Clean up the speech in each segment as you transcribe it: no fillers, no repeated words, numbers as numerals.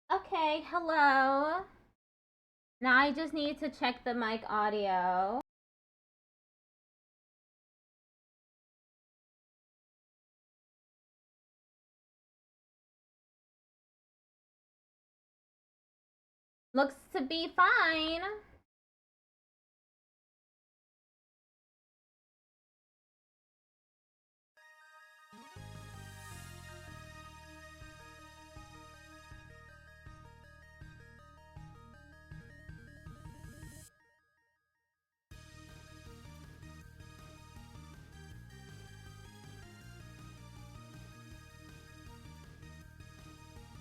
Okay, hello. Now I just need to check the mic audio. Looks to be fine.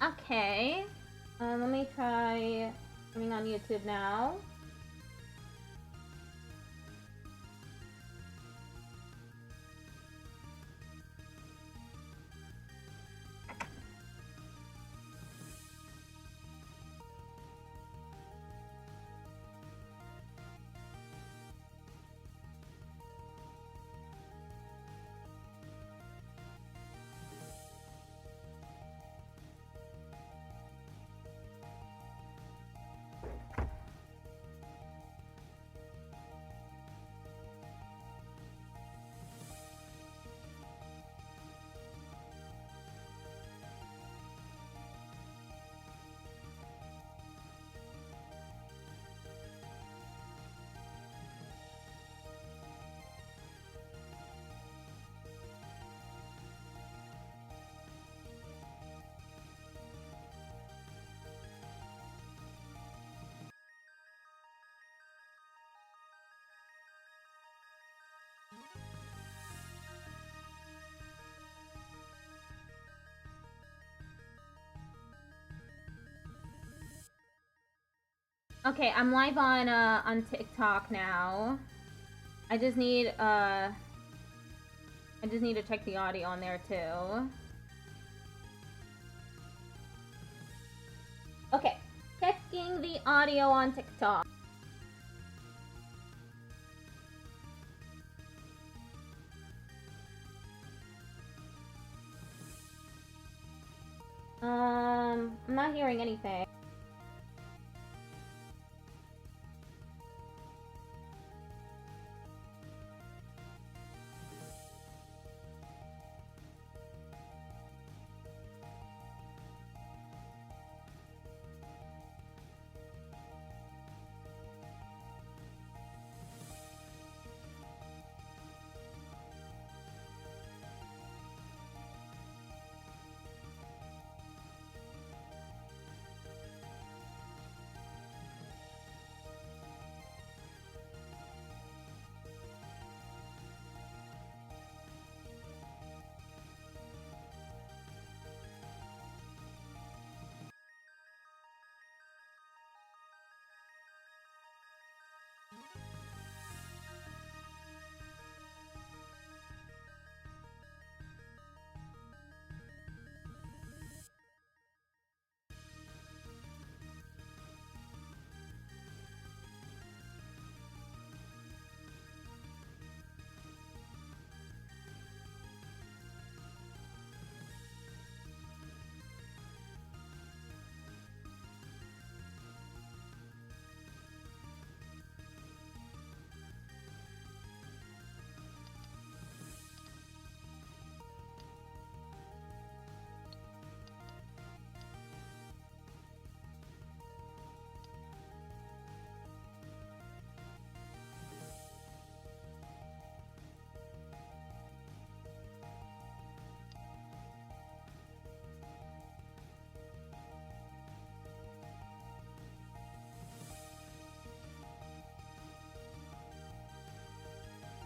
Okay. Let me try streaming on YouTube now. Okay, I'm live on TikTok now. I just need to check the audio on there too. Okay, checking the audio on TikTok. I'm not hearing anything.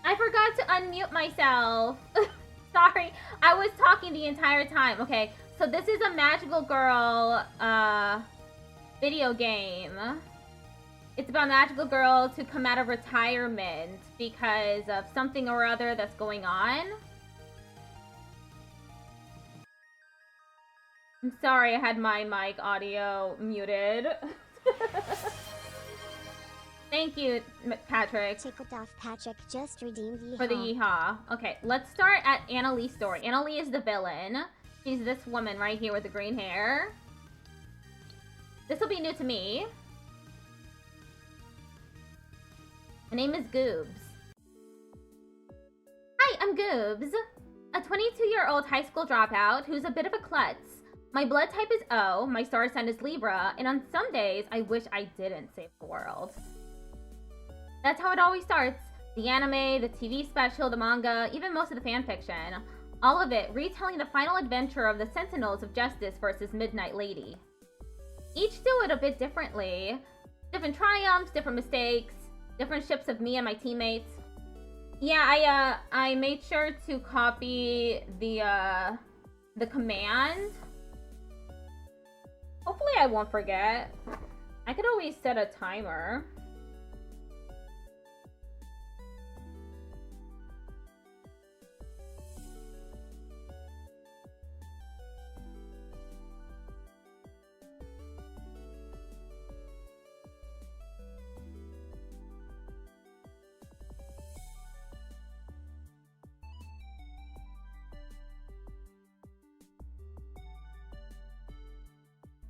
I forgot to unmute myself. Sorry, I was talking the entire time. Okay, so this is a magical girl video game. It's about a magical girl to come out of retirement because of something or other that's going on. I'm sorry, I had my mic audio muted. Thank you, Patrick. Tickled off Patrick just redeemed yeehaw. For the yeehaw. Okay, let's start at Annalee's story. Annalee is the villain. She's this woman right here with the green hair. This will be new to me. My name is Goobs. Hi, I'm Goobs. A 22-year-old high school dropout who's a bit of a klutz. My blood type is O, my star sign is Libra, and on some days, I wish I didn't save the world. That's how it always starts. The anime, the TV special, the manga, even most of the fanfiction. All of it retelling the final adventure of the Sentinels of Justice versus Midnight Lady. Each do it a bit differently. Different triumphs, different mistakes, different ships of me and my teammates. Yeah, I made sure to copy the command. Hopefully I won't forget. I could always set a timer.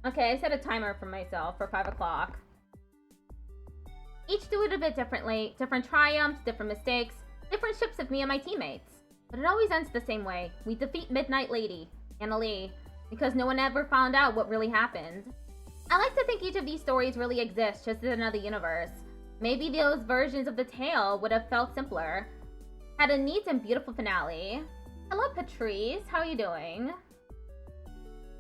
Okay, I set a timer for myself for 5 o'clock. Each do it a bit differently. Different triumphs, different mistakes, different ships of me and my teammates. But it always ends the same way. We defeat Midnight Lady, Anna Lee, because no one ever found out what really happened. I like to think each of these stories really exists just in another universe. Maybe those versions of the tale would have felt simpler. Had a neat and beautiful finale. Hello, Patrice. How are you doing?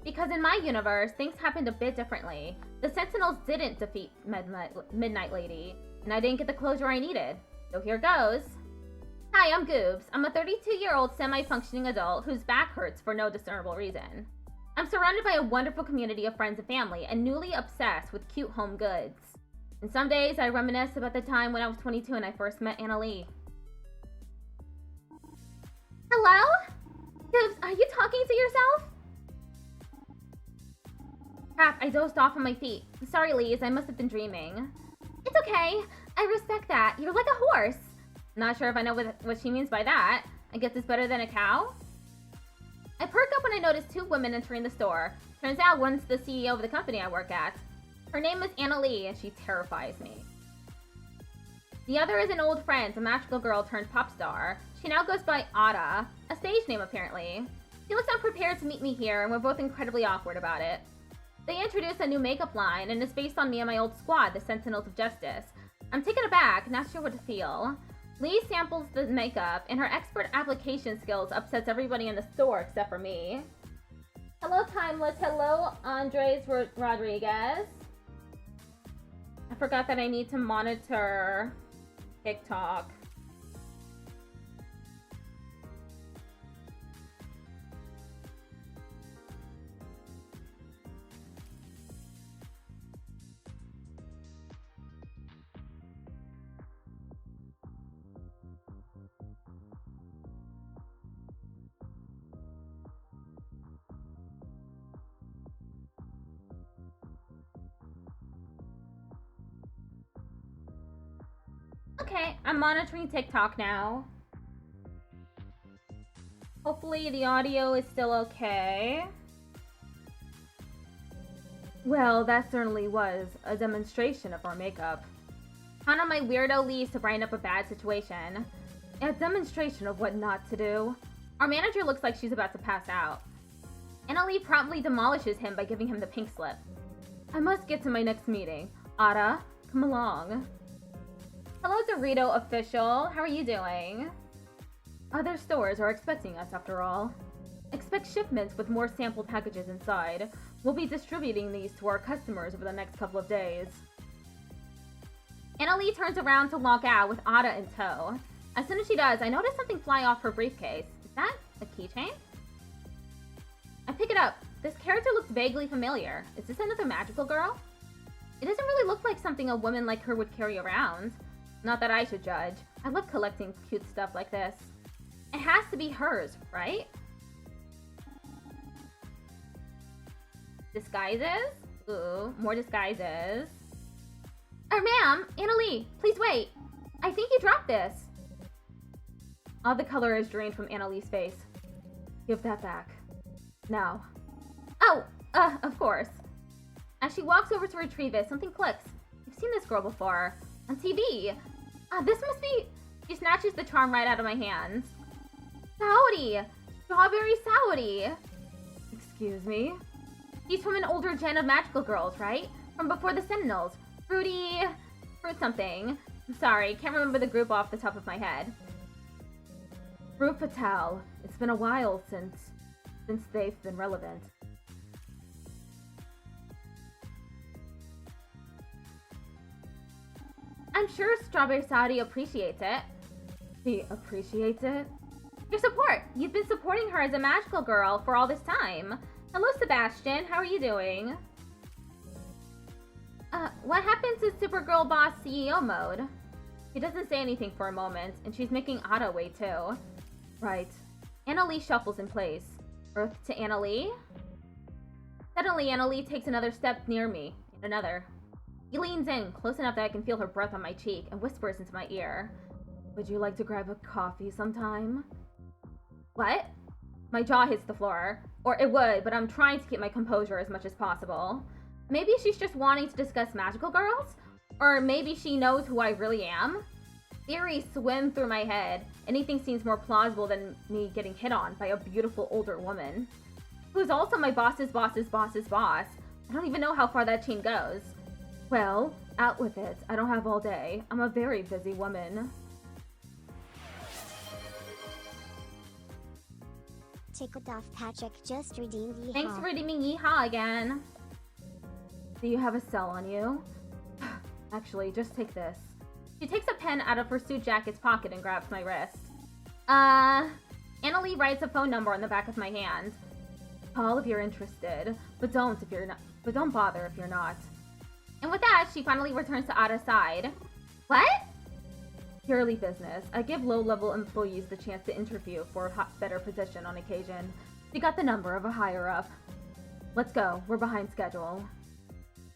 Because in my universe, things happened a bit differently. The Sentinels didn't defeat Midnight Lady, and I didn't get the closure I needed. So here goes. Hi, I'm Goobs. I'm a 32-year-old semi-functioning adult whose back hurts for no discernible reason. I'm surrounded by a wonderful community of friends and family, and newly obsessed with cute home goods. And some days I reminisce about the time when I was 22 and I first met Anna Lee. Hello? Goobs, are you talking to yourself? Crap, I dozed off on my feet. Sorry, Lise, I must have been dreaming. It's okay. I respect that. You're like a horse. Not sure if I know what she means by that. I guess it's better than a cow? I perk up when I notice two women entering the store. Turns out one's the CEO of the company I work at. Her name is Anna Lee, and she terrifies me. The other is an old friend, a magical girl turned pop star. She now goes by Ada, a stage name apparently. She looks unprepared to meet me here, and we're both incredibly awkward about it. They introduced a new makeup line, and it's based on me and my old squad, the Sentinels of Justice. I'm taken aback, not sure what to feel. Lee samples the makeup, and her expert application skills upsets everybody in the store except for me. Hello, Timeless. Hello, Andres Rodriguez. I forgot that I need to monitor TikTok. Okay, I'm monitoring TikTok now. Hopefully the audio is still okay. Well, that certainly was a demonstration of our makeup. Count on my weirdo Lise to brighten up a bad situation. A demonstration of what not to do. Our manager looks like she's about to pass out. Anna Lee promptly demolishes him by giving him the pink slip. I must get to my next meeting. Ada, come along. Hello, Dorito Official. How are you doing? Other stores are expecting us, after all. Expect shipments with more sample packages inside. We'll be distributing these to our customers over the next couple of days. Anna Lee turns around to walk out with Ada in tow. As soon as she does, I notice something fly off her briefcase. Is that a keychain? I pick it up. This character looks vaguely familiar. Is this another magical girl? It doesn't really look like something a woman like her would carry around. Not that I should judge. I love collecting cute stuff like this. It has to be hers, right? Disguises? Ooh, more disguises. Ma'am, Anna Lee, please wait. I think you dropped this. All the color is drained from Anna Lee's face. Give that back. Now. Oh, of course. As she walks over to retrieve it, something clicks. I've seen this girl before. On TV. This must be... She snatches the charm right out of my hands. Saudi! Strawberry Saudi! Excuse me? She's from an older gen of magical girls, right? From before the Sentinels. Fruity... Fruit something. I'm sorry, can't remember the group off the top of my head. Fruit Fatale. It's been a while since they've been relevant. I'm sure Strawberry Saudi appreciates it. She appreciates it? Your support! You've been supporting her as a magical girl for all this time. Hello, Sebastian. How are you doing? What happened to Supergirl Boss CEO mode? She doesn't say anything for a moment, and she's making Ada wait too. Right. Annalie shuffles in place. Earth to Annalie? Suddenly, Annalie takes another step near me. And another. He leans in, close enough that I can feel her breath on my cheek, and whispers into my ear. Would you like to grab a coffee sometime? What? My jaw hits the floor. Or it would, but I'm trying to keep my composure as much as possible. Maybe she's just wanting to discuss magical girls? Or maybe she knows who I really am? Theories swim through my head. Anything seems more plausible than me getting hit on by a beautiful older woman. Who's also my boss's boss's boss's boss. I don't even know how far that chain goes. Well, out with it. I don't have all day. I'm a very busy woman. Tickled off Patrick just redeemed Yeehaw. Thanks for redeeming Yeehaw again. Do you have a cell on you? Actually, just take this. She takes a pen out of her suit jacket's pocket and grabs my wrist. Annalie writes a phone number on the back of my hand. Call if you're interested, but don't bother if you're not. And with that, she finally returns to Ada's side. What? Purely business. I give low-level employees the chance to interview for a better position on occasion. She got the number of a higher-up. Let's go. We're behind schedule.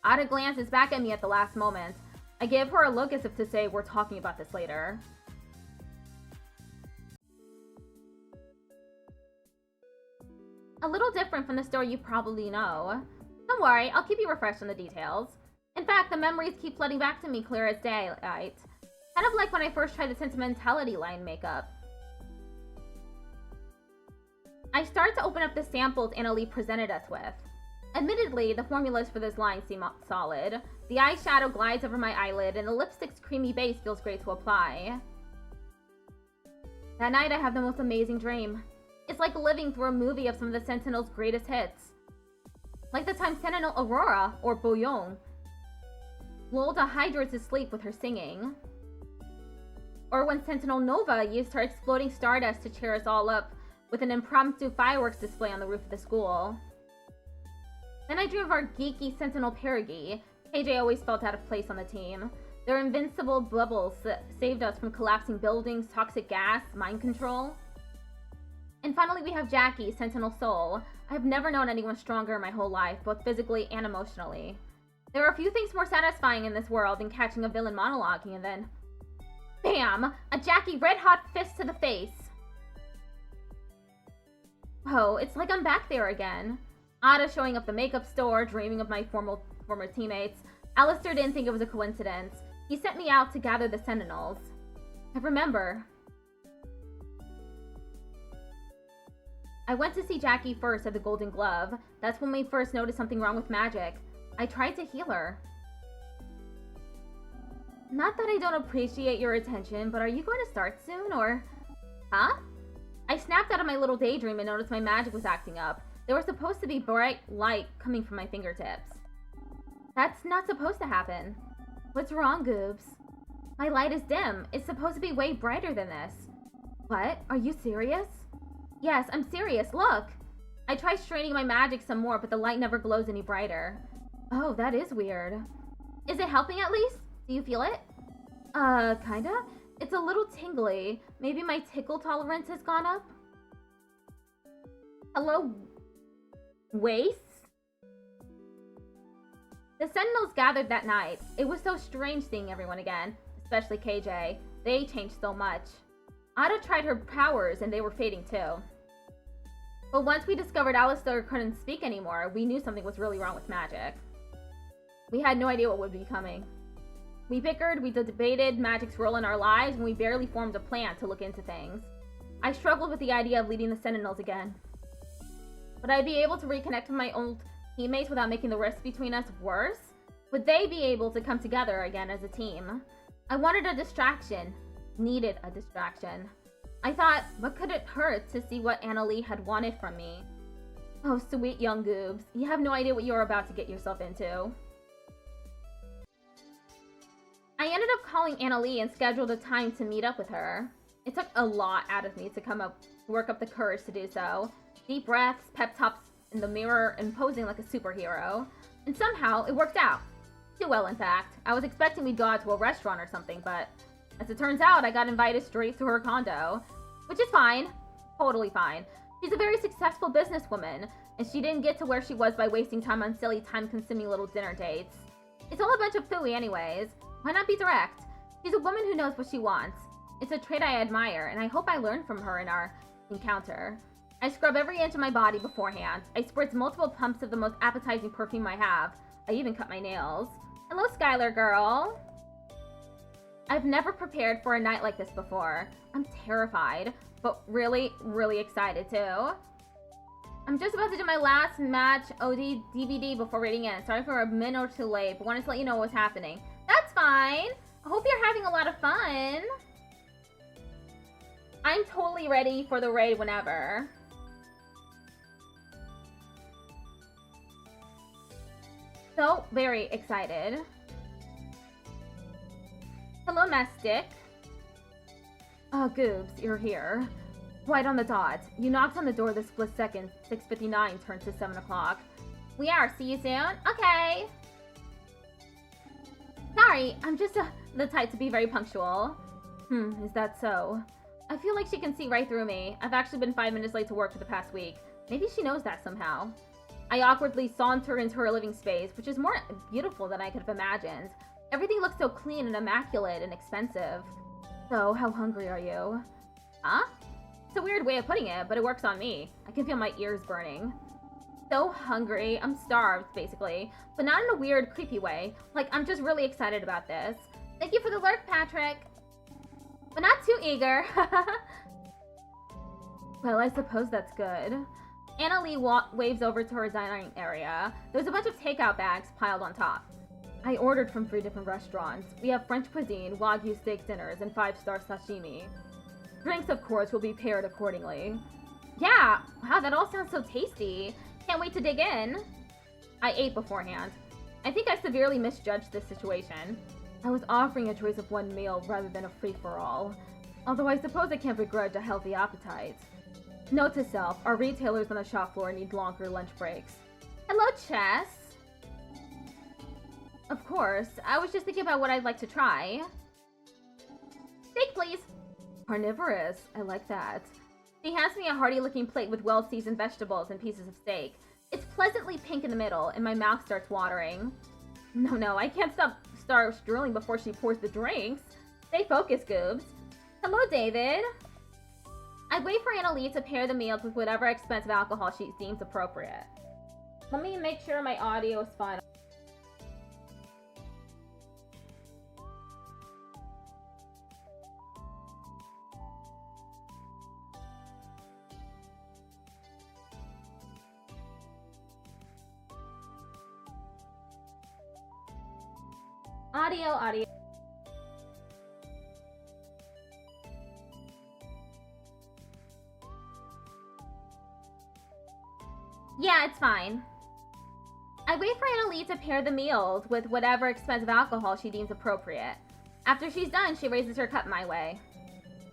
Ada glances back at me at the last moment. I give her a look as if to say we're talking about this later. A little different from the story you probably know. Don't worry, I'll keep you refreshed on the details. In fact, the memories keep flooding back to me clear as daylight. Kind of like when I first tried the sentimentality line makeup. I start to open up the samples Annalie presented us with. Admittedly, the formulas for this line seem solid. The eyeshadow glides over my eyelid, and the lipstick's creamy base feels great to apply. That night, I have the most amazing dream. It's like living through a movie of some of the Sentinel's greatest hits. Like the time Sentinel Aurora, or Bouillon, lulled a Hydra to sleep with her singing. Or when Sentinel Nova used her exploding stardust to cheer us all up with an impromptu fireworks display on the roof of the school. Then I dream of our geeky Sentinel Perigee. KJ always felt out of place on the team. Their invincible bubbles saved us from collapsing buildings, toxic gas, mind control. And finally we have Jackie, Sentinel Soul. I have never known anyone stronger in my whole life, both physically and emotionally. There are a few things more satisfying in this world than catching a villain monologuing and then... BAM! A Jackie red-hot fist to the face! Oh, it's like I'm back there again. Ada showing up at the makeup store, dreaming of my former teammates. Alistair didn't think it was a coincidence. He sent me out to gather the Sentinels. I remember. I went to see Jackie first at the Golden Glove. That's when we first noticed something wrong with magic. I tried to heal her. Not that I don't appreciate your attention, but are you going to start soon, or... Huh? I snapped out of my little daydream and noticed my magic was acting up. There was supposed to be bright light coming from my fingertips. That's not supposed to happen. What's wrong, Goobs? My light is dim. It's supposed to be way brighter than this. What? Are you serious? Yes, I'm serious. Look! I try straining my magic some more, but the light never glows any brighter. Oh, that is weird. Is it helping at least? Do you feel it? Kinda? It's a little tingly. Maybe my tickle tolerance has gone up? Hello? Waste? The Sentinels gathered that night. It was so strange seeing everyone again, especially KJ. They changed so much. Ada tried her powers and they were fading too. But once we discovered Alistair couldn't speak anymore, we knew something was really wrong with magic. We had no idea what would be coming. We bickered, we debated magic's role in our lives, and we barely formed a plan to look into things. I struggled with the idea of leading the Sentinels again. Would I be able to reconnect with my old teammates without making the rifts between us worse? Would they be able to come together again as a team? I wanted a distraction. Needed a distraction. I thought, what could it hurt to see what Annalie had wanted from me? Oh, sweet young goobs. You have no idea what you're about to get yourself into. I ended up calling Annalie and scheduled a time to meet up with her. It took a lot out of me to work up the courage to do so. Deep breaths, pep talks in the mirror, and posing like a superhero. And somehow, it worked out. Too well, in fact. I was expecting we'd go out to a restaurant or something, but as it turns out, I got invited straight to her condo. Which is fine. Totally fine. She's a very successful businesswoman, and she didn't get to where she was by wasting time on silly, time-consuming little dinner dates. It's all a bunch of phooey anyways. Why not be direct? She's a woman who knows what she wants. It's a trait I admire, and I hope I learned from her in our encounter. I scrub every inch of my body beforehand. I spritz multiple pumps of the most appetizing perfume I have. I even cut my nails. Hello, Skylar girl. I've never prepared for a night like this before. I'm terrified, but really, really excited too. I'm just about to do my last match OD DVD before reading in. Sorry for a minute or two late, but wanted to let you know what's happening. That's fine. I hope you're having a lot of fun. I'm totally ready for the raid whenever. So, very excited. Hello, Mastic. Oh, Goobs, you're here. Right on the dot. You knocked on the door this split second. 6:59 turned to 7 o'clock. We are. See you soon? Okay. Sorry, I'm just the type to be very punctual. Is that so? I feel like she can see right through me. I've actually been 5 minutes late to work for the past week. Maybe she knows that somehow. I awkwardly saunter into her living space, which is more beautiful than I could have imagined. Everything looks so clean and immaculate and expensive. So, how hungry are you? Huh? It's a weird way of putting it, but it works on me. I can feel my ears burning. So hungry. I'm starved, basically. But not in a weird, creepy way. Like, I'm just really excited about this. Thank you for the lurk, Patrick. But not too eager. Well, I suppose that's good. Annalie waves over to her dining area. There's a bunch of takeout bags piled on top. I ordered from 3 different restaurants. We have French cuisine, Wagyu steak dinners, and 5-star sashimi. Drinks, of course, will be paired accordingly. Yeah! Wow, that all sounds so tasty. Can't wait to dig in. I ate beforehand. I think I severely misjudged this situation. I was offering a choice of one meal rather than a free-for-all. Although I suppose I can't begrudge a healthy appetite. Note to self, our retailers on the shop floor need longer lunch breaks. Hello, Chess! Of course, I was just thinking about what I'd like to try. Steak, please! Carnivorous, I like that. She hands me a hearty-looking plate with well-seasoned vegetables and pieces of steak. It's pleasantly pink in the middle, and my mouth starts watering. No, I can't start drooling before she pours the drinks. Stay focused, Goobs. Hello, David. I wait for Annalie to pair the meals with whatever expensive alcohol she deems appropriate. Let me make sure my audio is fine. Audio. Yeah, it's fine. I wait for Annalie to pair the meals with whatever expensive alcohol she deems appropriate. After she's done, she raises her cup my way.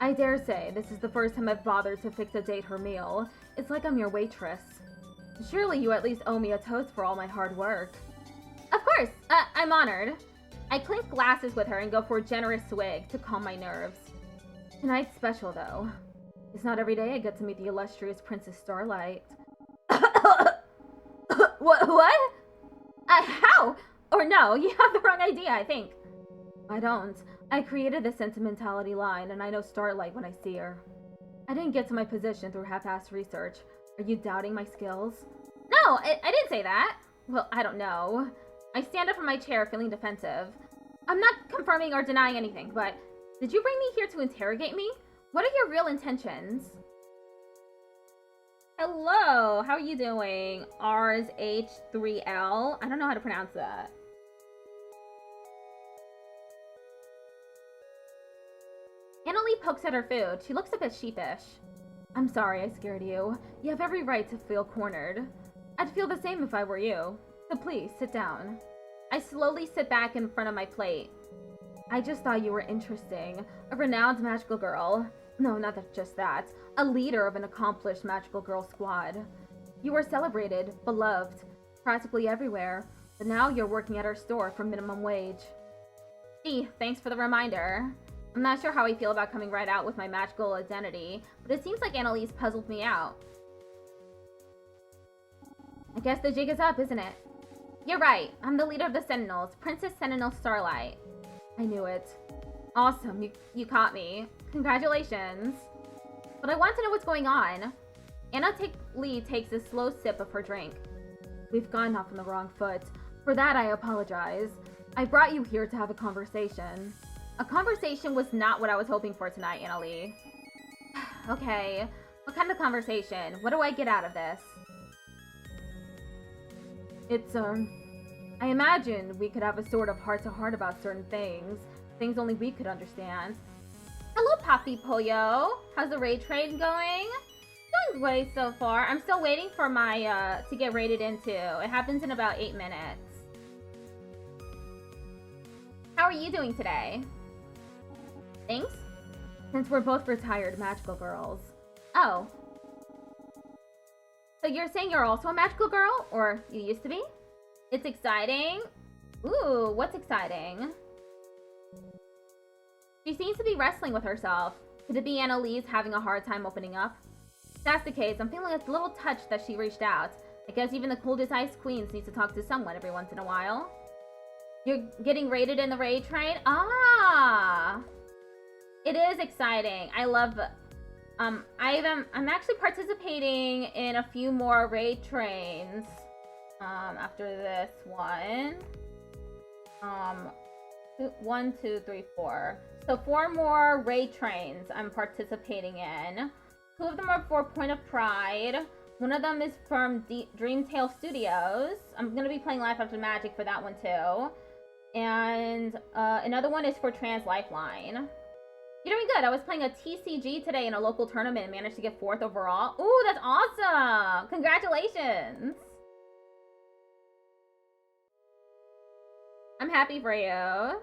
I dare say this is the first time I've bothered to fix a date her meal. It's like I'm your waitress. Surely you at least owe me a toast for all my hard work. Of course, I'm honored. I clink glasses with her and go for a generous swig to calm my nerves. Tonight's special, though. It's not every day I get to meet the illustrious Princess Starlight. What? How? Or no, you have the wrong idea, I think. I don't. I created the sentimentality line, and I know Starlight when I see her. I didn't get to my position through half-assed research. Are you doubting my skills? No, I didn't say that. Well, I don't know. I stand up from my chair, feeling defensive. I'm not confirming or denying anything, but did you bring me here to interrogate me? What are your real intentions? Hello, how are you doing? R's H3L. I don't know how to pronounce that. Annalie pokes at her food. She looks a bit sheepish. I'm sorry I scared you. You have every right to feel cornered. I'd feel the same if I were you. So please, sit down. I slowly sit back in front of my plate. I just thought you were interesting. A renowned magical girl. No, not just that. A leader of an accomplished magical girl squad. You were celebrated, beloved, practically everywhere. But now you're working at our store for minimum wage. Gee, thanks for the reminder. I'm not sure how I feel about coming right out with my magical identity, but it seems like Annalise puzzled me out. I guess the jig is up, isn't it? You're right. I'm the leader of the Sentinels, Princess Sentinel Starlight. I knew it. Awesome, you caught me. Congratulations. But I want to know what's going on. Anna Lee takes a slow sip of her drink. We've gone off on the wrong foot. For that, I apologize. I brought you here to have a conversation. A conversation was not what I was hoping for tonight, Anna Lee. Okay, what kind of conversation? What do I get out of this? It's, I imagine we could have a sort of heart-to-heart about certain things. Things only we could understand. Hello, Poppy Pollo. How's the raid trade going? Doing great so far. I'm still waiting for my, to get raided into. It happens in about 8 minutes. How are you doing today? Thanks? Since we're both retired magical girls. Oh. So you're saying you're also a magical girl? Or you used to be? It's exciting. Ooh, what's exciting? She seems to be wrestling with herself. Could it be Annalise having a hard time opening up? If that's the case, I'm feeling a little touched that she reached out. I guess even the coldest ice queens need to talk to someone every once in a while. You're getting raided in the raid train? Ah! It is exciting. I love... I'm actually participating in a few more raid trains. After this one. 1, 2, 3, 4. So 4 more raid trains I'm participating in. 2 of them are for Point of Pride. One of them is from Dreamtale Studios. I'm gonna be playing Life After Magic for that one too. And another one is for Trans Lifeline. You're doing good. I was playing a TCG today in a local tournament and managed to get 4th overall. Ooh, that's awesome! Congratulations! I'm happy for you.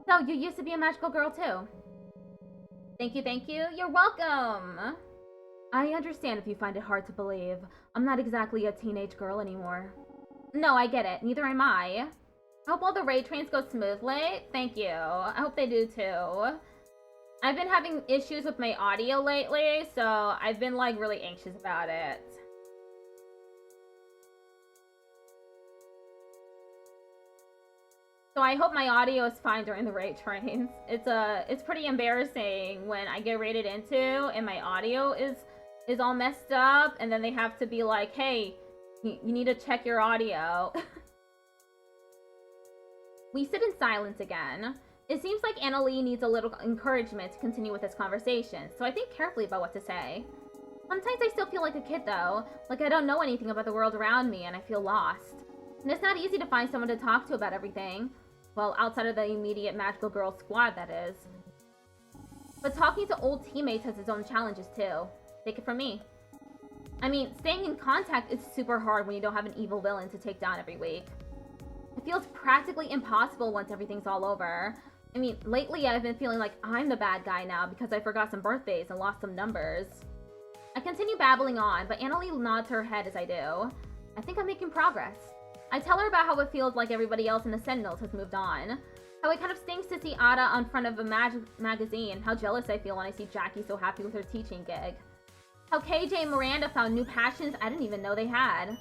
So, you used to be a magical girl too. Thank you, thank you. You're welcome! I understand if you find it hard to believe. I'm not exactly a teenage girl anymore. No, I get it. Neither am I. I hope all the raid trains go smoothly. Thank you. I hope they do too. I've been having issues with my audio lately, so I've been like really anxious about it. So I hope my audio is fine during the raid trains. It's pretty embarrassing when I get raided into and my audio is all messed up, and then they have to be like, hey, you need to check your audio. We sit in silence again. It seems like Annalie needs a little encouragement to continue with this conversation, so I think carefully about what to say. Sometimes I still feel like a kid though, like I don't know anything about the world around me and I feel lost. And it's not easy to find someone to talk to about everything. Well, outside of the immediate magical girl squad, that is. But talking to old teammates has its own challenges too. Take it from me. I mean, staying in contact is super hard when you don't have an evil villain to take down every week. It feels practically impossible once everything's all over. I mean, lately I've been feeling like I'm the bad guy now because I forgot some birthdays and lost some numbers. I continue babbling on, but Annalie nods her head as I do. I think I'm making progress. I tell her about how it feels like everybody else in the Sentinels has moved on. How it kind of stinks to see Ada on front of a magazine. How jealous I feel when I see Jackie so happy with her teaching gig. How KJ and Miranda found new passions I didn't even know they had.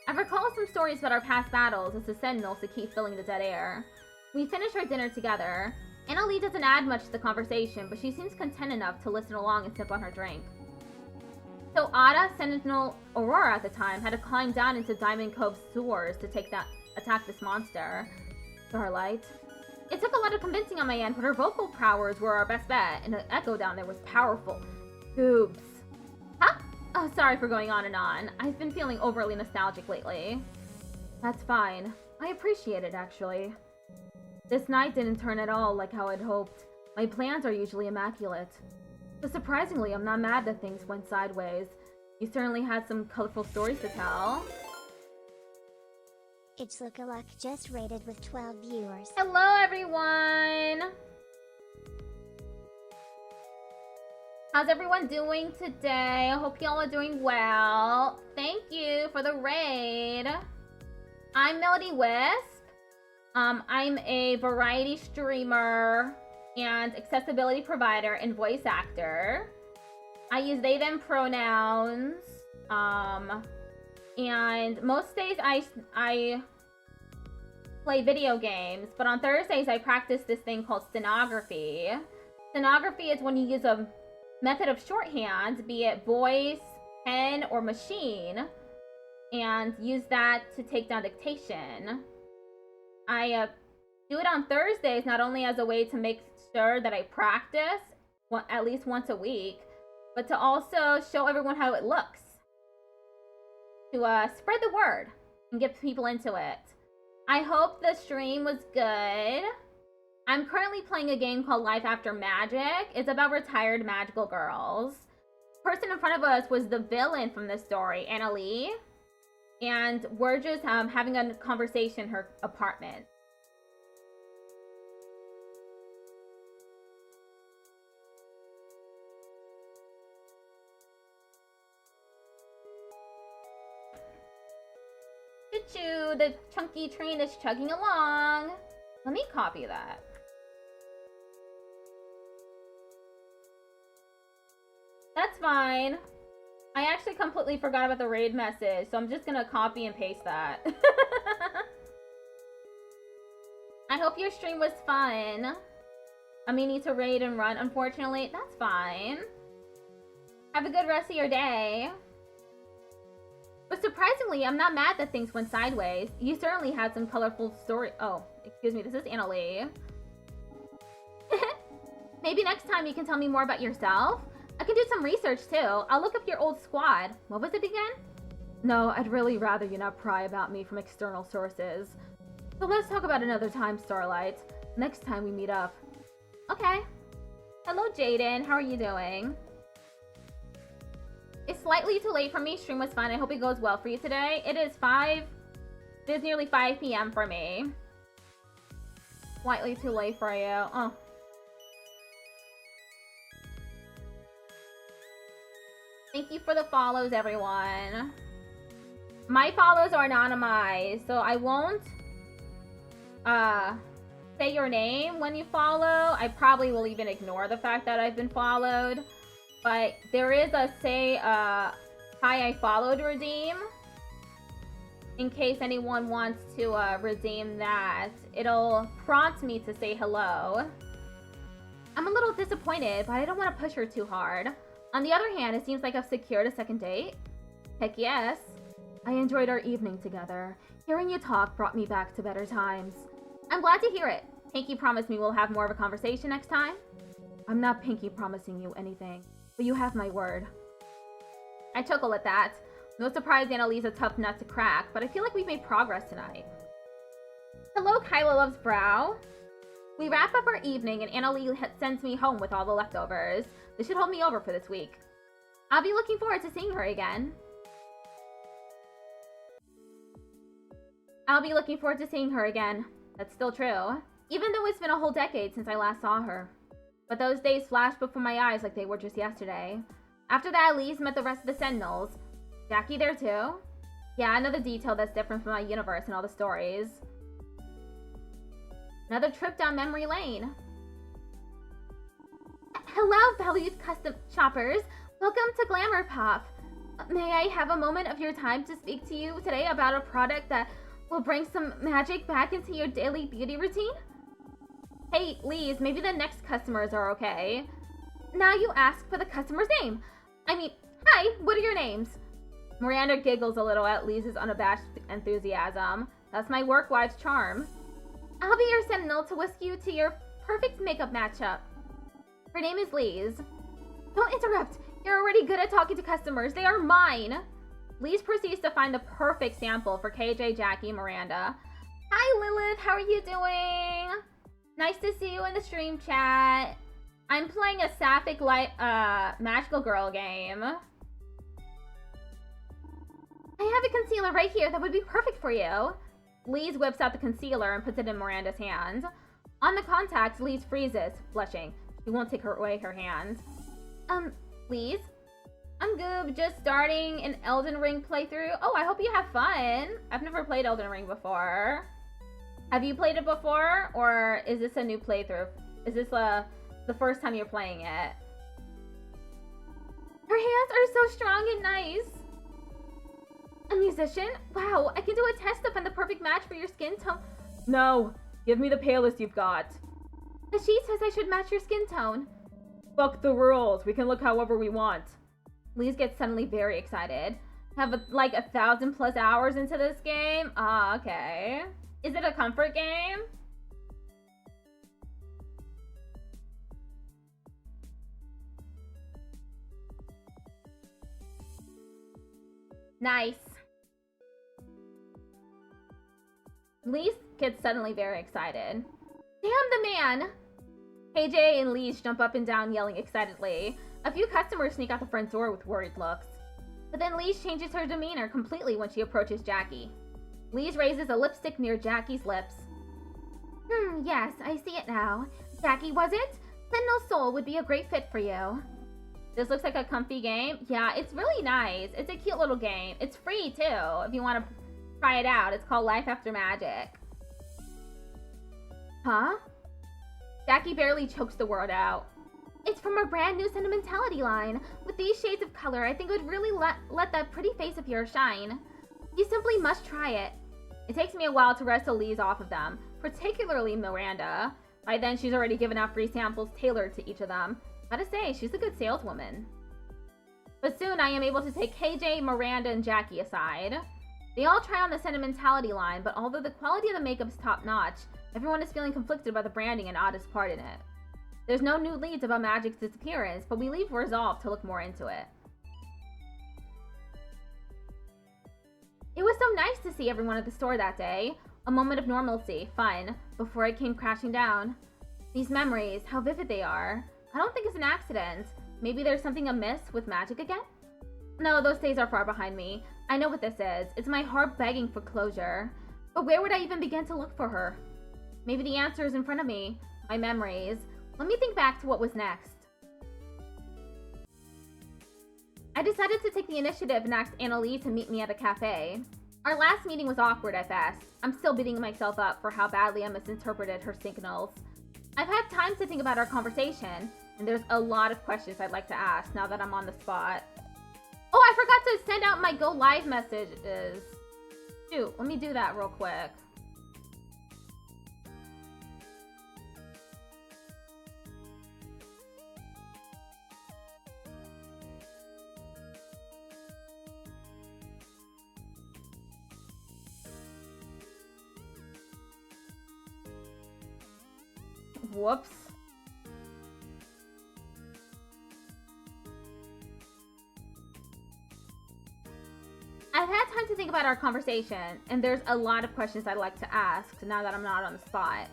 I recall some stories about our past battles as the Sentinels to keep filling the dead air. We finish our dinner together. Annalie doesn't add much to the conversation, but she seems content enough to listen along and sip on her drink. So Ada, Sentinel, Aurora at the time had to climb down into Diamond Cove sewers to attack this monster. Starlight. It took a lot of convincing on my end, but her vocal powers were our best bet, and the echo down there was powerful. Oops. Huh? Oh, sorry for going on and on. I've been feeling overly nostalgic lately. That's fine. I appreciate it, actually. This night didn't turn at all like how I'd hoped. My plans are usually immaculate. But surprisingly, I'm not mad that things went sideways. You certainly had some colorful stories to tell. It's Lookalike just rated with 12 viewers. Hello, everyone! How's everyone doing today? I hope y'all are doing well. Thank you for the raid. I'm Melody Wisp. I'm a variety streamer and accessibility provider and voice actor. I use they, them pronouns. And most days I play video games, but on Thursdays I practice this thing called stenography. Stenography is when you use a method of shorthand, be it voice, pen, or machine, and use that to take down dictation. I do it on Thursdays not only as a way to make sure that I practice at least once a week, but to also show everyone how it looks. To spread the word and get people into it. I hope the stream was good. I'm currently playing a game called Life After Magic. It's about retired magical girls. The person in front of us was the villain from this story, Anna Lee. And we're just having a conversation in her apartment. Choo-choo, the chunky train is chugging along. Let me copy that. That's fine. I actually completely forgot about the raid message, so I'm just gonna copy and paste that. I hope your stream was fun. I may need to raid and run, unfortunately. That's fine. Have a good rest of your day. But surprisingly, I'm not mad that things went sideways. You certainly had some colorful story. Oh, excuse me, this is Anna Lee. Maybe next time you can tell me more about yourself? I can do some research too. I'll look up your old squad. What was it again? No, I'd really rather you not pry about me from external sources. So let's talk about another time, Starlight. Next time we meet up. Okay. Hello, Jaden. How are you doing? It's slightly too late for me. Stream was fun. I hope it goes well for you today. It is nearly 5 p.m. for me. Slightly too late for you. Oh. Thank you for the follows, everyone. My follows are anonymized, so I won't say your name when you follow. I probably will even ignore the fact that I've been followed. But there is a hi, I followed redeem. In case anyone wants to redeem that, it'll prompt me to say hello. I'm a little disappointed, but I don't want to push her too hard. On the other hand, it seems like I've secured a second date. Heck yes. I enjoyed our evening together. Hearing you talk brought me back to better times. I'm glad to hear it. Pinky promised me we'll have more of a conversation next time. I'm not Pinky promising you anything. But you have my word. I chuckle at that. No surprise Annalee's a tough nut to crack, but I feel like we've made progress tonight. Hello, Kyla Loves Brow. We wrap up our evening and Annalee sends me home with all the leftovers. This should hold me over for this week. I'll be looking forward to seeing her again. That's still true. Even though it's been a whole decade since I last saw her. But those days flashed before my eyes like they were just yesterday. After that, Elise met the rest of the Sentinels. Jackie there too? Yeah, another detail that's different from my universe and all the stories. Another trip down memory lane. Hello, valued custom shoppers. Welcome to Glamour Pop. May I have a moment of your time to speak to you today about a product that will bring some magic back into your daily beauty routine? Hey, Lise, maybe the next customers are okay. Now you ask for the customer's name. I mean, Hi, what are your names? Miranda giggles a little at Lisa's unabashed enthusiasm. That's my work wife's charm. I'll be your sentinel to whisk you to your perfect makeup matchup. Her name is Lise. Don't interrupt. You're already good at talking to customers. They are mine. Lise proceeds to find the perfect sample for KJ, Jackie, Miranda. Hi, Lilith. How are you doing? Nice to see you in the stream chat. I'm playing a sapphic magical girl game. I have a concealer right here that would be perfect for you. Lise whips out the concealer and puts it in Miranda's hand. On the contact, Lise freezes, blushing. She won't take away her hand. Lise? I'm good, just starting an Elden Ring playthrough. Oh, I hope you have fun. I've never played Elden Ring before. Have you played it before, or is this a new playthrough? Is this the first time you're playing it? Her hands are so strong and nice. A musician? Wow, I can do a test to find the perfect match for your skin tone. No, give me the palest you've got. The sheet says I should match your skin tone. Fuck the rules. We can look however we want. Lise gets suddenly very excited. Have like 1,000+ hours into this game? Ah, okay. Is it a comfort game? Nice. Lise gets suddenly very excited. Damn the man! KJ and Lise jump up and down yelling excitedly. A few customers sneak out the front door with worried looks. But then Lise changes her demeanor completely when she approaches Jackie. Lise raises a lipstick near Jackie's lips. Yes, I see it now. Jackie, was it? Sentinel Soul would be a great fit for you. This looks like a comfy game. Yeah, it's really nice. It's a cute little game. It's free, too, if you want to try it out. It's called Life After Magic. Huh? Jackie barely chokes the word out. It's from our brand new sentimentality line. With these shades of color, I think it would really let that pretty face of yours shine. You simply must try it. It takes me a while to wrestle Lise off of them, particularly Miranda. By then, she's already given out free samples tailored to each of them. Gotta say, she's a good saleswoman. But soon, I am able to take KJ, Miranda, and Jackie aside. They all try on the sentimentality line, but although the quality of the makeup is top-notch, everyone is feeling conflicted by the branding and oddest part in it. There's no new leads about Magic's disappearance, but we leave resolved to look more into it. It was so nice to see everyone at the store that day. A moment of normalcy, fun, before it came crashing down. These memories, how vivid they are. I don't think it's an accident. Maybe there's something amiss with Magic again? No, those days are far behind me. I know what this is. It's my heart begging for closure. But where would I even begin to look for her? Maybe the answer is in front of me. My memories. Let me think back to what was next. I decided to take the initiative and asked Annalie to meet me at a cafe. Our last meeting was awkward at best. I'm still beating myself up for how badly I misinterpreted her signals. I've had time to think about our conversation, and there's a lot of questions I'd like to ask now that I'm on the spot. Oh, I forgot to send out my go live messages. Shoot, let me do that real quick. Whoops. I've had time to think about our conversation, and there's a lot of questions I'd like to ask now that I'm not on the spot.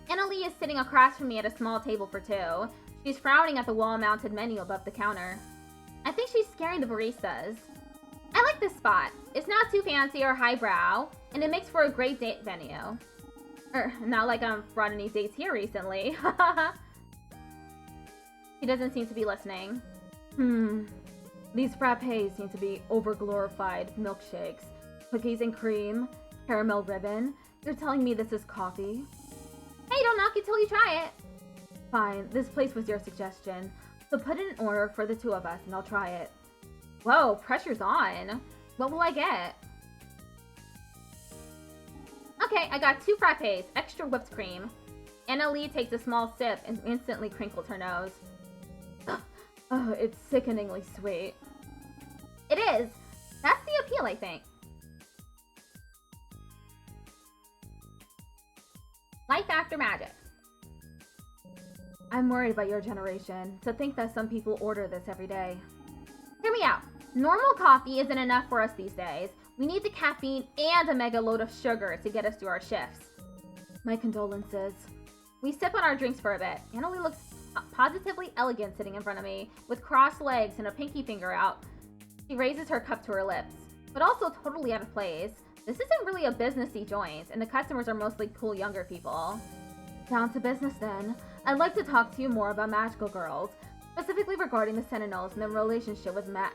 Annalie is sitting across from me at a small table for two. She's frowning at the wall-mounted menu above the counter. I think she's scaring the baristas. I like this spot. It's not too fancy or highbrow, and it makes for a great date venue. Not like I've brought any dates here recently. He doesn't seem to be listening. These frappes seem to be over-glorified milkshakes. Cookies and cream, caramel ribbon. You're telling me this is coffee? Hey, don't knock it till you try it. Fine, this place was your suggestion. So put in an order for the two of us and I'll try it. Whoa, pressure's on. What will I get? Okay, I got 2 frappes, extra whipped cream. Annalie takes a small sip and instantly crinkles her nose. Oh, it's sickeningly sweet. It is. That's the appeal, I think. Life after magic. I'm worried about your generation. To think that some people order this every day. Hear me out. Normal coffee isn't enough for us these days. We need the caffeine and a mega load of sugar to get us through our shifts. My condolences. We sip on our drinks for a bit. Annalie looks positively elegant sitting in front of me, with crossed legs and a pinky finger out. She raises her cup to her lips, but also totally out of place. This isn't really a businessy joint, and the customers are mostly cool younger people. Down to business then. I'd like to talk to you more about magical girls, specifically regarding the Sentinels and their relationship with Matt.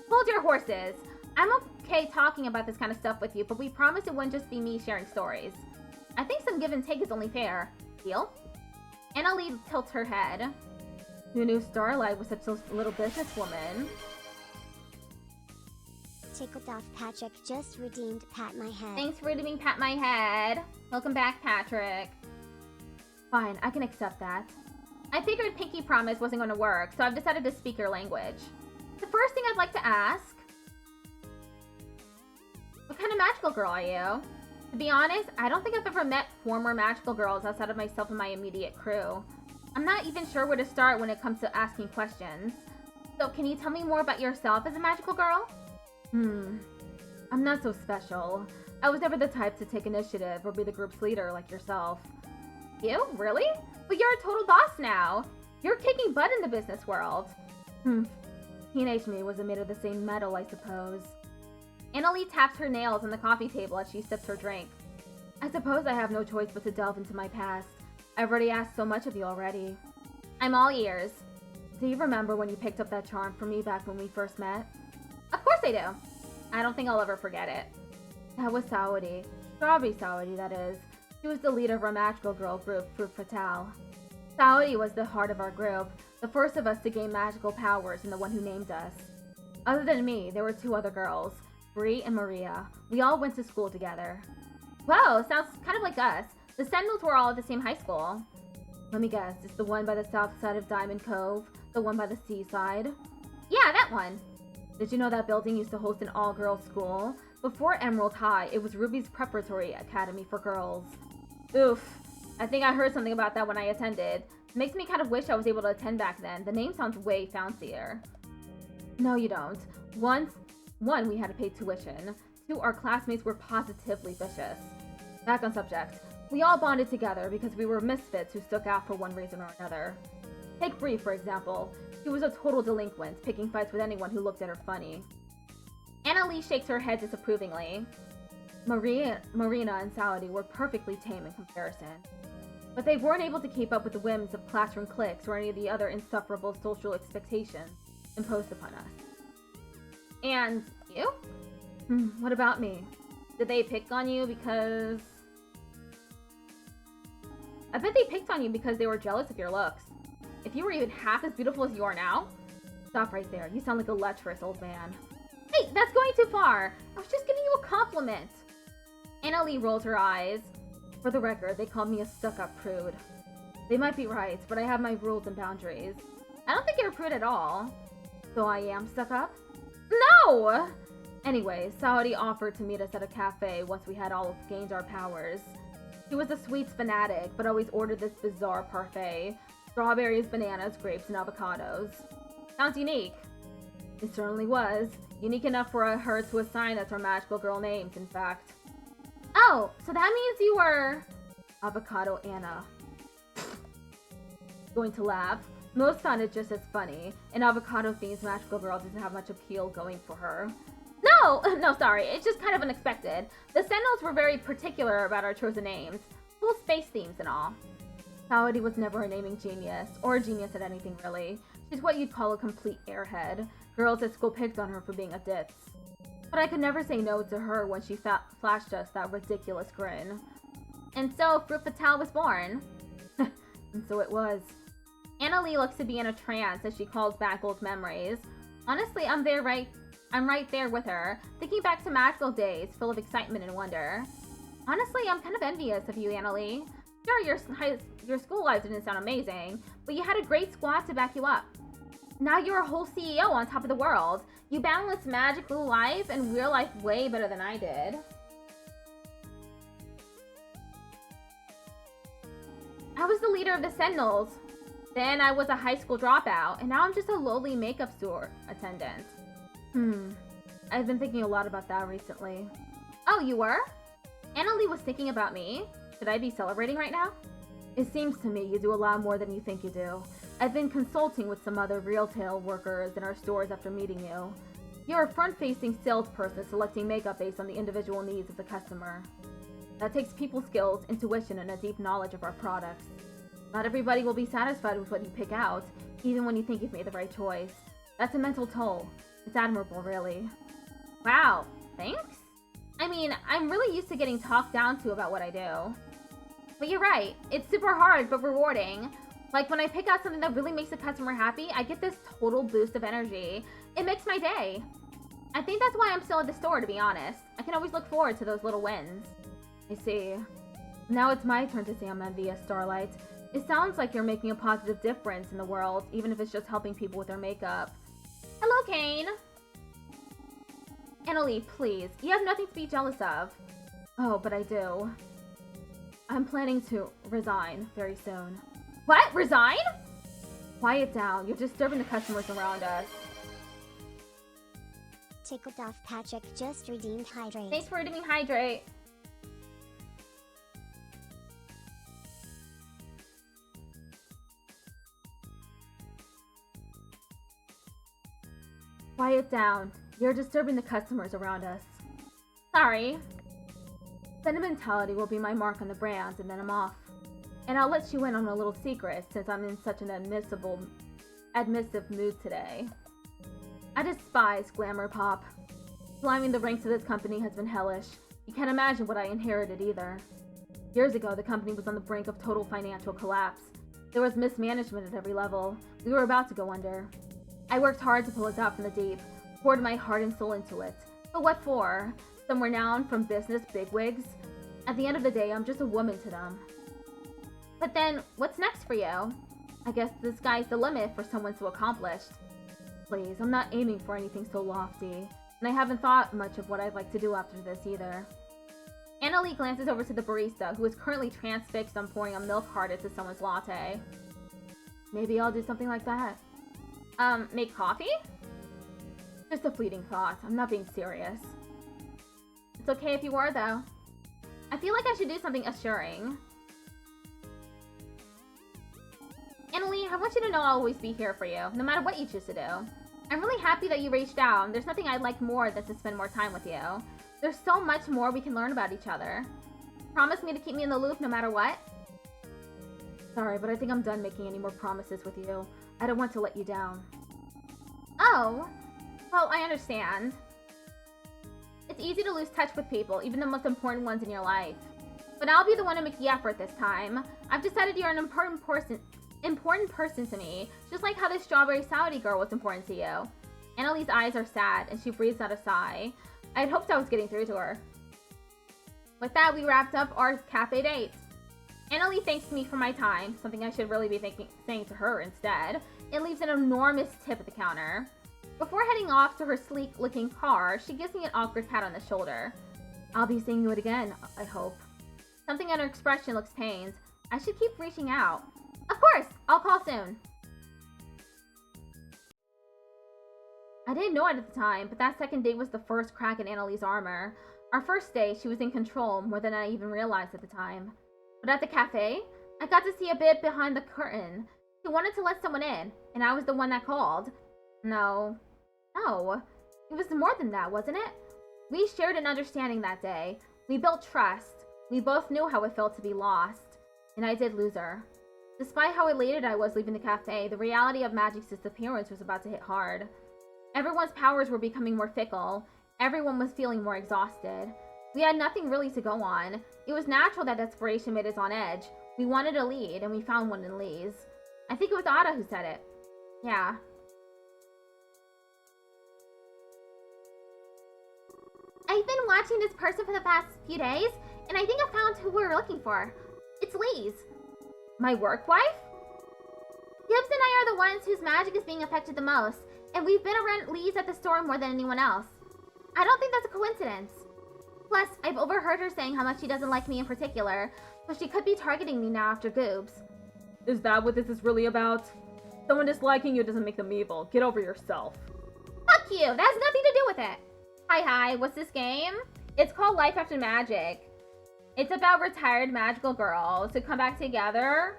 Hold your horses. I'm okay talking about this kind of stuff with you, but we promised it wouldn't just be me sharing stories. I think some give and take is only fair. Deal? Annalie tilts her head. Who knew Starlight was such a little businesswoman? Tickled off Patrick just redeemed Pat My Head. Thanks for redeeming Pat My Head. Welcome back, Patrick. Fine, I can accept that. I figured Pinky Promise wasn't going to work, so I've decided to speak your language. The first thing I'd like to ask... What kind of magical girl are you? To be honest, I don't think I've ever met former magical girls outside of myself and my immediate crew. I'm not even sure where to start when it comes to asking questions. So can you tell me more about yourself as a magical girl? I'm not so special. I was never the type to take initiative or be the group's leader like yourself. You? Really? But you're a total boss now. You're kicking butt in the business world. Teenage me wasn't made of the same metal, I suppose. Annalie taps her nails on the coffee table as she sips her drink. I suppose I have no choice but to delve into my past. I've already asked so much of you already. I'm all ears. Do you remember when you picked up that charm for me back when we first met? Of course I do. I don't think I'll ever forget it. That was Saudi. Strawberry Saudi, that is. She was the leader of our magical girl group, Fruit Fatale. Saudi was the heart of our group, the first of us to gain magical powers and the one who named us. Other than me, there were two other girls, Bree and Maria. We all went to school together. Whoa, sounds kind of like us. The Sentinels were all at the same high school. Let me guess, it's the one by the south side of Diamond Cove? The one by the seaside? Yeah, that one. Did you know that building used to host an all-girls school? Before Emerald High, it was Ruby's preparatory academy for girls. Oof. I think I heard something about that when I attended. It makes me kind of wish I was able to attend back then. The name sounds way fancier. No, you don't. One, we had to pay tuition. Two, our classmates were positively vicious. Back on subject. We all bonded together because we were misfits who stuck out for one reason or another. Take Bree, for example. She was a total delinquent, picking fights with anyone who looked at her funny. Annalie shakes her head disapprovingly. Marina and Saudi were perfectly tame in comparison. But they weren't able to keep up with the whims of classroom cliques or any of the other insufferable social expectations imposed upon us. And you? What about me? Did they pick on you because... I bet they picked on you because they were jealous of your looks. If you were even half as beautiful as you are now... Stop right there. You sound like a lecherous old man. Hey, that's going too far. I was just giving you a compliment. Annalie rolls her eyes. For the record, they called me a stuck-up prude. They might be right, but I have my rules and boundaries. I don't think you're a prude at all. So I am stuck up? No! Anyway, Saudi offered to meet us at a cafe once we had all gained our powers. She was a sweets fanatic, but always ordered this bizarre parfait. Strawberries, bananas, grapes, and avocados. Sounds unique. It certainly was. Unique enough for her to assign us our magical girl names, in fact. Oh, so that means you were... Avocado Anna. Going to laugh. Most found it just as funny. An avocado-themed magical girl doesn't have much appeal going for her. No, sorry. It's just kind of unexpected. The Sentinels were very particular about our chosen names. Full space themes and all. Saudi was never a naming genius, or a genius at anything really. She's what you'd call a complete airhead. Girls at school picked on her for being a ditz. But I could never say no to her when she flashed us that ridiculous grin. And so, Fruit Fatale was born. And so it was. Annalie looks to be in a trance as she calls back old memories. Honestly, I'm right there with her, thinking back to magical days, full of excitement and wonder. Honestly, I'm kind of envious of you, Annalie. Sure, your school life didn't sound amazing, but you had a great squad to back you up. Now you're a whole CEO on top of the world. You balance magical life and real life way better than I did. I was the leader of the Sentinels. Then I was a high school dropout, and now I'm just a lowly makeup store attendant. I've been thinking a lot about that recently. Oh, you were? Annalie was thinking about me. Should I be celebrating right now? It seems to me you do a lot more than you think you do. I've been consulting with some other retail workers in our stores after meeting you. You're a front-facing salesperson selecting makeup based on the individual needs of the customer. That takes people skills, intuition, and a deep knowledge of our products. Not everybody will be satisfied with what you pick out, even when you think you've made the right choice. That's a mental toll. It's admirable, really. Wow, thanks? I mean, I'm really used to getting talked down to about what I do. But you're right, it's super hard but rewarding. Like when I pick out something that really makes the customer happy, I get this total boost of energy. It makes my day. I think that's why I'm still at the store, to be honest. I can always look forward to those little wins. I see. Now it's my turn to say I'm envious, Starlight. It sounds like you're making a positive difference in the world, even if it's just helping people with their makeup. Hello, Kane! Annalie, please. You have nothing to be jealous of. Oh, but I do. I'm planning to resign very soon. What? Resign? Quiet down. You're disturbing the customers around us. Tickled off Patrick just redeemed Hydrate. Thanks for redeeming Hydrate. Quiet down. You're disturbing the customers around us. Sorry. Sentimentality will be my mark on the brand, and then I'm off. And I'll let you in on a little secret, since I'm in such an admissive mood today. I despise glamour pop. Climbing the ranks of this company has been hellish. You can't imagine what I inherited either. Years ago, the company was on the brink of total financial collapse. There was mismanagement at every level. We were about to go under. I worked hard to pull us out from the deep, poured my heart and soul into it. But what for? Some renown from business bigwigs? At the end of the day, I'm just a woman to them. But then, what's next for you? I guess the sky's the limit for someone so accomplished. Please, I'm not aiming for anything so lofty, and I haven't thought much of what I'd like to do after this either. Annalie glances over to the barista, who is currently transfixed on pouring a milk heart into someone's latte. Maybe I'll do something like that. Make coffee? Just a fleeting thought. I'm not being serious. It's okay if you were, though. I feel like I should do something assuring. Annalie, I want you to know I'll always be here for you, no matter what you choose to do. I'm really happy that you reached out. There's nothing I'd like more than to spend more time with you. There's so much more we can learn about each other. Promise me to keep me in the loop no matter what? Sorry, but I think I'm done making any more promises with you. I don't want to let you down. Oh, well, I understand. It's easy to lose touch with people, even the most important ones in your life. But I'll be the one to make the effort this time. I've decided you're an important person to me, just like how this strawberry Saudi girl was important to you. Annalie's eyes are sad, and she breathes out a sigh. I had hoped I was getting through to her. With that, we wrapped up our cafe date. Annalie thanks me for my time, something I should really be saying to her instead, and leaves an enormous tip at the counter. Before heading off to her sleek-looking car, she gives me an awkward pat on the shoulder. I'll be seeing you again, I hope. Something in her expression looks pained. I should keep reaching out. Of course! I'll call soon. I didn't know it at the time, but that second date was the first crack in Annalie's armor. Our first day, she was in control more than I even realized at the time. But at the cafe, I got to see a bit behind the curtain. She wanted to let someone in, and I was the one that called. No, it was more than that, wasn't it? We shared an understanding that day. We built trust. We both knew how it felt to be lost. And I did lose her. Despite how elated I was leaving the cafe, the reality of Magic's disappearance was about to hit hard. Everyone's powers were becoming more fickle. Everyone was feeling more exhausted. We had nothing really to go on. It was natural that desperation made us on edge. We wanted a lead, and we found one in Liz. I think it was Ada who said it. Yeah. I've been watching this person for the past few days, and I think I found who we were looking for. It's Liz. My work wife? Gibbs and I are the ones whose magic is being affected the most, and we've been around Lee's at the store more than anyone else. I don't think that's a coincidence. Plus, I've overheard her saying how much she doesn't like me in particular, so she could be targeting me now after Goobs. Is that what this is really about? Someone disliking you doesn't make them evil. Get over yourself. Fuck you! That has nothing to do with it! Hi, what's this game? It's called Life After Magic. It's about retired magical girls who come back together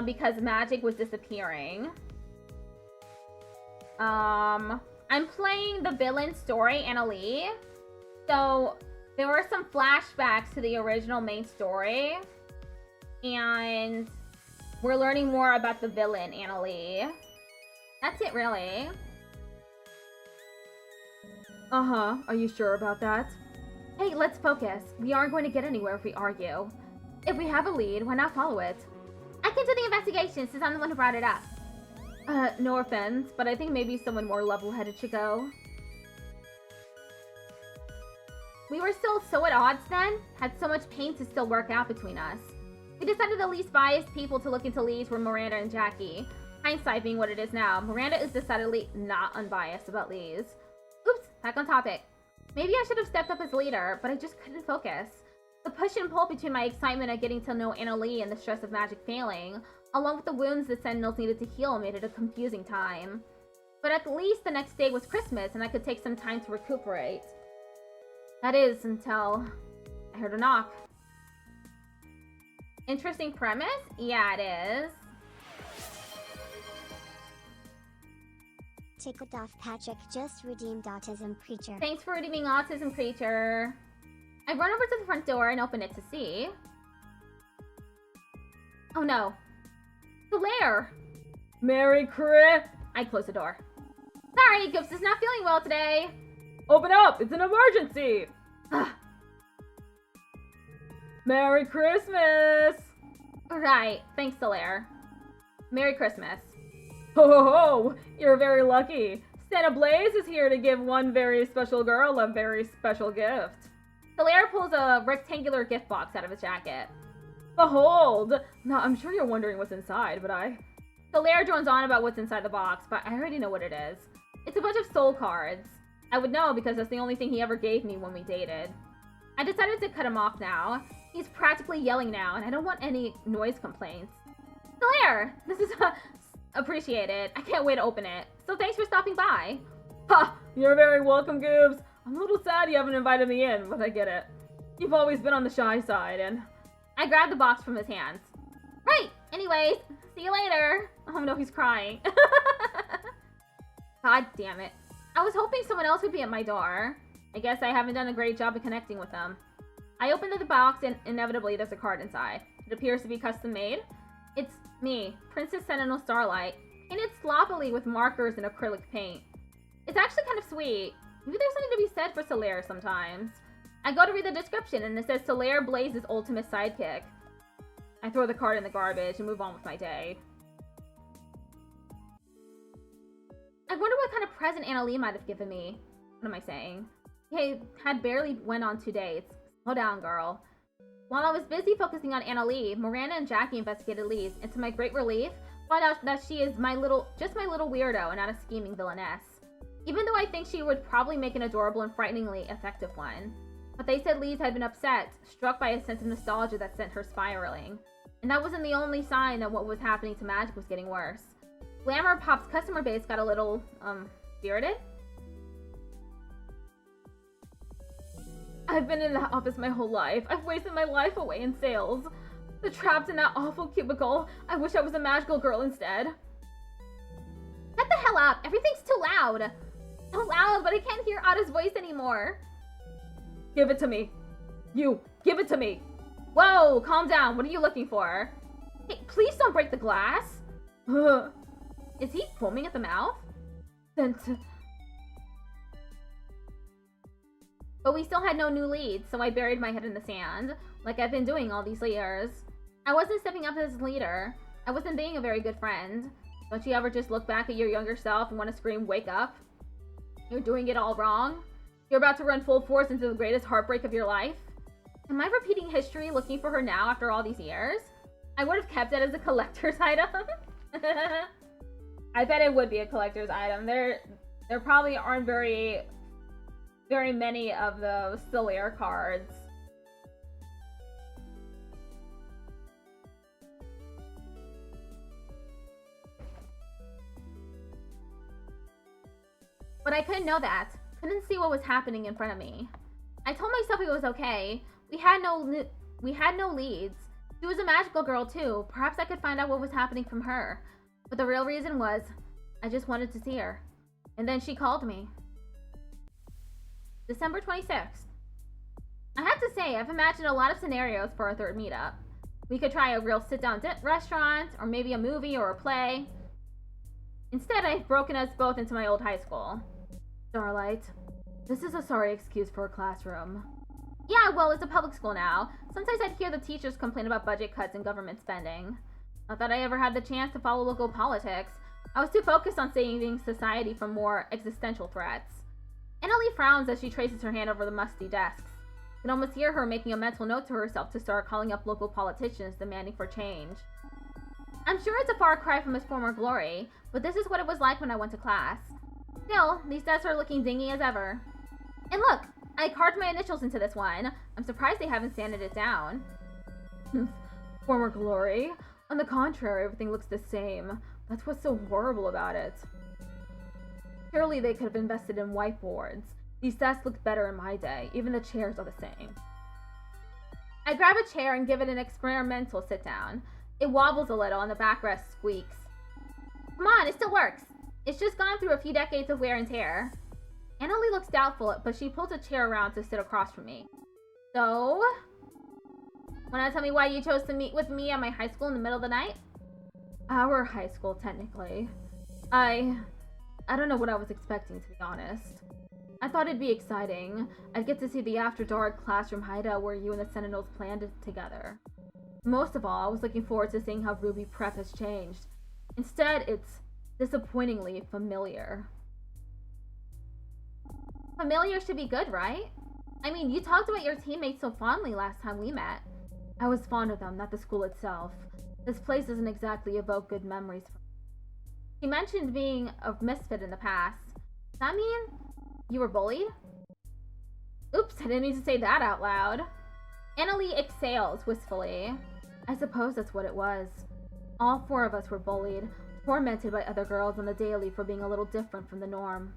because magic was disappearing. I'm playing the villain story, Annalie. So, there were some flashbacks to the original main story. And we're learning more about the villain, Annalie. That's it, really. Uh-huh. Are you sure about that? Hey, let's focus. We aren't going to get anywhere if we argue. If we have a lead, why not follow it? I can do the investigation since I'm the one who brought it up. No offense, but I think maybe someone more level-headed should go. We were still so at odds then, had so much pain to still work out between us. We decided the least biased people to look into leads were Miranda and Jackie. Hindsight being what it is now, Miranda is decidedly not unbiased about leads. Oops, back on topic. Maybe I should have stepped up as leader, but I just couldn't focus. The push and pull between my excitement at getting to know Annalie and the stress of magic failing, along with the wounds the Sentinels needed to heal, made it a confusing time. But at least the next day was Christmas and I could take some time to recuperate. That is, until I heard a knock. Interesting premise? Yeah, it is. Ticked off Patrick just redeemed Autism Preacher. Thanks for redeeming Autism Preacher. I run over to the front door and open it to see. Oh no. The lair! Merry Chris! I close the door. Sorry, Goops is not feeling well today. Open up! It's an emergency! Ugh. Merry Christmas! Right, thanks, Solaire. Merry Christmas. Ho ho ho! You're very lucky. Santa Blaze is here to give one very special girl a very special gift. Solaire pulls a rectangular gift box out of his jacket. Behold! Now, I'm sure you're wondering what's inside, but Solaire drones on about what's inside the box, but I already know what it is. It's a bunch of soul cards. I would know because that's the only thing he ever gave me when we dated. I decided to cut him off now. He's practically yelling now, and I don't want any noise complaints. Solaire! This is appreciated. I can't wait to open it. So thanks for stopping by. Ha! You're very welcome, Goobs. I'm a little sad you haven't invited me in, but I get it. You've always been on the shy side, and... I grabbed the box from his hands. Right! Anyways, see you later. Oh no, he's crying. God damn it. I was hoping someone else would be at my door. I guess I haven't done a great job of connecting with them. I opened the box and inevitably there's a card inside. It appears to be custom made. It's me, Princess Sentinel Starlight, painted sloppily with markers and acrylic paint. It's actually kind of sweet. Maybe there's something to be said for Solaire sometimes. I go to read the description and it says Solaire Blaze's ultimate sidekick. I throw the card in the garbage and move on with my day. I wonder what kind of present Annalie might have given me. What am I saying? He had barely went on 2 dates. Slow down, girl. While I was busy focusing on Annalie, Miranda and Jackie investigated Lise, and to my great relief, found out that she is just my little weirdo and not a scheming villainess. Even though I think she would probably make an adorable and frighteningly effective one. But they said Lise had been upset, struck by a sense of nostalgia that sent her spiraling. And that wasn't the only sign that what was happening to magic was getting worse. Glamour Pop's customer base got a little, spirited? I've been in that office my whole life. I've wasted my life away in sales. But trapped in that awful cubicle. I wish I was a magical girl instead. Shut the hell up! Everything's too loud! So loud, but I can't hear Ada's voice anymore. Give it to me. You, give it to me. Whoa, calm down. What are you looking for? Hey, please don't break the glass. Is he foaming at the mouth? But we still had no new leads, so I buried my head in the sand, like I've been doing all these years. I wasn't stepping up as leader. I wasn't being a very good friend. Don't you ever just look back at your younger self and want to scream, wake up? You're doing it all wrong. You're about to run full force into the greatest heartbreak of your life. Am I repeating history looking for her now after all these years? I would have kept it as a collector's item. I bet it would be a collector's item. There probably aren't very many of those sillier cards. But I couldn't know that. Couldn't see what was happening in front of me. I told myself it was okay. We had no leads. She was a magical girl too. Perhaps I could find out what was happening from her. But the real reason was, I just wanted to see her. And then she called me. December 26th. I have to say, I've imagined a lot of scenarios for our third meetup. We could try a real sit-down restaurant, or maybe a movie or a play. Instead, I've broken us both into my old high school. Starlight, this is a sorry excuse for a classroom. Yeah, well, it's a public school now. Sometimes I'd hear the teachers complain about budget cuts and government spending. Not that I ever had the chance to follow local politics. I was too focused on saving society from more existential threats. Annalie frowns as she traces her hand over the musty desks. You can almost hear her making a mental note to herself to start calling up local politicians demanding for change. I'm sure it's a far cry from his former glory, but this is what it was like when I went to class. Still, these desks are looking dingy as ever. And look, I carved my initials into this one. I'm surprised they haven't sanded it down. Former glory? On the contrary, everything looks the same. That's what's so horrible about it. Surely they could have invested in whiteboards. These desks looked better in my day. Even the chairs are the same. I grab a chair and give it an experimental sit down. It wobbles a little and the backrest squeaks. Come on, it still works. It's just gone through a few decades of wear and tear. Annalie looks doubtful, but she pulls a chair around to sit across from me. So, wanna tell me why you chose to meet with me at my high school in the middle of the night? Our high school, technically. I don't know what I was expecting, to be honest. I thought it'd be exciting. I'd get to see the after-dark classroom hideout where you and the Sentinels planned it together. Most of all, I was looking forward to seeing how Ruby Prep has changed. Instead, it's disappointingly familiar. Familiar should be good, right? I mean, you talked about your teammates so fondly last time we met. I was fond of them, not the school itself. This place doesn't exactly evoke good memories for me. She mentioned being a misfit in the past. Does that mean you were bullied? Oops, I didn't mean to say that out loud. Annalie exhales wistfully. I suppose that's what it was. All four of us were bullied, tormented by other girls on the daily for being a little different from the norm.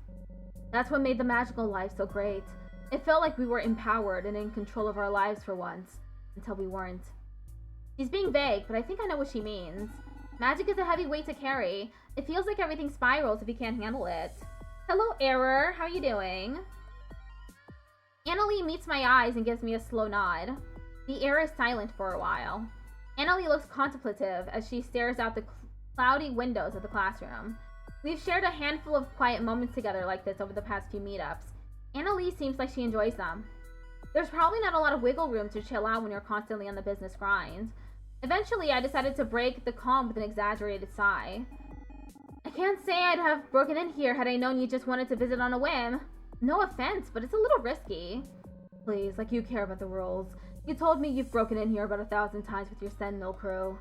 That's what made the magical life so great. It felt like we were empowered and in control of our lives for once, until we weren't. She's being vague, but I think I know what she means. Magic is a heavy weight to carry. It feels like everything spirals if you can't handle it. Hello, Error. How are you doing? Annalie meets my eyes and gives me a slow nod. The air is silent for a while. Annalie looks contemplative as she stares out the cloudy windows of the classroom. We've shared a handful of quiet moments together like this over the past few meetups. Annalie seems like she enjoys them. There's probably not a lot of wiggle room to chill out when you're constantly on the business grind. Eventually, I decided to break the calm with an exaggerated sigh. I can't say I'd have broken in here had I known you just wanted to visit on a whim. No offense, but it's a little risky. Please, like you care about the rules. You told me you've broken in here about 1,000 times with your Sentinel crew.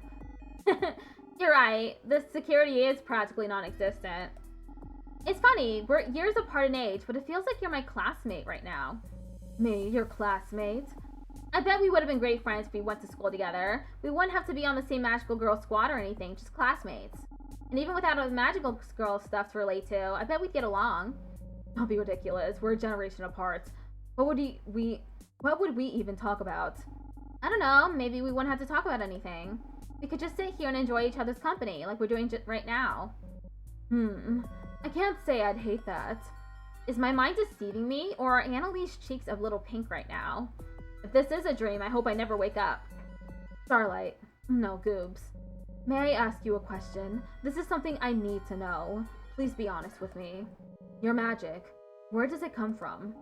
You're right, the security is practically non-existent. It's funny, we're years apart in age, but it feels like you're my classmate right now. Me, your classmate? I bet we would have been great friends if we went to school together. We wouldn't have to be on the same magical girl squad or anything, just classmates. And even without a magical girl stuff to relate to, I bet we'd get along. Don't be ridiculous, we're a generation apart. What would we even talk about? I don't know, maybe we wouldn't have to talk about anything. We could just sit here and enjoy each other's company, like we're doing right now. I can't say I'd hate that. Is my mind deceiving me, or are Annalie's cheeks a little pink right now? If this is a dream, I hope I never wake up. Starlight. No, Goobs. May I ask you a question? This is something I need to know. Please be honest with me. Your magic. Where does it come from?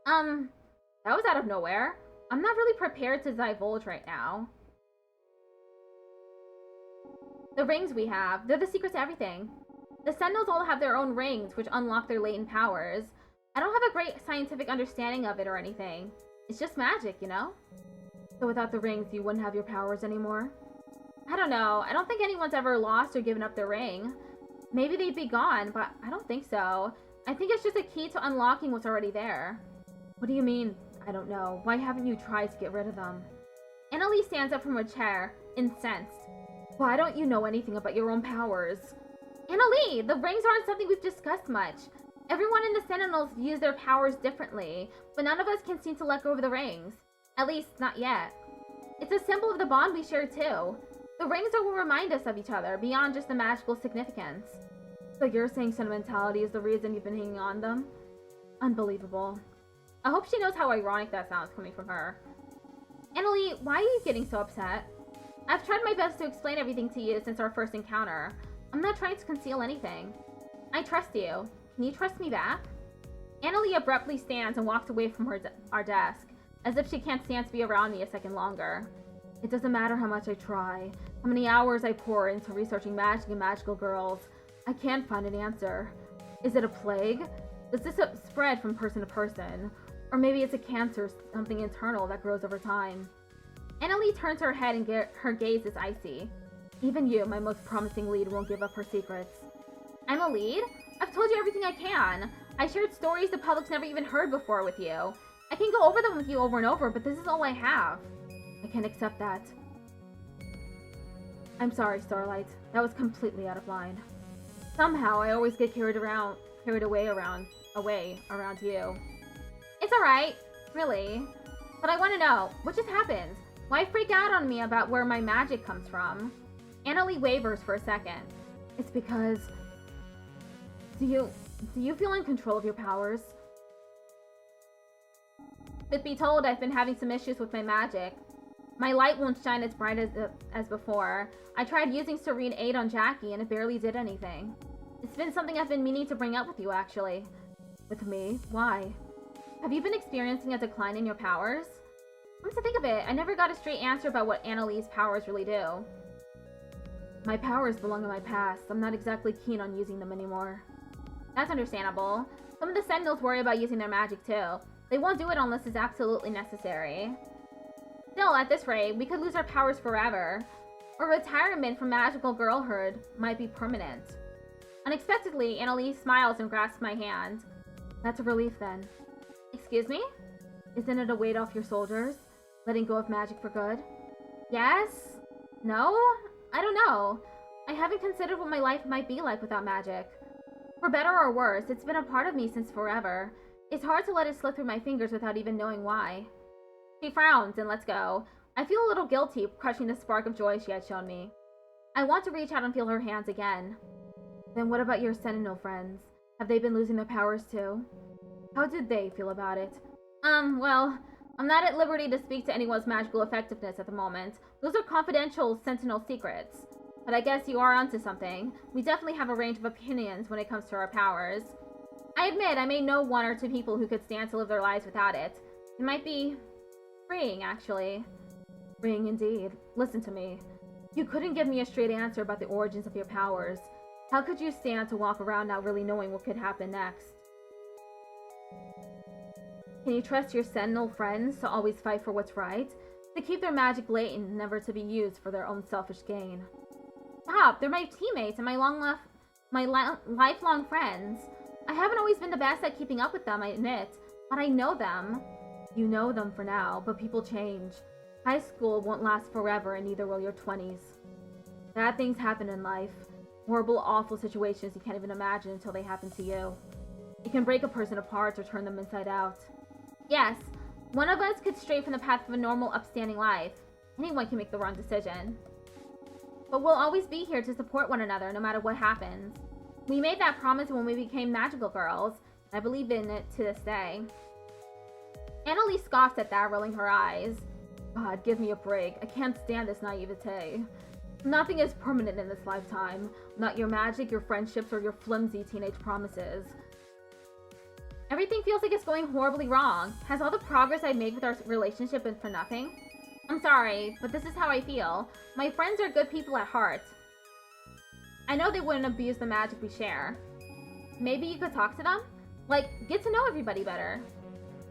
That was out of nowhere. I'm not really prepared to divulge right now. The rings we have, they're the secret to everything. The Sentinels all have their own rings, which unlock their latent powers. I don't have a great scientific understanding of it or anything. It's just magic, you know? So without the rings, you wouldn't have your powers anymore? I don't know. I don't think anyone's ever lost or given up their ring. Maybe they'd be gone, but I don't think so. I think it's just a key to unlocking what's already there. What do you mean? I don't know. Why haven't you tried to get rid of them? Annalie stands up from her chair, incensed. Why don't you know anything about your own powers? Annalie, the rings aren't something we've discussed much. Everyone in the Sentinels views their powers differently, but none of us can seem to let go of the rings. At least, not yet. It's a symbol of the bond we share too. The rings will remind us of each other, beyond just the magical significance. So you're saying sentimentality is the reason you've been hanging on them? Unbelievable. I hope she knows how ironic that sounds coming from her. Annalie, why are you getting so upset? I've tried my best to explain everything to you since our first encounter. I'm not trying to conceal anything. I trust you. Can you trust me back? Annalie abruptly stands and walks away from our desk, as if she can't stand to be around me a second longer. It doesn't matter how much I try, how many hours I pour into researching magic and magical girls. I can't find an answer. Is it a plague? Does this spread from person to person? Or maybe it's a cancer, something internal that grows over time. Annalie turns her head and her gaze is icy. Even you, my most promising lead, won't give up her secrets. I'm a lead? I've told you everything I can. I shared stories the public's never even heard before with you. I can go over them with you over and over, but this is all I have. I can't accept that. I'm sorry, Starlight. That was completely out of line. Somehow, I always get carried away around you. It's alright, really. But I want to know, what just happened? Why freak out on me about where my magic comes from? Annalie wavers for a second. It's because... Do you feel in control of your powers? Truth be told, I've been having some issues with my magic. My light won't shine as bright as before. I tried using Serene 8 on Jackie and it barely did anything. It's been something I've been meaning to bring up with you, actually. With me? Why? Have you been experiencing a decline in your powers? Come to think of it, I never got a straight answer about what Annalie's powers really do. My powers belong in my past. I'm not exactly keen on using them anymore. That's understandable. Some of the Sentinels worry about using their magic too. They won't do it unless it's absolutely necessary. Still, at this rate, we could lose our powers forever. Or retirement from magical girlhood might be permanent. Unexpectedly, Annalie smiles and grasps my hand. That's a relief then. Excuse me? Isn't it a weight off your shoulders? Letting go of magic for good? Yes? No? I don't know. I haven't considered what my life might be like without magic. For better or worse, it's been a part of me since forever. It's hard to let it slip through my fingers without even knowing why. She frowns and lets go. I feel a little guilty crushing the spark of joy she had shown me. I want to reach out and feel her hands again. Then what about your Sentinel friends? Have they been losing their powers too? How did they feel about it? Well, I'm not at liberty to speak to anyone's magical effectiveness at the moment. Those are confidential Sentinel secrets. But I guess you are onto something. We definitely have a range of opinions when it comes to our powers. I admit I may know one or two people who could stand to live their lives without it. It might be freeing, actually. Freeing indeed. Listen to me. You couldn't give me a straight answer about the origins of your powers. How could you stand to walk around not really knowing what could happen next? Can you trust your Sentinel friends to always fight for what's right? To keep their magic latent, never to be used for their own selfish gain? Stop! They're my teammates and my lifelong friends. I haven't always been the best at keeping up with them, I admit. But I know them. You know them for now, but people change. High school won't last forever, and neither will your 20s. Bad things happen in life. Horrible, awful situations you can't even imagine until they happen to you. It can break a person apart or turn them inside out. Yes, one of us could stray from the path of a normal, upstanding life. Anyone can make the wrong decision. But we'll always be here to support one another, no matter what happens. We made that promise when we became magical girls, and I believe in it to this day. Annalie scoffs at that, rolling her eyes. God, give me a break. I can't stand this naivete. Nothing is permanent in this lifetime. Not your magic, your friendships, or your flimsy teenage promises. Everything feels like it's going horribly wrong. Has all the progress I made with our relationship been for nothing? I'm sorry, but this is how I feel. My friends are good people at heart. I know they wouldn't abuse the magic we share. Maybe you could talk to them? Like, get to know everybody better.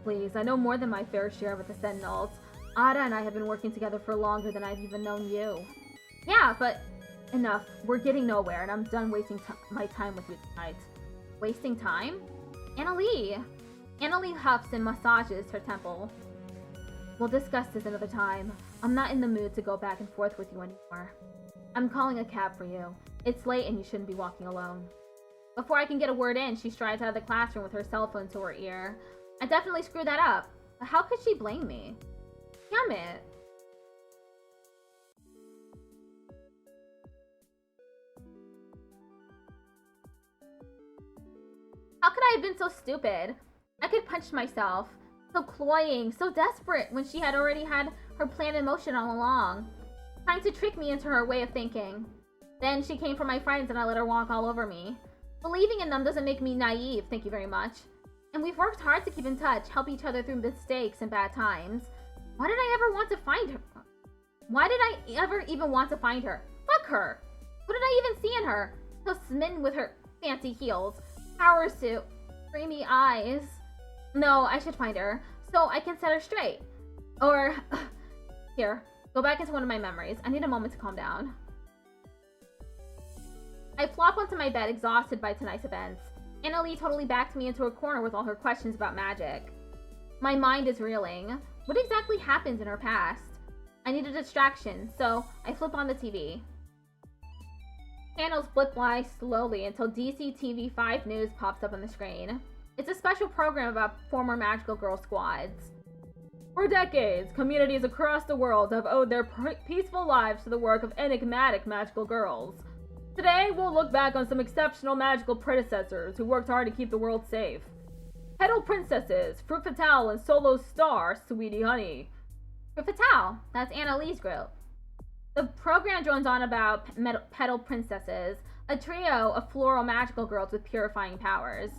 Please, I know more than my fair share with the Sentinels. Ada and I have been working together for longer than I've even known you. Yeah, but enough. We're getting nowhere, and I'm done wasting my time with you tonight. Wasting time? Annalie! Annalie huffs and massages her temple. We'll discuss this another time. I'm not in the mood to go back and forth with you anymore. I'm calling a cab for you. It's late and you shouldn't be walking alone. Before I can get a word in, she strides out of the classroom with her cell phone to her ear. I definitely screwed that up. But how could she blame me? Damn it. How could I have been so stupid? I could punch myself. So cloying, so desperate, when she had already had her plan in motion all along. Trying to trick me into her way of thinking. Then she came for my friends and I let her walk all over me. Believing in them doesn't make me naive, thank you very much. And we've worked hard to keep in touch, help each other through mistakes and bad times. Why did I ever want to find her? Why did I ever even want to find her? Fuck her! What did I even see in her? So smitten with her fancy heels, power suit, creamy eyes. No, I should find her, so I can set her straight. Or, here, go back into one of my memories. I need a moment to calm down. I flop onto my bed, exhausted by tonight's events. Annalie totally backed me into a corner with all her questions about magic. My mind is reeling. What exactly happened in her past? I need a distraction, so I flip on the TV. Channels flip by slowly until DC TV5 News pops up on the screen. It's a special program about former magical girl squads. For decades, communities across the world have owed their peaceful lives to the work of enigmatic magical girls. Today, we'll look back on some exceptional magical predecessors who worked hard to keep the world safe. Petal Princesses, Fruit Fatale, and solo star Sweetie Honey. Fruit Fatale, that's Annalie's group. The program drones on about Petal Princesses, a trio of floral magical girls with purifying powers.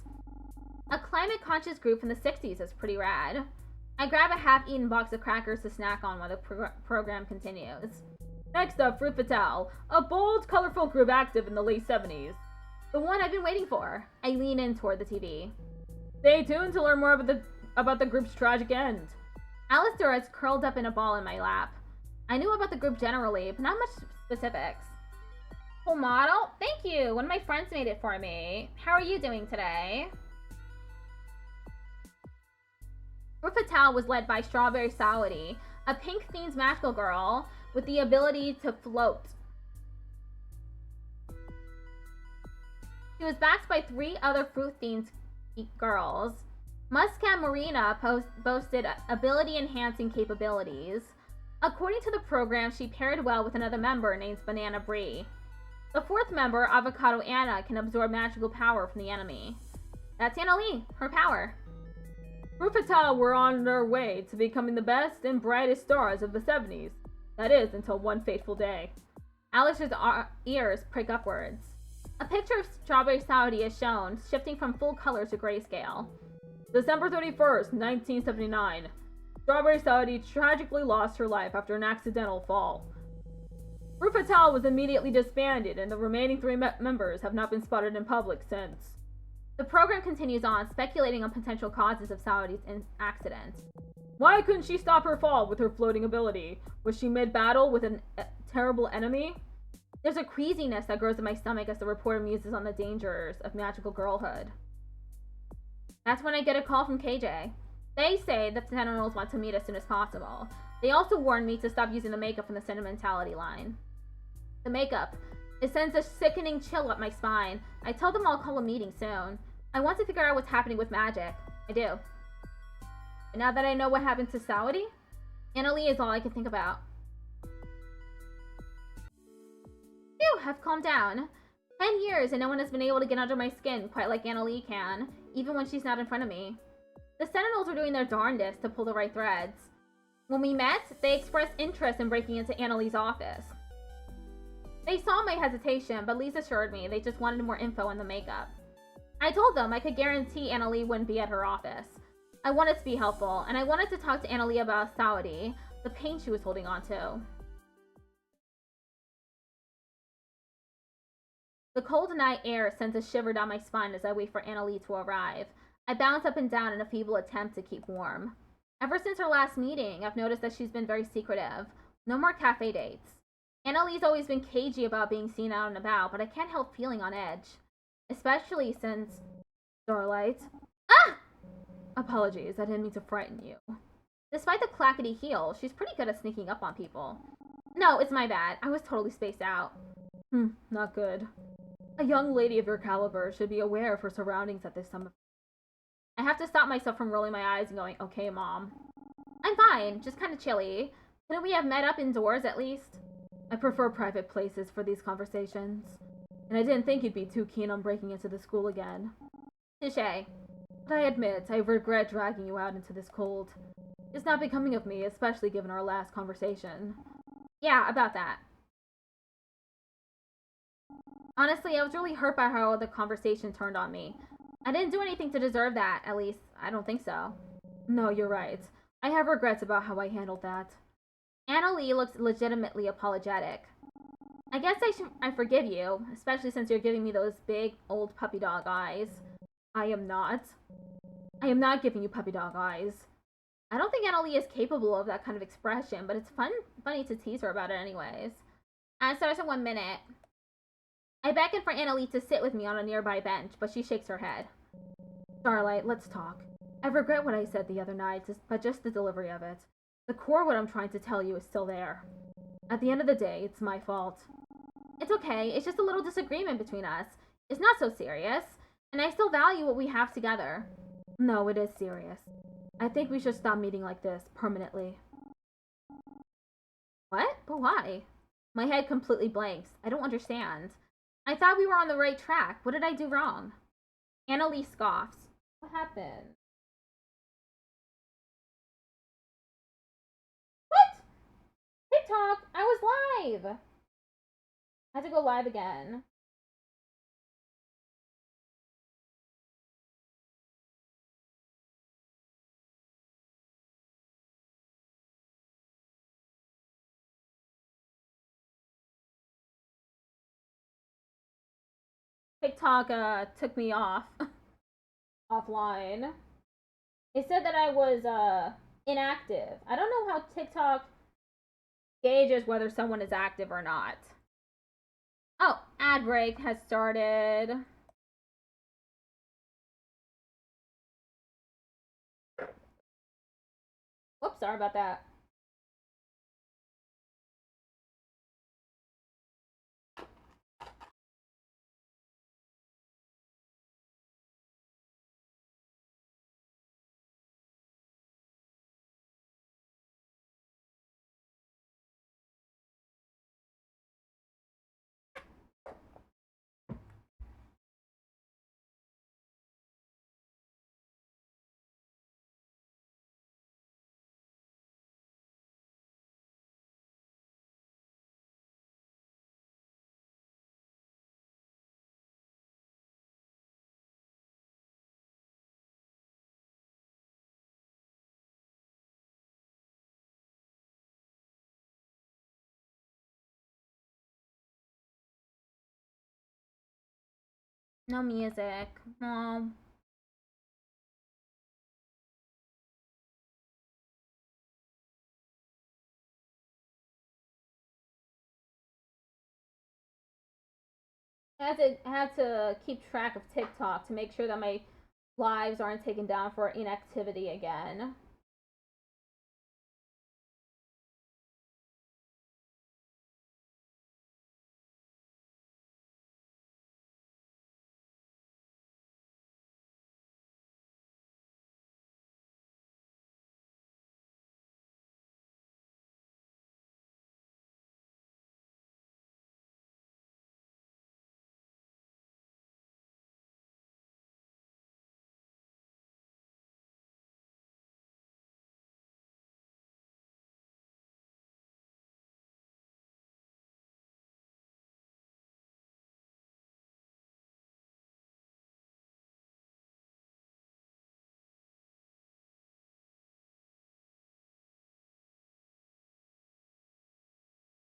A climate-conscious group from the 60s is pretty rad. I grab a half-eaten box of crackers to snack on while the program continues. Next up, Fruit Fatale, a bold, colorful group active in the late 70s. The one I've been waiting for. I lean in toward the TV. Stay tuned to learn more about the group's tragic end. Alistair is curled up in a ball in my lap. I knew about the group generally, but not much specifics. Cool model? Thank you! One of my friends made it for me. How are you doing today? Fruit Fatale was led by Strawberry Saudi, a pink-themed magical girl with the ability to float. She was backed by 3 other fruit-themed girls. Muscat Marina boasted ability-enhancing capabilities. According to the program, she paired well with another member named Banana Brie. The 4th member, Avocado Anna, can absorb magical power from the enemy. That's Annalie, her power. Fruit Fatale were on their way to becoming the best and brightest stars of the 70s. That is, until one fateful day. Alex's ears prick upwards. A picture of Strawberry Saudi is shown, shifting from full color to grayscale. December 31st, 1979. Strawberry Saudi tragically lost her life after an accidental fall. Fruit Fatale was immediately disbanded, and the remaining 3 members have not been spotted in public since. The program continues on, speculating on potential causes of Saudi's accident. Why couldn't she stop her fall with her floating ability? Was she mid-battle with a terrible enemy? There's a queasiness that grows in my stomach as the reporter muses on the dangers of magical girlhood. That's when I get a call from KJ. They say the Sentinels want to meet as soon as possible. They also warned me to stop using the makeup from the sentimentality line. The makeup. It sends a sickening chill up my spine. I tell them I'll call a meeting soon. I want to figure out what's happening with magic. I do. And now that I know what happened to Saudi, Annalie is all I can think about. Phew, I've calmed down. 10 years and no one has been able to get under my skin quite like Annalie can, even when she's not in front of me. The Sentinels were doing their darndest to pull the right threads. When we met, they expressed interest in breaking into Annalie's office. They saw my hesitation, but Lisa assured me they just wanted more info on the makeup. I told them I could guarantee Annalie wouldn't be at her office. I wanted to be helpful, and I wanted to talk to Annalie about Saudi, the pain she was holding on to. The cold night air sends a shiver down my spine as I wait for Annalie to arrive. I bounce up and down in a feeble attempt to keep warm. Ever since our last meeting, I've noticed that she's been very secretive. No more cafe dates. Annalie's always been cagey about being seen out and about, but I can't help feeling on edge. Especially since... Starlight. Ah! Apologies, I didn't mean to frighten you. Despite the clackety heel, she's pretty good at sneaking up on people. No, it's my bad. I was totally spaced out. Not good. A young lady of your caliber should be aware of her surroundings at this time of... I have to stop myself from rolling my eyes and going, okay, Mom. I'm fine, just kind of chilly. Couldn't we have met up indoors at least? I prefer private places for these conversations. And I didn't think you'd be too keen on breaking into the school again. Touché. But I admit, I regret dragging you out into this cold. It's not becoming of me, especially given our last conversation. Yeah, about that. Honestly, I was really hurt by how the conversation turned on me. I didn't do anything to deserve that, at least, I don't think so. No, you're right. I have regrets about how I handled that. Annalie looks legitimately apologetic. I guess I forgive you, especially since you're giving me those big, old puppy dog eyes. I am not. I am not giving you puppy dog eyes. I don't think Annalie is capable of that kind of expression, but it's funny to tease her about it anyways. And it starts in 1 minute. I beckon for Annalie to sit with me on a nearby bench, but she shakes her head. Starlight, let's talk. I regret what I said the other night, but just the delivery of it. The core of what I'm trying to tell you is still there. At the end of the day, it's my fault. It's okay, it's just a little disagreement between us. It's not so serious, and I still value what we have together. No, it is serious. I think we should stop meeting like this, permanently. What? But why? My head completely blanks. I don't understand. I thought we were on the right track. What did I do wrong? Annalie scoffs. What happened? What? TikTok! I was live! I had to go live again. TikTok took me off offline. It said that I was inactive. I don't know how TikTok gauges whether someone is active or not. Oh, ad break has started. Whoops, sorry about that. No music. Oh. I had to keep track of TikTok to make sure that my lives aren't taken down for inactivity again.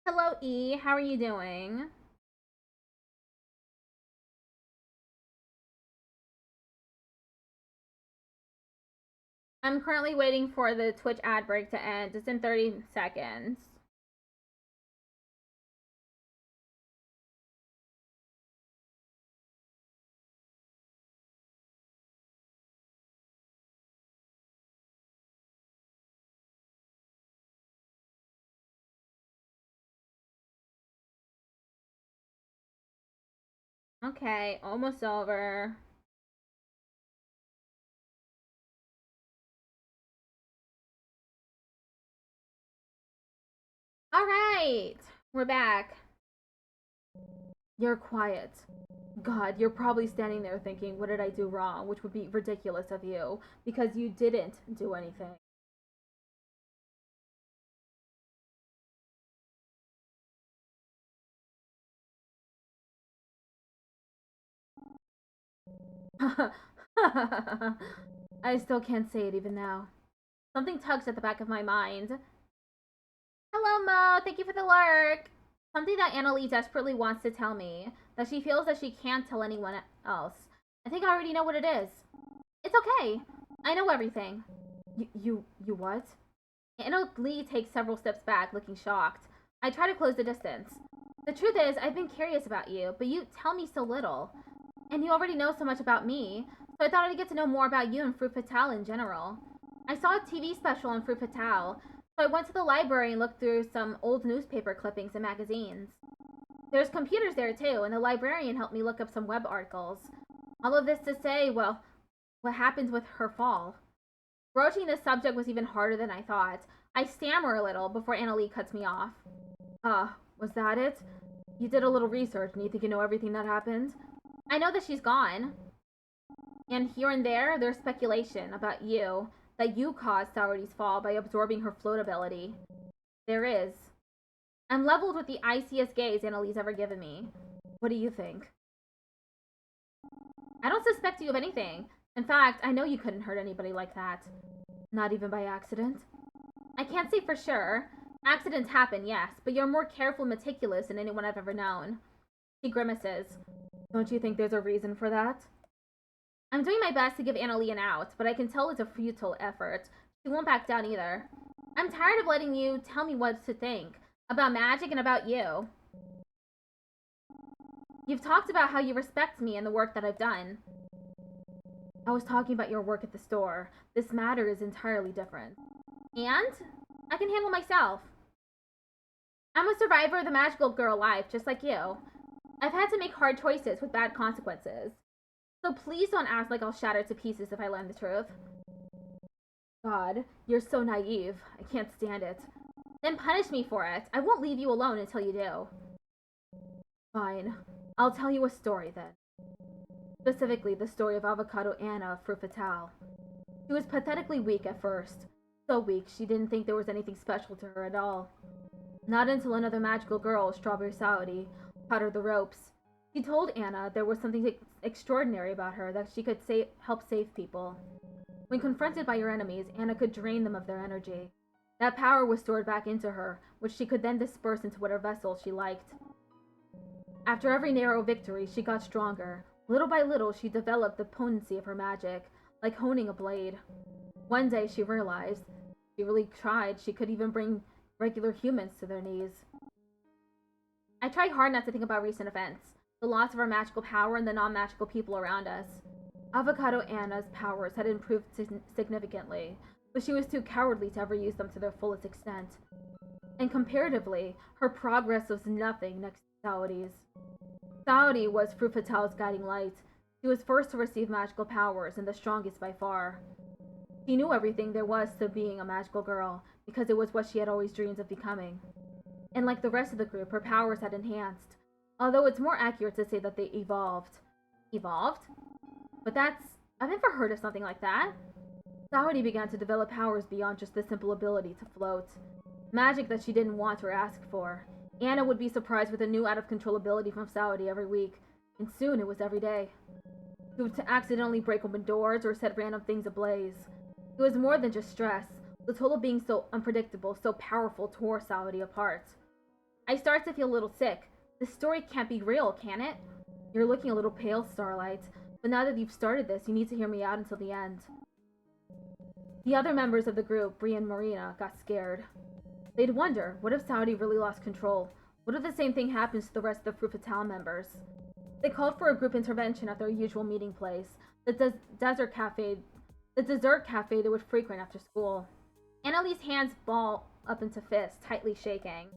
Hello, E. How are you doing? I'm currently waiting for the Twitch ad break to end. It's in 30 seconds. Okay, almost over. Alright! We're back. You're quiet. God, you're probably standing there thinking, what did I do wrong? Which would be ridiculous of you, because you didn't do anything. I still can't say it even now. Something tugs at the back of my mind. Hello, Mo. Thank you for the lurk. Something that Annalie desperately wants to tell me, that she feels that she can't tell anyone else. I think I already know what it is. It's okay. I know everything. You what? Annalie takes several steps back, looking shocked. I try to close the distance. The truth is, I've been curious about you, but you tell me so little. And you already know so much about me, so I thought I'd get to know more about you and Fruit Fatale in general. I saw a TV special on Fruit Fatale, so I went to the library and looked through some old newspaper clippings and magazines. There's computers there too, and the librarian helped me look up some web articles. All of this to say, well, what happened with her fall. Broaching this subject was even harder than I thought. I stammer a little before Annalie cuts me off. Was that it? You did a little research and you think you know everything that happened? I know that she's gone. And here and there's speculation about you, that you caused Sourity's fall by absorbing her float ability. There is. I'm leveled with the iciest gaze Annalie's ever given me. What do you think? I don't suspect you of anything. In fact, I know you couldn't hurt anybody like that. Not even by accident. I can't say for sure. Accidents happen, yes, but you're more careful and meticulous than anyone I've ever known. He grimaces. Don't you think there's a reason for that? I'm doing my best to give Annalie an out, but I can tell it's a futile effort. She won't back down either. I'm tired of letting you tell me what to think. About magic and about you. You've talked about how you respect me and the work that I've done. I was talking about your work at the store. This matter is entirely different. And? I can handle myself. I'm a survivor of the magical girl life, just like you. I've had to make hard choices with bad consequences. So please don't act like I'll shatter to pieces if I learn the truth. God, you're so naive. I can't stand it. Then punish me for it. I won't leave you alone until you do. Fine. I'll tell you a story then. Specifically, the story of Avocado Anna of Fruit Fatale. She was pathetically weak at first. So weak, she didn't think there was anything special to her at all. Not until another magical girl, Strawberry Saudi, taught her the ropes. She told Anna there was something extraordinary about her, that she could help save people. When confronted by her enemies, Anna could drain them of their energy. That power was stored back into her, which she could then disperse into whatever vessel she liked. After every narrow victory, she got stronger. Little by little, she developed the potency of her magic, like honing a blade. One day, she realized, she really tried, she could even bring regular humans to their knees. I try hard not to think about recent events, the loss of our magical power and the non-magical people around us. Avocado Anna's powers had improved significantly, but she was too cowardly to ever use them to their fullest extent. And comparatively, her progress was nothing next to Saudi's. Saudi was Fruit Fatale's guiding light. She was first to receive magical powers, and the strongest by far. She knew everything there was to being a magical girl, because it was what she had always dreamed of becoming. And like the rest of the group, her powers had enhanced, although it's more accurate to say that they evolved. Evolved? But I've never heard of something like that. Saudi began to develop powers beyond just the simple ability to float. Magic that she didn't want or ask for. Anna would be surprised with a new out-of-control ability from Saudi every week, and soon it was every day. She would accidentally break open doors or set random things ablaze. It was more than just stress. The total of being so unpredictable, so powerful, tore Saudi apart. I start to feel a little sick. This story can't be real, can it? You're looking a little pale, Starlight, but now that you've started this, you need to hear me out until the end. The other members of the group, Bree and Marina, got scared. They'd wonder, what if Saudi really lost control? What if the same thing happens to the rest of the Fruit Fatale members? They called for a group intervention at their usual meeting place, the dessert cafe they would frequent after school. Annalie's hands ball up into fists, tightly shaking.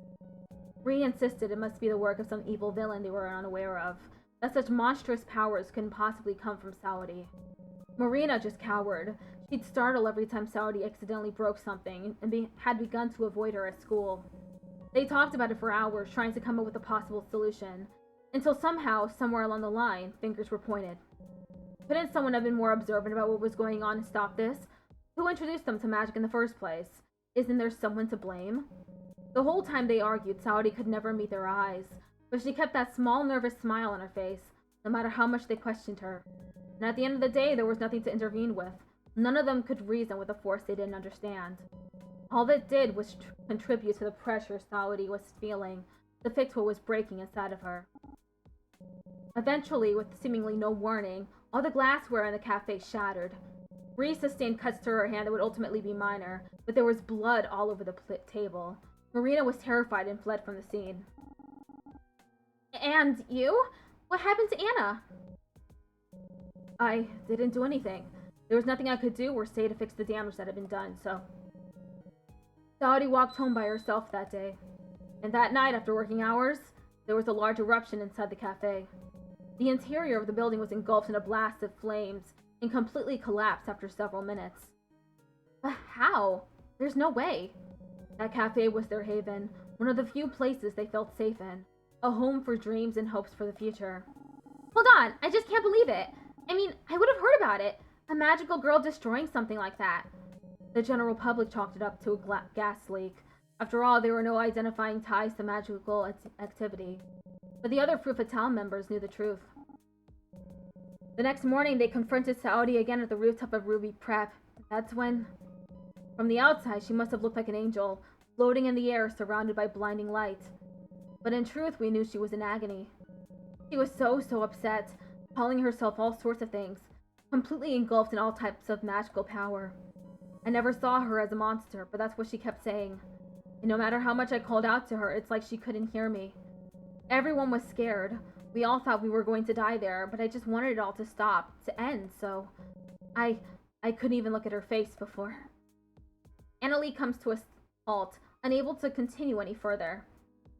Bree insisted it must be the work of some evil villain they were unaware of. that such monstrous powers couldn't possibly come from Saudi. Marina just cowered. She'd startle every time Saudi accidentally broke something and had begun to avoid her at school. They talked about it for hours, trying to come up with a possible solution, until somehow, somewhere along the line, fingers were pointed. Couldn't someone have been more observant about what was going on and stop this? Who introduced them to magic in the first place? Isn't there someone to blame? The whole time they argued, Saudi could never meet their eyes, but she kept that small, nervous smile on her face, no matter how much they questioned her. And at the end of the day, there was nothing to intervene with. None of them could reason with a force they didn't understand. All that did was contribute to the pressure Saudi was feeling to fix what was breaking inside of her. Eventually, with seemingly no warning, all the glassware in the cafe shattered. Bree sustained cuts to her hand that would ultimately be minor, but there was blood all over the table. Marina was terrified and fled from the scene. And you? What happened to Anna? I didn't do anything. There was nothing I could do or say to fix the damage that had been done, so... Saudi walked home by herself that day. And that night, after working hours, there was a large eruption inside the cafe. The interior of the building was engulfed in a blast of flames and completely collapsed after several minutes. But how? There's no way. That cafe was their haven, one of the few places they felt safe in. A home for dreams and hopes for the future. Hold on, I just can't believe it. I mean, I would have heard about it. A magical girl destroying something like that. The general public chalked it up to a gas leak. After all, there were no identifying ties to magical activity. But the other Fru Fatale members knew the truth. The next morning, they confronted Saudi again at the rooftop of Ruby Prep. That's when... From the outside, she must have looked like an angel, floating in the air, surrounded by blinding light. But in truth, we knew she was in agony. She was so upset, calling herself all sorts of things, completely engulfed in all types of magical power. I never saw her as a monster, but that's what she kept saying. And no matter how much I called out to her, it's like she couldn't hear me. Everyone was scared. We all thought we were going to die there, but I just wanted it all to stop, to end, so... I couldn't even look at her face before. Annalie comes to a halt, unable to continue any further.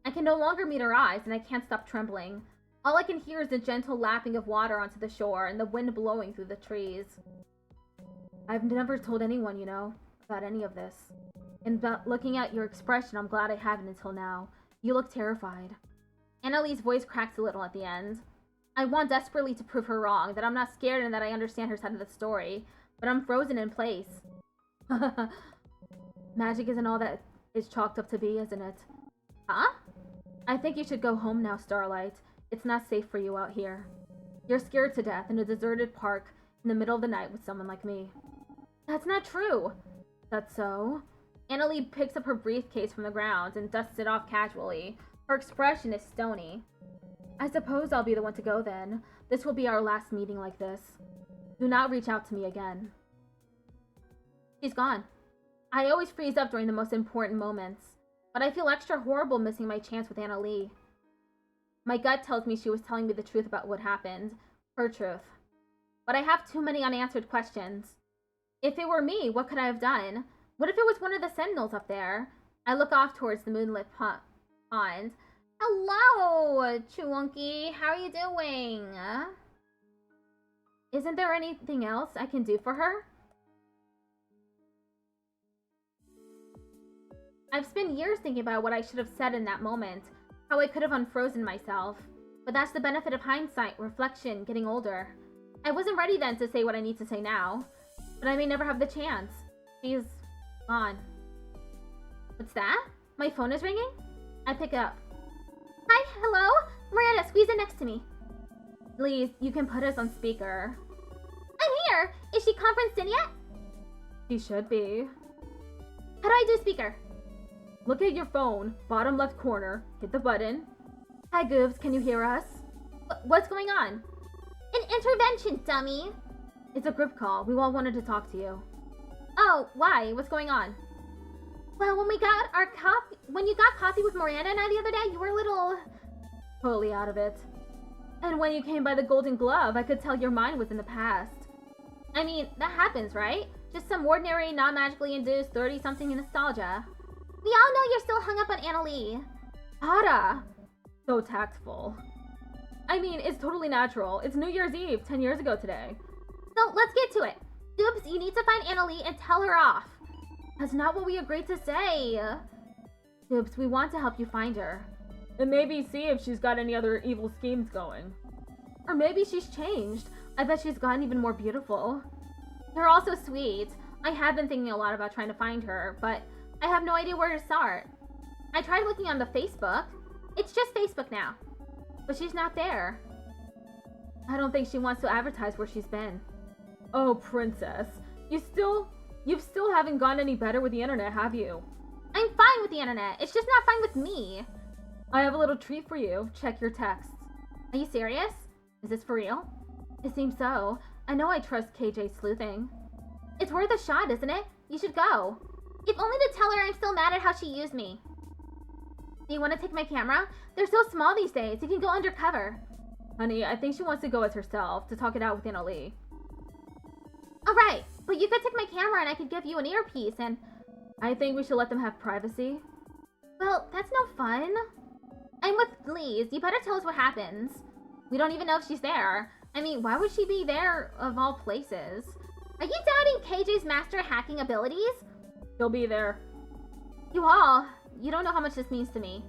I can no longer meet her eyes, and I can't stop trembling. All I can hear is the gentle lapping of water onto the shore and the wind blowing through the trees. I've never told anyone, you know, about any of this. And looking at your expression, I'm glad I haven't until now. You look terrified. Annalie's voice cracks a little at the end. I want desperately to prove her wrong, that I'm not scared and that I understand her side of the story, but I'm frozen in place. Magic isn't all that is chalked up to be, isn't it? Huh? I think you should go home now, Starlight. It's not safe for you out here. You're scared to death in a deserted park in the middle of the night with someone like me. That's not true. That's so? Annalie picks up her briefcase from the ground and dusts it off casually. Her expression is stony. I suppose I'll be the one to go then. This will be our last meeting like this. Do not reach out to me again. She's gone. I always freeze up during the most important moments, but I feel extra horrible missing my chance with Annalie. My gut tells me she was telling me the truth about what happened. Her truth. But I have too many unanswered questions. If it were me, what could I have done? What if it was one of the sentinels up there? I look off towards the moonlit pond. Hello, Chewunky. How are you doing? Isn't there anything else I can do for her? I've spent years thinking about what I should have said in that moment, how I could have unfrozen myself. But that's the benefit of hindsight, reflection, getting older. I wasn't ready then to say what I need to say now, but I may never have the chance. She's gone. What's that? My phone is ringing? I pick it up. Hi, hello? Miranda, squeeze in next to me. Please, you can put us on speaker. I'm here! Is she conferenced in yet? She should be. How do I do speaker? Look at your phone, bottom left corner, hit the button. Hi, Goobs, can you hear us? What's going on? An intervention, dummy! It's a group call. We all wanted to talk to you. Oh, why? What's going on? Well, when you got coffee with Miranda and I the other day, you were a little... Totally out of it. And when you came by the Golden Glove, I could tell your mind was in the past. I mean, that happens, right? Just some ordinary, non-magically induced 30-something nostalgia. We all know you're still hung up on Annalie. Ada! So tactful. I mean, it's totally natural. It's New Year's Eve, 10 years ago today. So let's get to it. Goobs, you need to find Annalie and tell her off. That's not what we agreed to say. Goobs, we want to help you find her. And maybe see if she's got any other evil schemes going. Or maybe she's changed. I bet she's gotten even more beautiful. You're also sweet. I have been thinking a lot about trying to find her, but I have no idea where to start. I tried looking on the Facebook. It's just Facebook now. But she's not there. I don't think she wants to advertise where she's been. Oh, princess. You still haven't gotten any better with the internet, have you? I'm fine with the internet. It's just not fine with me. I have a little treat for you. Check your texts. Are you serious? Is this for real? It seems so. I know I trust KJ's sleuthing. It's worth a shot, isn't it? You should go. If only to tell her I'm still mad at how she used me. Do you want to take my camera? They're so small these days. You can go undercover. Honey, I think she wants to go as herself to talk it out with Annalie. Alright, but you could take my camera and I could give you an earpiece and... I think we should let them have privacy. Well, that's no fun. I'm with Liz. You better tell us what happens. We don't even know if she's there. I mean, why would she be there of all places? Are you doubting KJ's master hacking abilities? She'll be there. You don't know how much this means to me.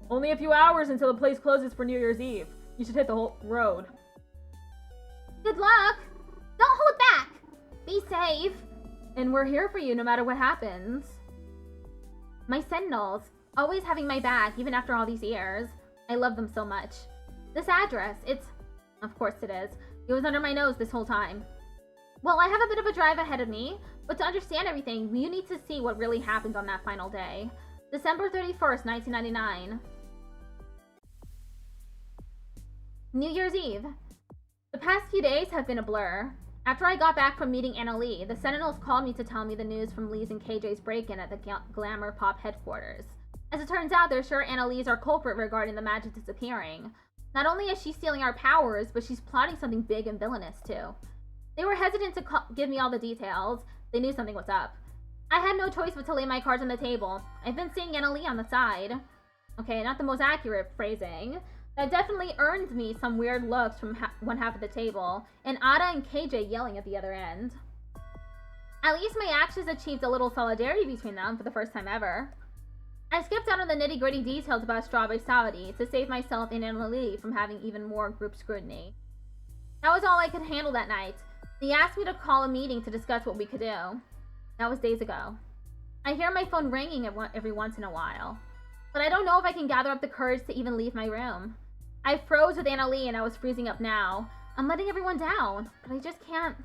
Only a few hours until the place closes for New Year's Eve. You should hit the whole road. Good luck. Don't hold back. Be safe. And we're here for you no matter what happens. My sentinels, always having my back even after all these years. I love them so much. This address, of course it is. It was under my nose this whole time. Well, I have a bit of a drive ahead of me, but to understand everything, you need to see what really happened on that final day. December 31st, 1999. New Year's Eve. The past few days have been a blur. After I got back from meeting Annalie, the Sentinels called me to tell me the news from Lee's and KJ's break-in at the Glamour Pop headquarters. As it turns out, they're sure Annalie's our culprit regarding the magic disappearing. Not only is she stealing our powers, but she's plotting something big and villainous too. They were hesitant to give me all the details. They knew something was up. I had no choice but to lay my cards on the table. I've been seeing Annalie on the side. Okay, not the most accurate phrasing. That definitely earned me some weird looks from one half of the table, and Ada and KJ yelling at the other end. At least my actions achieved a little solidarity between them for the first time ever. I skipped out on the nitty-gritty details about Strawberry Saudi to save myself and Annalie from having even more group scrutiny. That was all I could handle that night. They asked me to call a meeting to discuss what we could do. That was days ago. I hear my phone ringing every once in a while, but I don't know if I can gather up the courage to even leave my room. I froze with Annalie and I was freezing up now. I'm letting everyone down, but I just can't.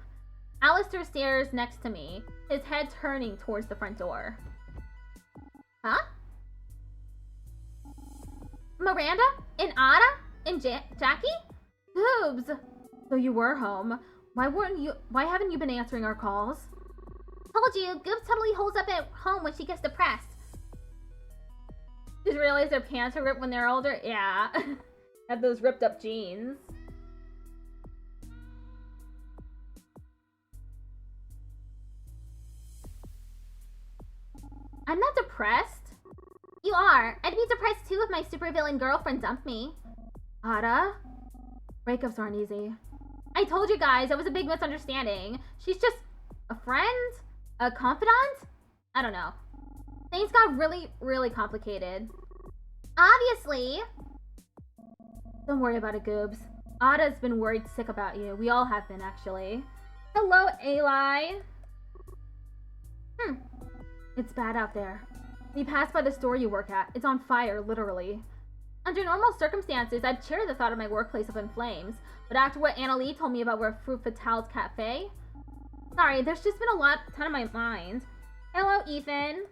Alistair stares next to me, his head turning towards the front door. Huh? Miranda? And Ada? And Jackie? Boobs! So you were home. Why haven't you been answering our calls? Told you, Goobs totally holds up at home when she gets depressed. Just realized their pants are ripped when they're older? Yeah. Have those ripped up jeans. I'm not depressed. You are. I'd be depressed too if my supervillain girlfriend dumped me. Ada? Breakups aren't easy. I told you guys, it was a big misunderstanding. She's just a friend? A confidant? I don't know. Things got really, really complicated. Obviously. Don't worry about it, Goobs. Ada's been worried sick about you. We all have been, actually. Hello, Eli. It's bad out there. We passed by the store you work at. It's on fire, literally. Under normal circumstances, I'd cheer the thought of my workplace up in flames. But after what Annalie told me about where Fruit Fatale's cafe... Sorry, there's just been a ton on my mind. Hello, Ethan.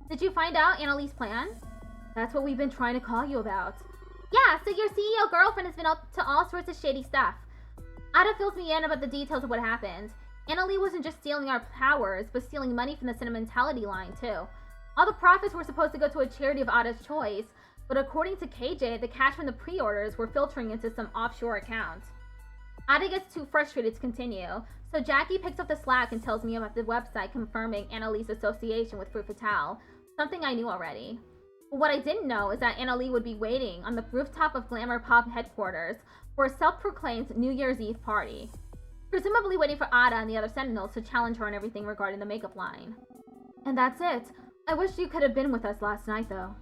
Did you find out Annalie's plan? That's what we've been trying to call you about. Yeah, so your CEO girlfriend has been up to all sorts of shady stuff. Ada fills me in about the details of what happened. Annalie wasn't just stealing our powers, but stealing money from the sentimentality line, too. All the profits were supposed to go to a charity of Ada's choice, but according to KJ, the cash from the pre-orders were filtering into some offshore account. Ada gets too frustrated to continue, so Jackie picks up the slack and tells me about the website confirming Annalie's association with Fruit Fatale, something I knew already. But what I didn't know is that Annalie would be waiting on the rooftop of Glamour Pop headquarters for a self-proclaimed New Year's Eve party. Presumably waiting for Ada and the other Sentinels to challenge her on everything regarding the makeup line. And that's it. I wish you could have been with us last night, though.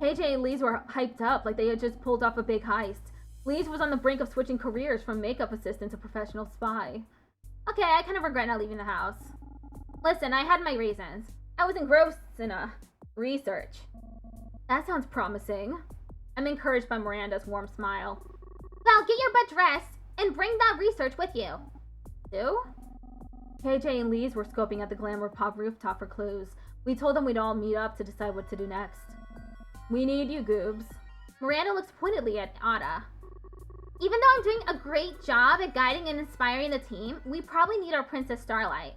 KJ and Lise were hyped up like they had just pulled off a big heist. Lise was on the brink of switching careers from makeup assistant to professional spy. Okay, I kind of regret not leaving the house. Listen, I had my reasons. I was engrossed in research. That sounds promising. I'm encouraged by Miranda's warm smile. Well, get your butt dressed and bring that research with you. Do? KJ and Lise were scoping at the Glamour Pop rooftop for clues. We told them we'd all meet up to decide what to do next. We need you, Goobs. Miranda looks pointedly at Ada. Even though I'm doing a great job at guiding and inspiring the team, we probably need our Princess Starlight.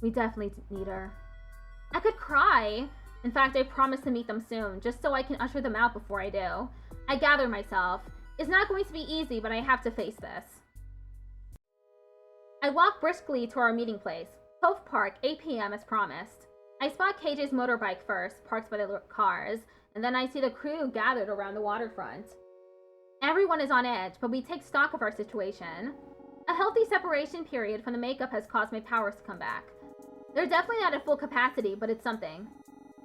We definitely need her. I could cry. In fact, I promise to meet them soon, just so I can usher them out before I do. I gather myself. It's not going to be easy, but I have to face this. I walk briskly to our meeting place, Cove Park, 8 p.m. as promised. I spot KJ's motorbike first, parked by the cars, and then I see the crew gathered around the waterfront. Everyone is on edge, but we take stock of our situation. A healthy separation period from the makeup has caused my powers to come back. They're definitely not at full capacity, but it's something.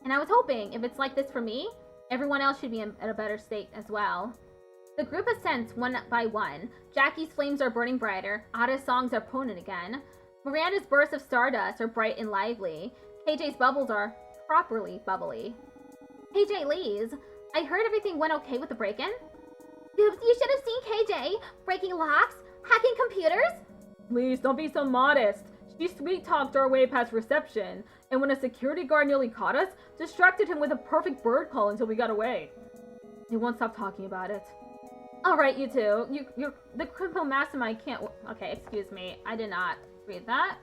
And I was hoping, if it's like this for me, everyone else should be in a better state as well. The group ascends one by one. Jackie's flames are burning brighter. Ada's songs are potent again. Miranda's bursts of stardust are bright and lively. KJ's bubbles are properly bubbly. KJ Lise, I heard everything went okay with the break-in? You should have seen KJ breaking locks, hacking computers. Please, don't be so modest. She sweet-talked our way past reception, and when a security guard nearly caught us, distracted him with a perfect bird call until we got away. He won't stop talking about it. Alright, you two. You're the criminal mastermind can't... Okay, excuse me. I did not read that.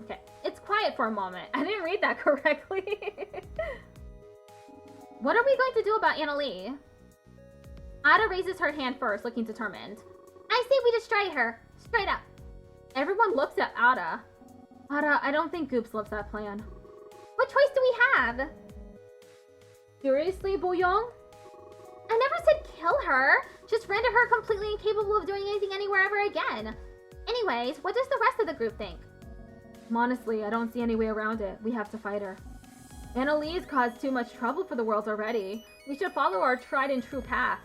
Okay, it's quiet for a moment. I didn't read that correctly. What are we going to do about Annalie? Ada raises her hand first, looking determined. I say we destroy her. Straight up. Everyone looks at Ada. Ada, I don't think Goops loves that plan. What choice do we have? Seriously, Bouillon? I never said kill her. Just render her completely incapable of doing anything anywhere ever again. Anyways, what does the rest of the group think? Honestly, I don't see any way around it. We have to fight her. Annalise caused too much trouble for the world already. We should follow our tried and true path.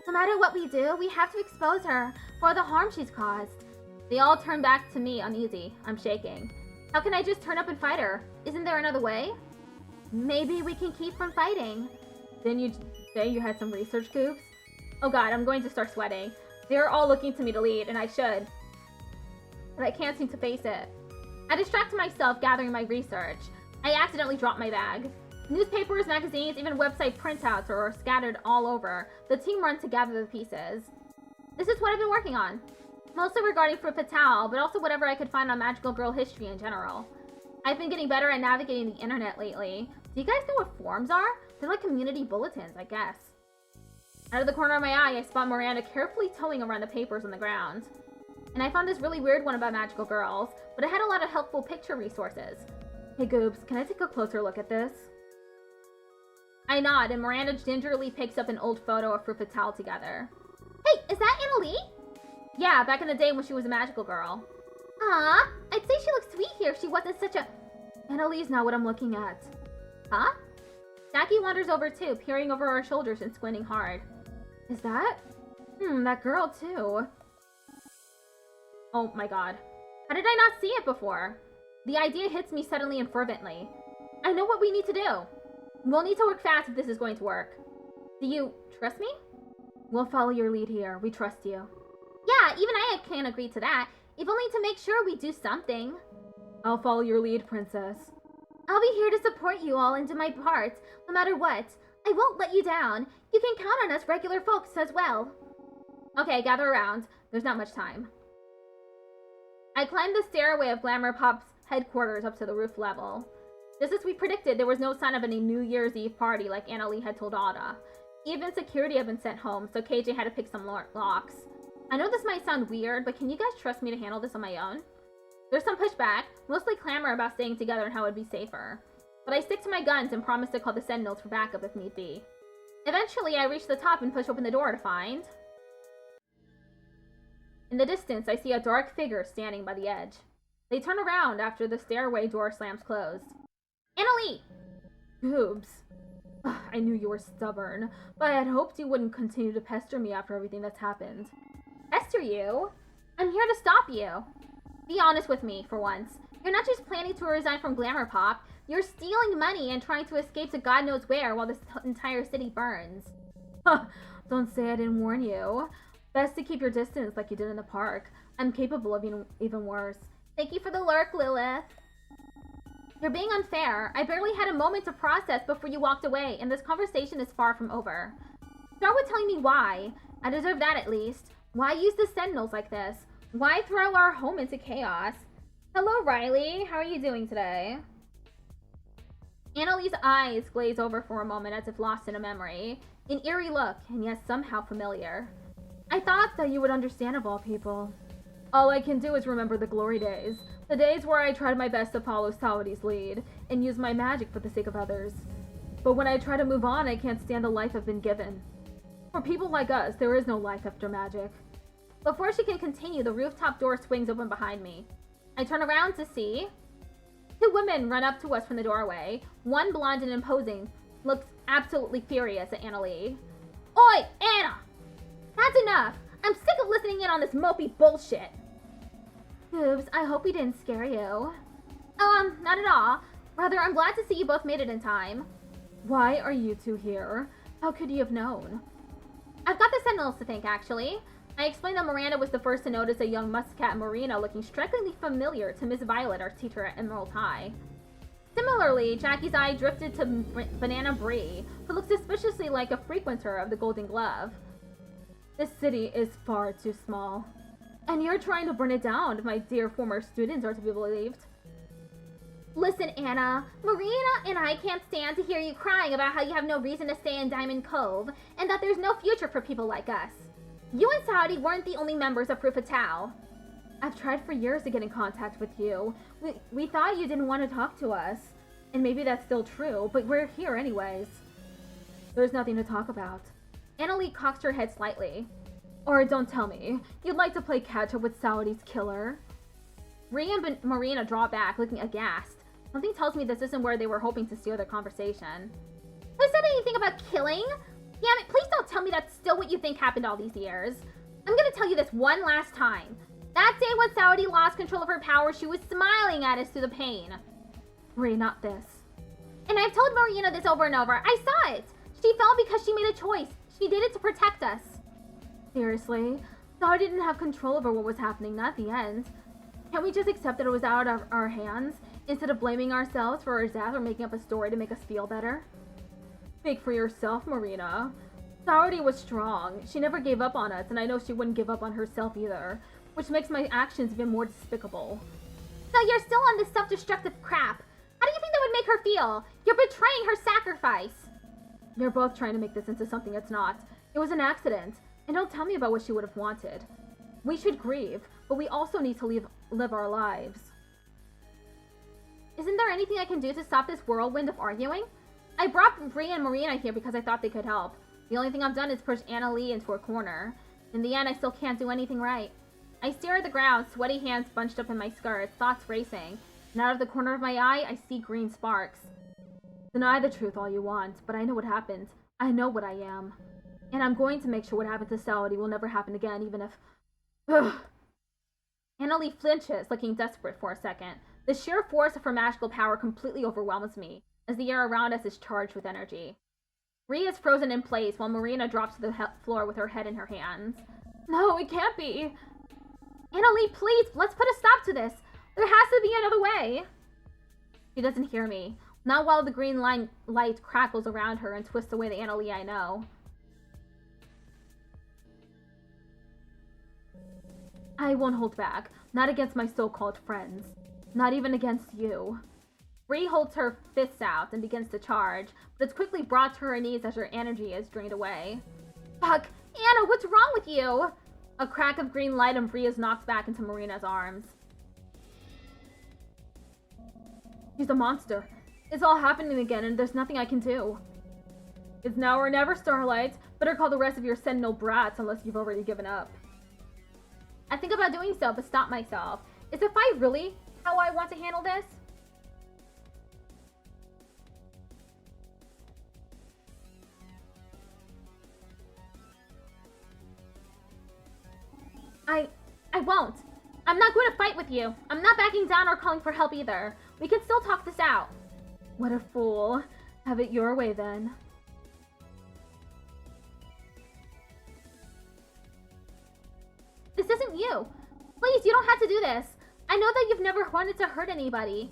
No matter what we do, we have to expose her for the harm she's caused. They all turn back to me uneasy. I'm shaking. How can I just turn up and fight her? Isn't there another way? Maybe we can keep from fighting. Didn't you say you had some research, Goobs? Oh god, I'm going to start sweating. They're all looking to me to lead, and I should. But I can't seem to face it. I distract myself gathering my research. I accidentally drop my bag. Newspapers, magazines, even website printouts are scattered all over. The team runs to gather the pieces. This is what I've been working on. Mostly regarding Fruit Fatale, but also whatever I could find on magical girl history in general. I've been getting better at navigating the internet lately. Do you guys know what forums are? They're like community bulletins, I guess. Out of the corner of my eye, I spot Miranda carefully toeing around the papers on the ground. And I found this really weird one about magical girls, but it had a lot of helpful picture resources. Hey Goobs, can I take a closer look at this? I nod, and Miranda gingerly picks up an old photo of Fruit Fatale together. Hey, is that Annalie? Yeah, back in the day when she was a magical girl. Aw, I'd say she looked sweet here if she wasn't such a... Annalie's not what I'm looking at. Huh? Jackie wanders over too, peering over our shoulders and squinting hard. Is that? That girl too. Oh my god. How did I not see it before? The idea hits me suddenly and fervently. I know what we need to do. We'll need to work fast if this is going to work. Do you trust me? We'll follow your lead here. We trust you. Yeah, even I can agree to that. If only to make sure we do something. I'll follow your lead, Princess. I'll be here to support you all and do my part, no matter what. I won't let you down. You can count on us regular folks as well. Okay, gather around. There's not much time. I climbed the stairway of Glamour Pop's headquarters up to the roof level. Just as we predicted, there was no sign of any New Year's Eve party like Annalie had told Ada. Even security had been sent home, so KJ had to pick some locks. I know this might sound weird, but can you guys trust me to handle this on my own? There's some pushback, mostly clamor about staying together and how it would be safer. But I stick to my guns and promise to call the Sentinels for backup if need be. Eventually, I reach the top and push open the door to find... In the distance, I see a dark figure standing by the edge. They turn around after the stairway door slams closed. Annalie! Boobs. I knew you were stubborn, but I had hoped you wouldn't continue to pester me after everything that's happened. Pester you? I'm here to stop you. Be honest with me, for once. You're not just planning to resign from Glamour Pop, you're stealing money and trying to escape to God knows where while this entire city burns. Don't say I didn't warn you. Best to keep your distance like you did in the park. I'm capable of even worse. Thank you for the lurk, Lilith. You're being unfair. I barely had a moment to process before you walked away, and this conversation is far from over. Start with telling me why. I deserve that at least. Why use the Sentinels like this? Why throw our home into chaos? Hello, Riley. How are you doing today? Annalie's eyes glaze over for a moment as if lost in a memory. An eerie look, and yet somehow familiar. I thought that you would understand of all people. All I can do is remember the glory days. The days where I tried my best to follow Sawaddy's lead, and use my magic for the sake of others. But when I try to move on, I can't stand the life I've been given. For people like us, there is no life after magic. Before she can continue, the rooftop door swings open behind me. I turn around to see... Two women run up to us from the doorway. One, blonde and imposing, looks absolutely furious at Annalie. Oi, Anna! That's enough! I'm sick of listening in on this mopey bullshit! Boobs, I hope we didn't scare you. Not at all. Rather, I'm glad to see you both made it in time. Why are you two here? How could you have known? I've got the Sentinels to thank, actually. I explained that Miranda was the first to notice a young Muscat Marina looking strikingly familiar to Miss Violet, our teacher at Emerald High. Similarly, Jackie's eye drifted to Banana Brie, who looked suspiciously like a frequenter of the Golden Glove. This city is far too small. And you're trying to burn it down, if my dear former students are to be believed. Listen, Anna, Marina and I can't stand to hear you crying about how you have no reason to stay in Diamond Cove, and that there's no future for people like us. You and Saudi weren't the only members of Fru Fatale. I've tried for years to get in contact with you. We thought you didn't want to talk to us. And maybe that's still true, but we're here anyways. There's nothing to talk about. Annalie cocks her head slightly. Or don't tell me, you'd like to play catch-up with Sawaddy's killer? Rhea and Marina draw back, looking aghast. Something tells me this isn't where they were hoping to steer their conversation. Who said anything about killing? Damn it, please don't tell me that's still what you think happened all these years. I'm gonna tell you this one last time. That day when Sawaddy lost control of her power, she was smiling at us through the pain. Rhea, not this. And I've told Marina this over and over. I saw it. She fell because she made a choice. She did it to protect us. Seriously? Sawaddy didn't have control over what was happening, not the end. Can't we just accept that it was out of our hands, instead of blaming ourselves for our death or making up a story to make us feel better? Speak for yourself, Marina. Sawaddy was strong. She never gave up on us, and I know she wouldn't give up on herself either, which makes my actions even more despicable. So you're still on this self-destructive crap. How do you think that would make her feel? You're betraying her sacrifice. You're both trying to make this into something it's not. It was an accident. And don't tell me about what she would have wanted. We should grieve, but we also need to live our lives. Isn't there anything I can do to stop this whirlwind of arguing? I brought Brie and Marina here because I thought they could help. The only thing I've done is push Annalie into a corner. In the end, I still can't do anything right. I stare at the ground, sweaty hands bunched up in my skirts, thoughts racing. And out of the corner of my eye, I see green sparks. Deny the truth all you want, but I know what happened. I know what I am. And I'm going to make sure what happened to Sawaddy will never happen again, even if... Ugh. Annalie flinches, looking desperate for a second. The sheer force of her magical power completely overwhelms me, as the air around us is charged with energy. Rhea is frozen in place, while Marina drops to the floor with her head in her hands. No, it can't be! Annalie, please, let's put a stop to this! There has to be another way! She doesn't hear me, not while the green light crackles around her and twists away the Annalie I know. I won't hold back. Not against my so-called friends. Not even against you. Rhea holds her fists out and begins to charge, but it's quickly brought to her knees as her energy is drained away. Fuck! Anna, what's wrong with you? A crack of green light and Rhea is knocked back into Marina's arms. She's a monster. It's all happening again and there's nothing I can do. It's now or never, Starlight. Better call the rest of your sentinel brats unless you've already given up. I think about doing so, but stop myself. Is the fight really how I want to handle this? I won't. I'm not going to fight with you. I'm not backing down or calling for help either. We can still talk this out. What a fool. Have it your way then. This isn't you. Please, you don't have to do this. I know that you've never wanted to hurt anybody.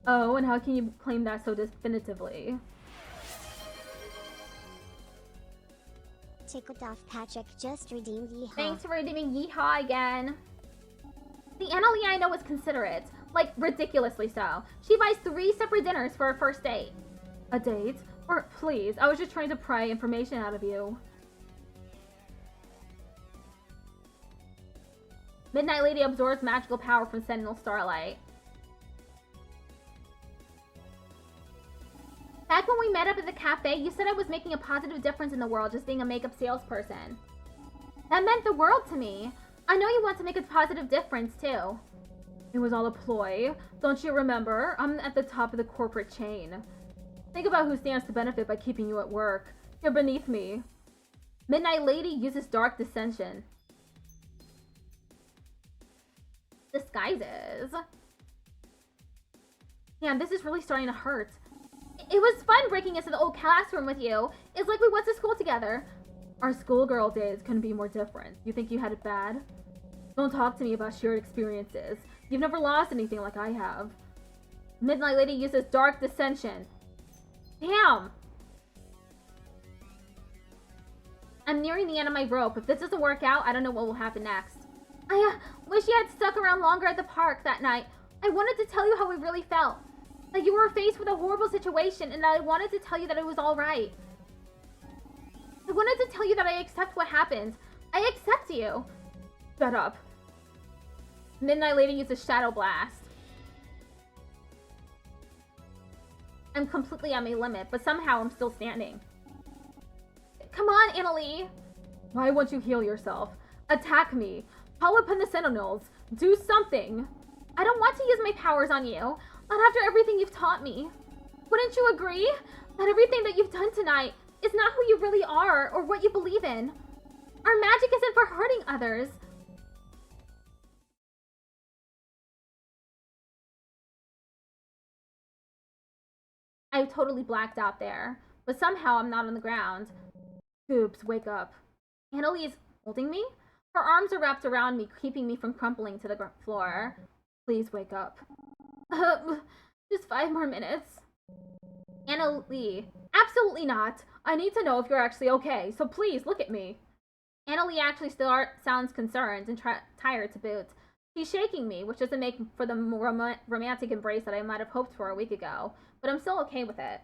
Oh, and how can you claim that so definitively? Tickled off Patrick just redeemed Yeehaw. Thanks for redeeming Yeehaw again. The Annalie I know is considerate. Like, ridiculously so. She buys 3 separate dinners for a first date. A date? Or, please, I was just trying to pry information out of you. Midnight Lady absorbs magical power from Sentinel Starlight. Back when we met up at the cafe, you said I was making a positive difference in the world just being a makeup salesperson. That meant the world to me. I know you want to make a positive difference, too. It was all a ploy. Don't you remember? I'm at the top of the corporate chain. Think about who stands to benefit by keeping you at work. You're beneath me. Midnight Lady uses dark dissension. Disguises. Damn, this is really starting to hurt. It was fun breaking into the old classroom with you. It's like we went to school together. Our schoolgirl days couldn't be more different. You think you had it bad? Don't talk to me about shared experiences. You've never lost anything like I have. Midnight Lady uses dark dissension. Damn! I'm nearing the end of my rope. If this doesn't work out, I don't know what will happen next. I wish you had stuck around longer at the park that night. I wanted to tell you how we really felt. That you were faced with a horrible situation and that I wanted to tell you that it was alright. I wanted to tell you that I accept what happened. I accept you. Shut up. Midnight Lady uses Shadow Blast. I'm completely at my limit, but somehow I'm still standing. Come on, Annalie. Why won't you heal yourself? Attack me. Call upon the Sentinels. Do something. I don't want to use my powers on you. Not after everything you've taught me. Wouldn't you agree that everything that you've done tonight is not who you really are or what you believe in? Our magic isn't for hurting others. I totally blacked out there, but somehow I'm not on the ground. Oops, wake up. Annalie is holding me? Her arms are wrapped around me, keeping me from crumpling to the floor. Please wake up. Just 5 more minutes. Annalie. Absolutely not. I need to know if you're actually okay, so please look at me. Annalie actually still sounds concerned and tired to boot. She's shaking me, which doesn't make for the romantic embrace that I might have hoped for a week ago, but I'm still okay with it.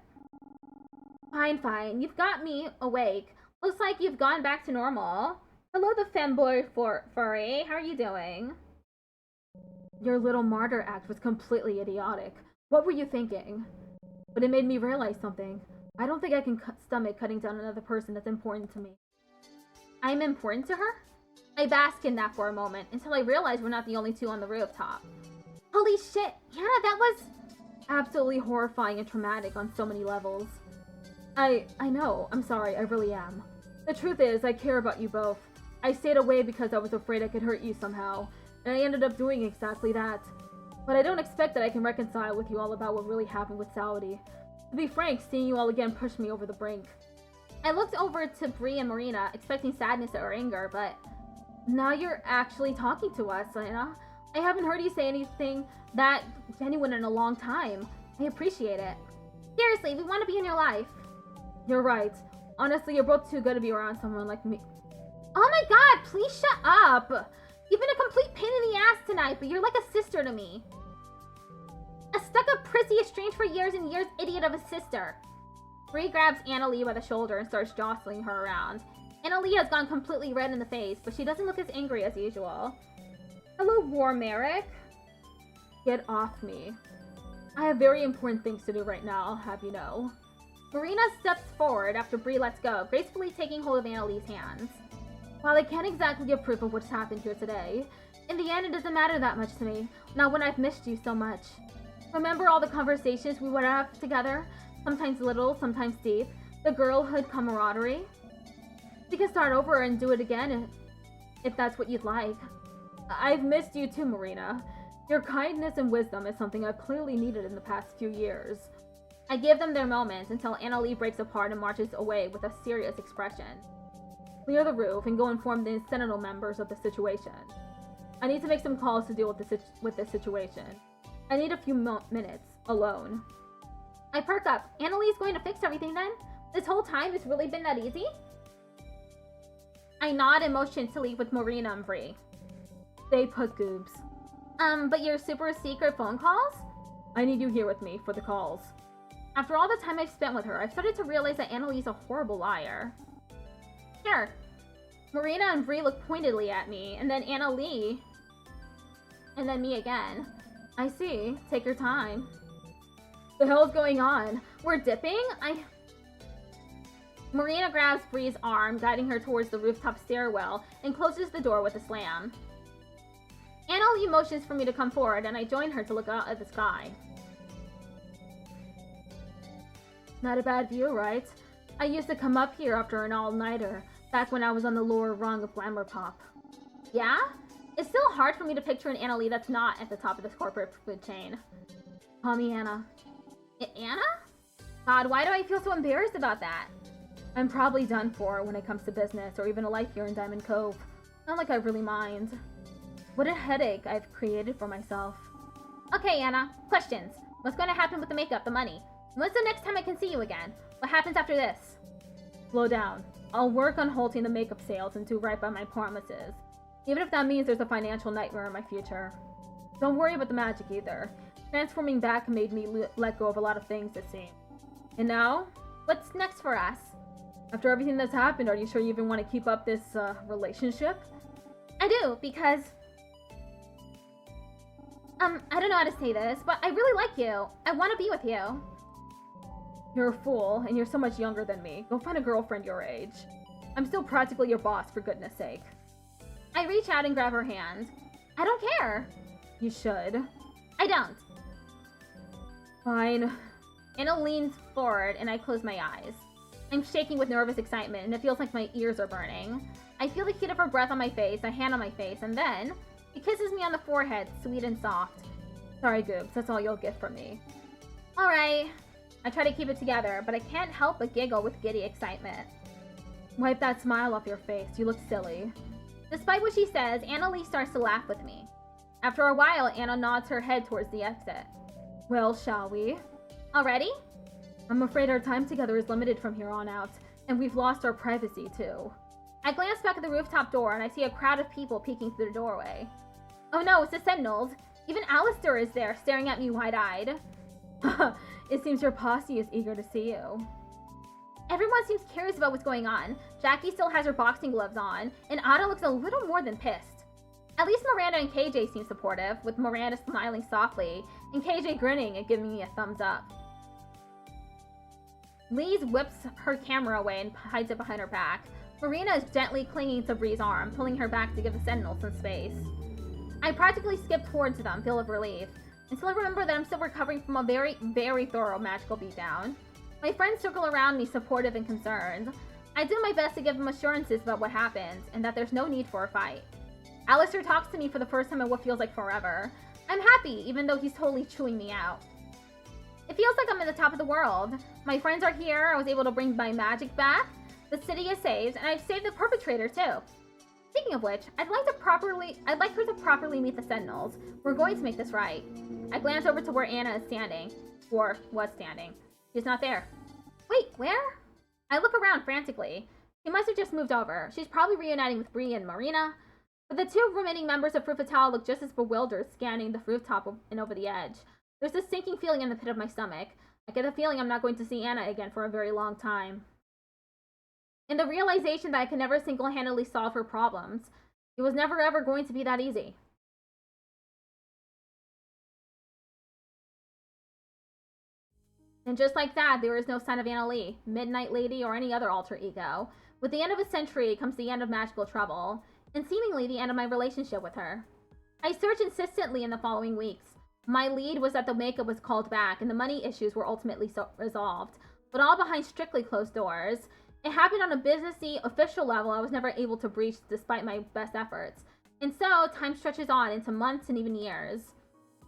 Fine, fine. You've got me awake. Looks like you've gone back to normal. Hello, the femboy furry. How are you doing? Your little martyr act was completely idiotic. What were you thinking? But it made me realize something. I don't think I can stomach cutting down another person that's important to me. I'm important to her? I bask in that for a moment, until I realize we're not the only 2 on the rooftop. Holy shit, Hannah, that was absolutely horrifying and traumatic on so many levels. I know, I'm sorry, I really am. The truth is, I care about you both. I stayed away because I was afraid I could hurt you somehow, and I ended up doing exactly that. But I don't expect that I can reconcile with you all about what really happened with Saudi. To be frank, seeing you all again pushed me over the brink. I looked over to Bree and Marina, expecting sadness or anger, but now you're actually talking to us, Lena. I haven't heard you say anything that genuine in a long time. I appreciate it. Seriously, we want to be in your life. You're right. Honestly, you're both too good to be around someone like me. Oh my god, please shut up! You've been a complete pain in the ass tonight, but you're like a sister to me. A stuck-up prissy, estranged for years and years idiot of a sister. Bree grabs Annalie by the shoulder and starts jostling her around. Annalie has gone completely red in the face, but she doesn't look as angry as usual. Hello, War Merrick. Get off me. I have very important things to do right now, I'll have you know. Marina steps forward after Bree lets go, gracefully taking hold of Annalie's hands. While I can't exactly give proof of what's happened here today, in the end it doesn't matter that much to me, not when I've missed you so much. Remember all the conversations we would have together? Sometimes little, sometimes deep. The girlhood camaraderie? We can start over and do it again if that's what you'd like. I've missed you too, Marina. Your kindness and wisdom is something I've clearly needed in the past few years. I give them their moment until Annalie breaks apart and marches away with a serious expression. Clear the roof and go inform the incidental members of the situation. I need to make some calls to deal with this situation. I need a few minutes alone. I perk up. Annalie's going to fix everything then? This whole time it's really been that easy? I nod and motion to leave with Marina and Bree. Stay put, Goobs. But your super secret phone calls? I need you here with me for the calls. After all the time I've spent with her, I've started to realize that Annalie's a horrible liar. Here. Marina and Bree look pointedly at me, and then Annalie, and then me again. I see. Take your time. The hell's going on? We're dipping? Marina grabs Bree's arm, guiding her towards the rooftop stairwell, and closes the door with a slam. Annalie motions for me to come forward, and I join her to look out at the sky. Not a bad view, right? I used to come up here after an all-nighter, back when I was on the lower rung of glamour pop. Yeah? It's still hard for me to picture an Annalie that's not at the top of this corporate food chain. Call me Anna. Anna? God, why do I feel so embarrassed about that? I'm probably done for when it comes to business or even a life here in Diamond Cove. Not like I really mind. What a headache I've created for myself. Okay, Anna. Questions. What's going to happen with the makeup, the money? When's the next time I can see you again? What happens after this? Slow down. I'll work on halting the makeup sales and do right by my promises. Even if that means there's a financial nightmare in my future. Don't worry about the magic either. Transforming back made me let go of a lot of things, it seems. And now? What's next for us? After everything that's happened, are you sure you even want to keep up this, relationship? I do, because... I don't know how to say this, but I really like you. I want to be with you. You're a fool, and you're so much younger than me. Go find a girlfriend your age. I'm still practically your boss, for goodness sake. I reach out and grab her hand. I don't care. You should. I don't. Fine. Anna leans forward, and I close my eyes. I'm shaking with nervous excitement, and it feels like my ears are burning. I feel the heat of her breath on my face, a hand on my face, and then... she kisses me on the forehead, sweet and soft. Sorry, Goobs, that's all you'll get from me. Alright. I try to keep it together, but I can't help but giggle with giddy excitement. Wipe that smile off your face, you look silly. Despite what she says, Annalie starts to laugh with me. After a while, Anna nods her head towards the exit. Well, shall we? Already? I'm afraid our time together is limited from here on out, and we've lost our privacy, too. I glance back at the rooftop door, and I see a crowd of people peeking through the doorway. Oh no, it's the Sentinels. Even Alistair is there, staring at me wide-eyed. It seems your posse is eager to see you. Everyone seems curious about what's going on. Jackie still has her boxing gloves on, and Ada looks a little more than pissed. At least Miranda and KJ seem supportive, with Miranda smiling softly, and KJ grinning and giving me a thumbs up. Lise whips her camera away and hides it behind her back. Marina is gently clinging to Bree's arm, pulling her back to give the Sentinels some space. I practically skip towards them, full of relief, until I remember that I'm still recovering from a very, very thorough magical beatdown. My friends circle around me, supportive and concerned. I do my best to give them assurances about what happened, and that there's no need for a fight. Alistair talks to me for the first time in what feels like forever. I'm happy, even though he's totally chewing me out. It feels like I'm in the top of the world. My friends are here, I was able to bring my magic back, the city is saved, and I've saved the perpetrator too. Speaking of which, I'd like her to properly meet the Sentinels. We're going to make this right. I glance over to where Anna is standing. Or was standing. She's not there. Wait, where? I look around frantically. She must have just moved over. She's probably reuniting with Bree and Marina. But the two remaining members of Fruit Fatale look just as bewildered, scanning the rooftop and over the edge. There's this sinking feeling in the pit of my stomach. I get the feeling I'm not going to see Anna again for a very long time. And the realization that I could never single-handedly solve her problems. It was never ever going to be that easy. And just like that, there is no sign of Anna Lee, Midnight Lady, or any other alter ego. With the end of a century comes the end of magical trouble, and seemingly the end of my relationship with her. I searched insistently in the following weeks. My lead was that the makeup was called back, and the money issues were ultimately resolved, but all behind strictly closed doors. It happened on a businessy, official level I was never able to breach despite my best efforts. And so, time stretches on into months and even years.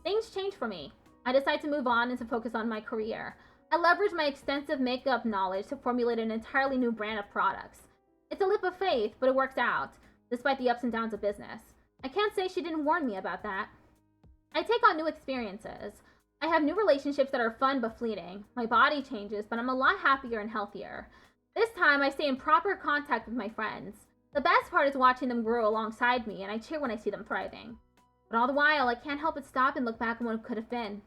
Things change for me. I decide to move on and to focus on my career. I leverage my extensive makeup knowledge to formulate an entirely new brand of products. It's a leap of faith, but it works out, despite the ups and downs of business. I can't say she didn't warn me about that. I take on new experiences. I have new relationships that are fun but fleeting. My body changes, but I'm a lot happier and healthier. This time, I stay in proper contact with my friends. The best part is watching them grow alongside me, and I cheer when I see them thriving. But all the while, I can't help but stop and look back on what could have been.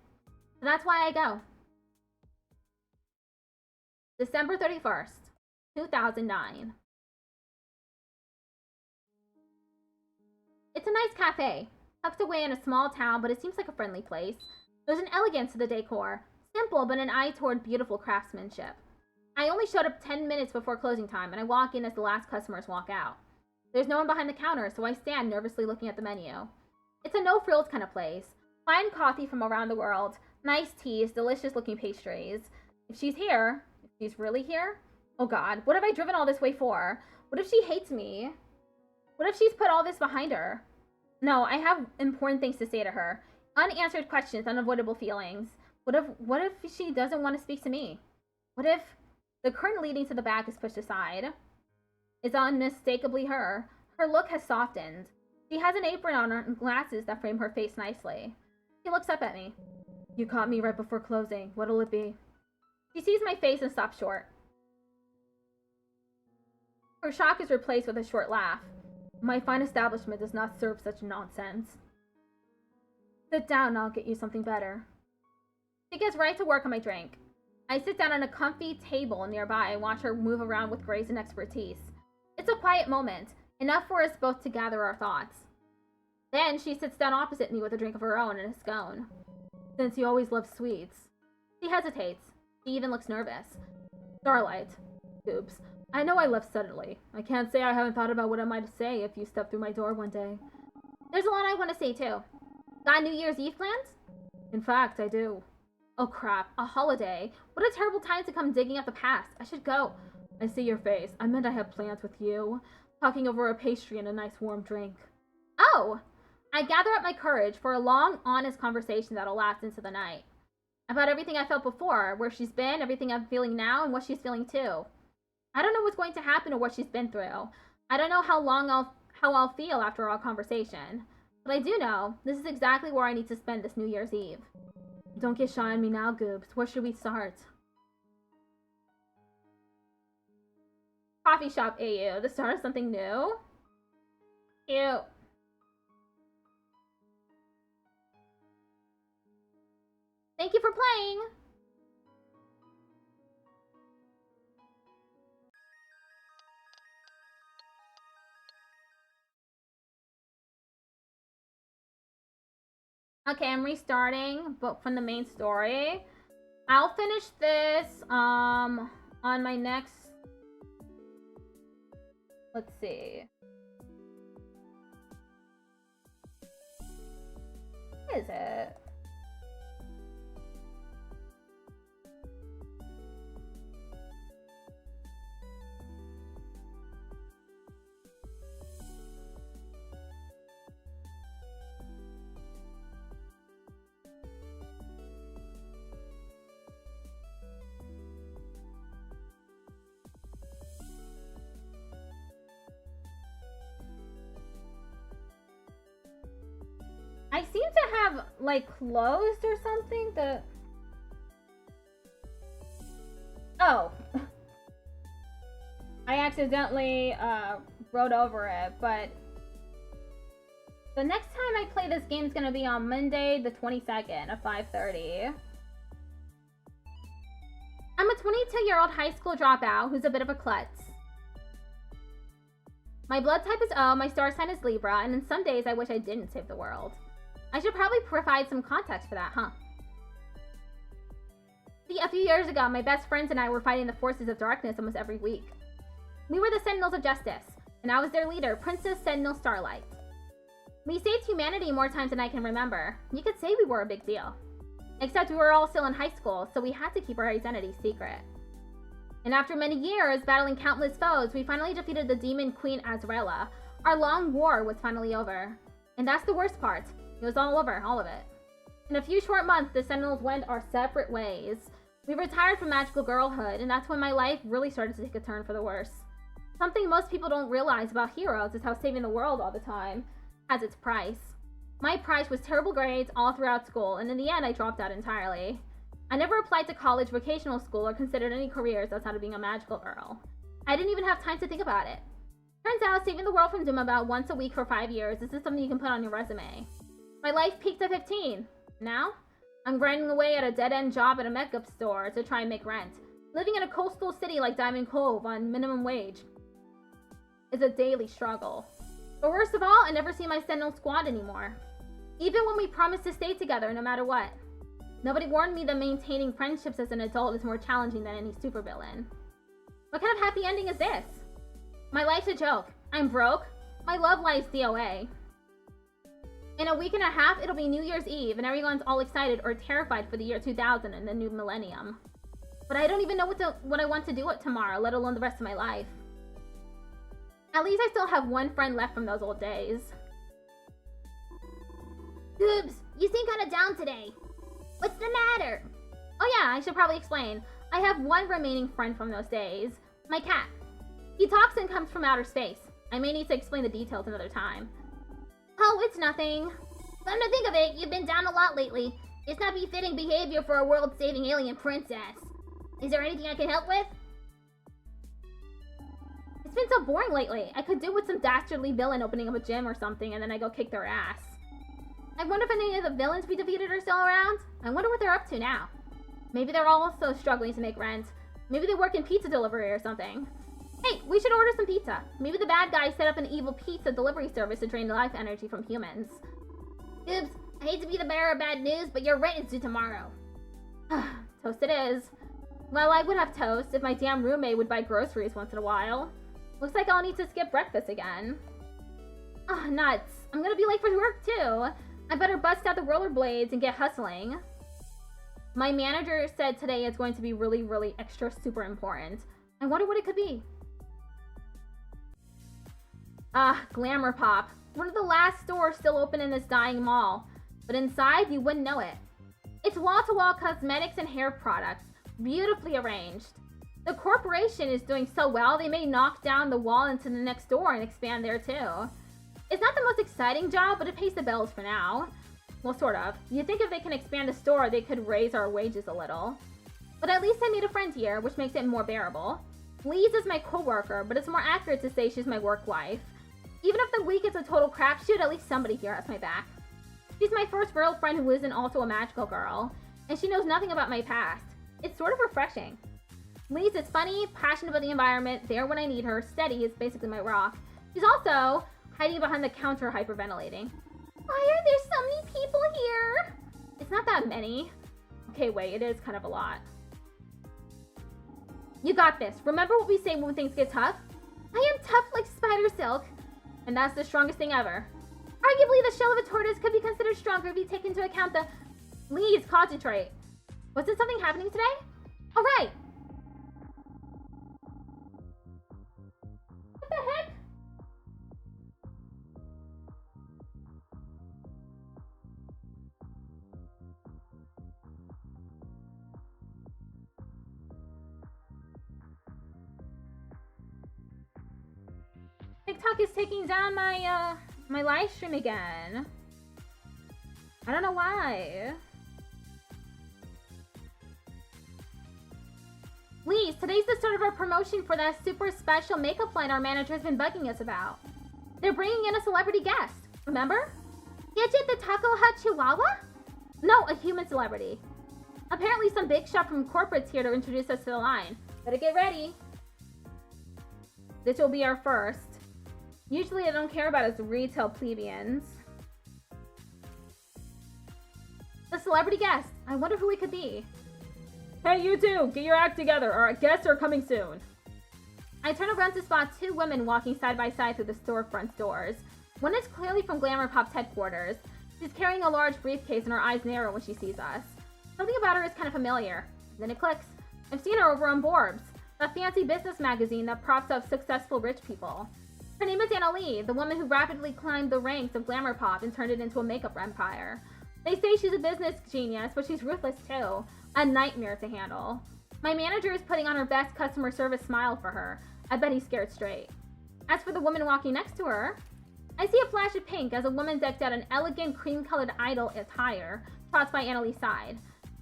So that's why I go. December 31st, 2009. It's a nice cafe, tucked away in a small town, but it seems like a friendly place. There's an elegance to the decor, simple but an eye toward beautiful craftsmanship. I only showed up 10 minutes before closing time, and I walk in as the last customers walk out. There's no one behind the counter, so I stand nervously looking at the menu. It's a no-frills kind of place. Fine coffee from around the world, nice teas, delicious-looking pastries. If she's here, if she's really here, oh god, what have I driven all this way for? What if she hates me? What if she's put all this behind her? No, I have important things to say to her. Unanswered questions, unavoidable feelings. What if she doesn't want to speak to me? What if the curtain leading to the back is pushed aside? It's unmistakably her. Her look has softened. She has an apron on her and glasses that frame her face nicely. She looks up at me. You caught me right before closing. What'll it be? She sees my face and stops short. Her shock is replaced with a short laugh. My fine establishment does not serve such nonsense. Sit down and I'll get you something better. She gets right to work on my drink. I sit down on a comfy table nearby and watch her move around with grace and expertise. It's a quiet moment, enough for us both to gather our thoughts. Then she sits down opposite me with a drink of her own and a scone. Since you always love sweets. She hesitates. She even looks nervous. Starlight. Oops. I know I left suddenly. I can't say I haven't thought about what I might say if you stepped through my door one day. There's a lot I want to say too. Got New Year's Eve plans? In fact, I do. Oh crap, a holiday. What a terrible time to come digging up the past. I should go. I see your face. I meant I had plans with you. Talking over a pastry and a nice warm drink. Oh! I gather up my courage for a long, honest conversation that'll last into the night. About everything I felt before, where she's been, everything I'm feeling now, and what she's feeling too. I don't know what's going to happen or what she's been through. I don't know how I'll feel after our conversation. But I do know, this is exactly where I need to spend this New Year's Eve. Don't get shy on me now, Goobs. Where should we start? Coffee shop AU. The start of something new? Cute. Thank you for playing! Okay, I'm restarting, but from the main story. I'll finish this, on my next... Let's see. What is it? I seem to have, like, closed or something. Oh. I accidentally, wrote over it, but... The next time I play this game is gonna be on Monday, the 22nd at 5:30. I'm a 22-year-old high school dropout who's a bit of a klutz. My blood type is O, my star sign is Libra, and in some days I wish I didn't save the world. I should probably provide some context for that, huh? See, a few years ago, my best friends and I were fighting the forces of darkness almost every week. We were the Sentinels of Justice, and I was their leader, Princess Sentinel Starlight. We saved humanity more times than I can remember. You could say we were a big deal. Except we were all still in high school, so we had to keep our identity secret. And after many years, battling countless foes, we finally defeated the demon queen Azraela. Our long war was finally over. And that's the worst part. It was all over, all of it. In a few short months, the Sentinels went our separate ways. We retired from magical girlhood, and that's when my life really started to take a turn for the worse. Something most people don't realize about heroes is how saving the world all the time has its price. My price was terrible grades all throughout school, and in the end, I dropped out entirely. I never applied to college, vocational school, or considered any careers outside of being a magical girl. I didn't even have time to think about it. Turns out, saving the world from doom about once a week for 5 years isn't something you can put on your resume. My life peaked at 15. Now, I'm grinding away at a dead-end job at a makeup store to try and make rent. Living in a coastal city like Diamond Cove on minimum wage is a daily struggle. But worst of all, I never see my Sentinel squad anymore. Even when we promised to stay together no matter what. Nobody warned me that maintaining friendships as an adult is more challenging than any supervillain. What kind of happy ending is this? My life's a joke. I'm broke. My love life's DOA. In a week and a half, it'll be New Year's Eve, and everyone's all excited or terrified for the year 2000 and the new millennium. But I don't even know what I want to do with tomorrow, let alone the rest of my life. At least I still have one friend left from those old days. Goobs, you seem kind of down today. What's the matter? Oh yeah, I should probably explain. I have one remaining friend from those days. My cat. He talks and comes from outer space. I may need to explain the details another time. Oh, it's nothing. Come to think of it, you've been down a lot lately. It's not befitting behavior for a world-saving alien princess. Is there anything I can help with? It's been so boring lately. I could do with some dastardly villain opening up a gym or something and then I go kick their ass. I wonder if any of the villains we defeated are still around. I wonder what they're up to now. Maybe they're also struggling to make rent. Maybe they work in pizza delivery or something. Hey, we should order some pizza. Maybe the bad guys set up an evil pizza delivery service to drain life energy from humans. Oops, I hate to be the bearer of bad news, but your rent is due tomorrow. Toast it is. Well, I would have toast if my damn roommate would buy groceries once in a while. Looks like I'll need to skip breakfast again. Oh, nuts. I'm gonna be late for work too. I better bust out the rollerblades and get hustling. My manager said today is going to be really, really extra super important. I wonder what it could be. Glamour Pop. One of the last stores still open in this dying mall. But inside, you wouldn't know it. It's wall-to-wall cosmetics and hair products, beautifully arranged. The corporation is doing so well, they may knock down the wall into the next door and expand there too. It's not the most exciting job, but it pays the bills for now. Well, sort of. You'd think if they can expand a store, they could raise our wages a little. But at least I made a friend here, which makes it more bearable. Lise is my co-worker, but it's more accurate to say she's my work wife. Even if the week is a total crapshoot, at least somebody here has my back. She's my first real friend who isn't also a magical girl, and she knows nothing about my past. It's sort of refreshing. Lise is funny, passionate about the environment, there when I need her, steady is basically my rock. She's also hiding behind the counter hyperventilating. Why are there so many people here? It's not that many. Okay, wait, it is kind of a lot. You got this. Remember what we say when things get tough? I am tough like spider silk. And that's the strongest thing ever. Arguably, the shell of a tortoise could be considered stronger if you take into account the... Please, concentrate. Wasn't something happening today? All right. What the heck? TikTok is taking down my my live stream again. I don't know why. Please, today's the start of our promotion for that super special makeup line our manager has been bugging us about. They're bringing in a celebrity guest, remember? Gidget the Taco Hut Chihuahua? No, a human celebrity. Apparently some big shot from corporate's here to introduce us to the line. Better get ready. This will be our first. Usually I don't care about us retail plebeians. The celebrity guest. I wonder who it could be. Hey, you two! Get your act together, our guests are coming soon. I turn around to spot two women walking side by side through the storefront doors. One is clearly from Glamour Pop's headquarters. She's carrying a large briefcase and her eyes narrow when she sees us. Something about her is kind of familiar. Then it clicks. I've seen her over on Forbes, that fancy business magazine that props up successful rich people. Her name is Anna Lee, the woman who rapidly climbed the ranks of Glamour Pop and turned it into a makeup empire. They say she's a business genius, but she's ruthless too. A nightmare to handle. My manager is putting on her best customer service smile for her. I bet he's scared straight. As for the woman walking next to her, I see a flash of pink as a woman decked out in elegant cream-colored idol attire trots by Anna Lee's side.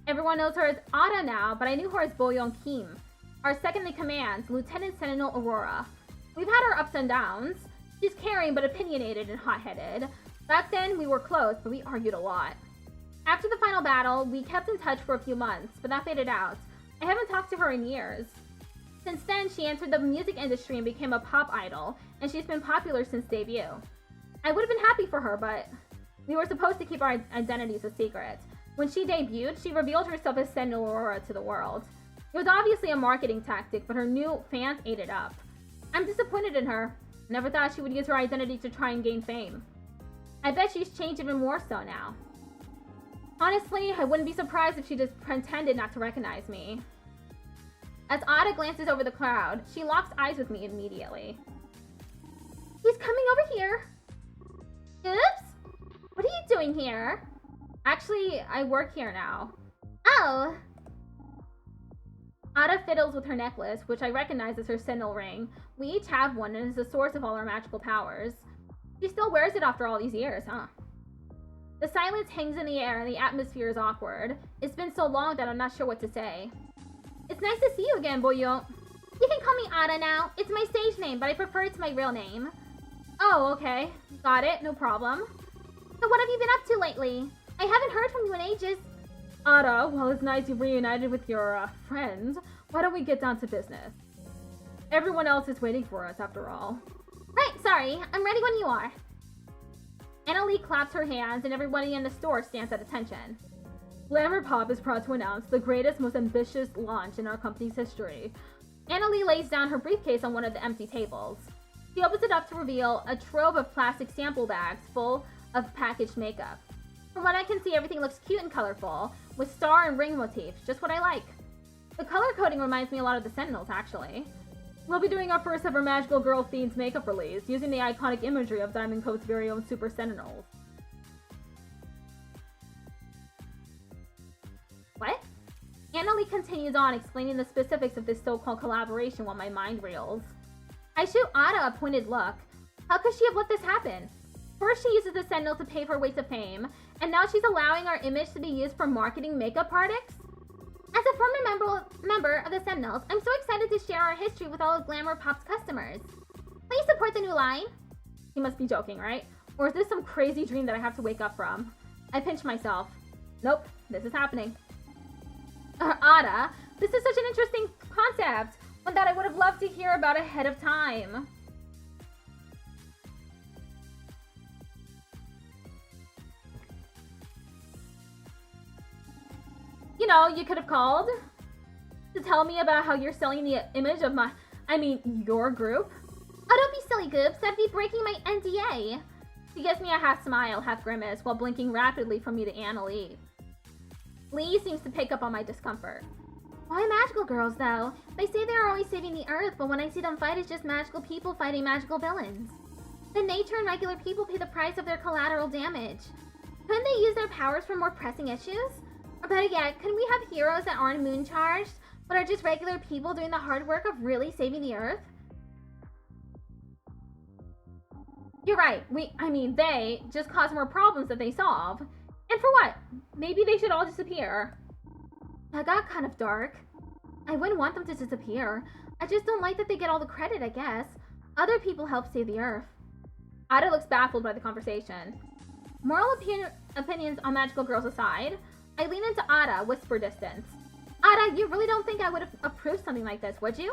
Everyone knows her as Ada now, but I knew her as Boyoung Kim, our second-in-command, Lieutenant Sentinel Aurora. We've had our ups and downs. She's caring but opinionated and hot-headed. Back then, we were close, but we argued a lot. After the final battle, we kept in touch for a few months, but that faded out. I haven't talked to her in years. Since then, she entered the music industry and became a pop idol, and she's been popular since debut. I would have been happy for her, but we were supposed to keep our identities a secret. When she debuted, she revealed herself as Sentinel Aurora to the world. It was obviously a marketing tactic, but her new fans ate it up. I'm disappointed in her. Never thought she would use her identity to try and gain fame. I bet she's changed even more so now. Honestly, I wouldn't be surprised if she just pretended not to recognize me. As Ada glances over the crowd, she locks eyes with me immediately. He's coming over here. Oops! What are you doing here? Actually, I work here now. Oh! Ada fiddles with her necklace, which I recognize as her Sentinel ring. We each have one and is the source of all our magical powers. She still wears it after all these years, huh? The silence hangs in the air and the atmosphere is awkward. It's been so long that I'm not sure what to say. It's nice to see you again, Boyo. You can call me Ada now. It's my stage name, but I prefer it to my real name. Oh, okay. Got it. No problem. So what have you been up to lately? I haven't heard from you in ages. Ada, well, it's nice you reunited with your, friend. Why don't we get down to business? Everyone else is waiting for us, after all. Right, sorry. I'm ready when you are. Anna Lee claps her hands and everybody in the store stands at attention. Glamour Pop is proud to announce the greatest, most ambitious launch in our company's history. Anna Lee lays down her briefcase on one of the empty tables. She opens it up to reveal a trove of plastic sample bags full of packaged makeup. From what I can see, everything looks cute and colorful, with star and ring motifs, just what I like. The color coding reminds me a lot of the Sentinels, actually. We'll be doing our first ever Magical Girl themed makeup release, using the iconic imagery of Diamond Coat's very own Super Sentinels. What? Anna Lee continues on explaining the specifics of this so-called collaboration while my mind reels. I shoot Ada a pointed look. How could she have let this happen? First she uses the Sentinel to pave her way to fame, and now she's allowing our image to be used for marketing makeup products? As a former member of the Sentinels, I'm so excited to share our history with all of Glamour Pop's customers. Please support the new line. He must be joking, right? Or is this some crazy dream that I have to wake up from? I pinch myself. Nope, this is happening. Ada, this is such an interesting concept, one that I would have loved to hear about ahead of time. You know, you could have called to tell me about how you're selling the image of your group. Oh, don't be silly, Goops. That'd be breaking my NDA. She gives me a half smile, half grimace, while blinking rapidly from me to Anna Lee. Lee seems to pick up on my discomfort. Why magical girls, though? They say they're always saving the Earth, but when I see them fight, it's just magical people fighting magical villains. The nature and regular people pay the price of their collateral damage. Couldn't they use their powers for more pressing issues? Or better yet, couldn't we have heroes that aren't moon charged, but are just regular people doing the hard work of really saving the Earth? You're right. They just cause more problems that they solve. And for what? Maybe they should all disappear. That got kind of dark. I wouldn't want them to disappear. I just don't like that they get all the credit, I guess. Other people help save the Earth. Ada looks baffled by the conversation. Moral opinions on magical girls aside, I lean into Ada, whisper distance. Ada, you really don't think I would have approved something like this, would you?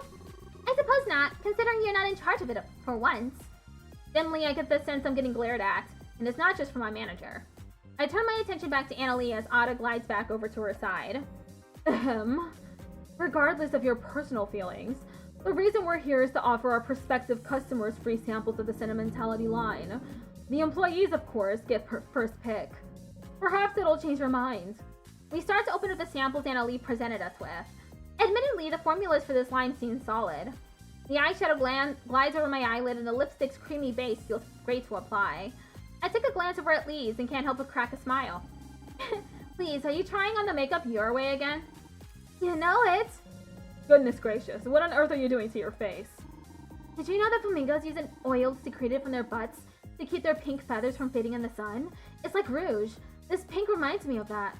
I suppose not, considering you're not in charge of it for once. Dimly, I get the sense I'm getting glared at, and it's not just from my manager. I turn my attention back to Anna Lee as Ada glides back over to her side. Regardless of your personal feelings, the reason we're here is to offer our prospective customers free samples of the sentimentality line. The employees, of course, get first pick. Perhaps it'll change your mind. We start to open up the samples Annalie presented us with. Admittedly, the formulas for this line seem solid. The eyeshadow glides over my eyelid and the lipstick's creamy base feels great to apply. I take a glance over at Lise and can't help but crack a smile. Lise, are you trying on the makeup your way again? You know it! Goodness gracious, what on earth are you doing to your face? Did you know that flamingos use an oil secreted from their butts to keep their pink feathers from fading in the sun? It's like rouge. This pink reminds me of that.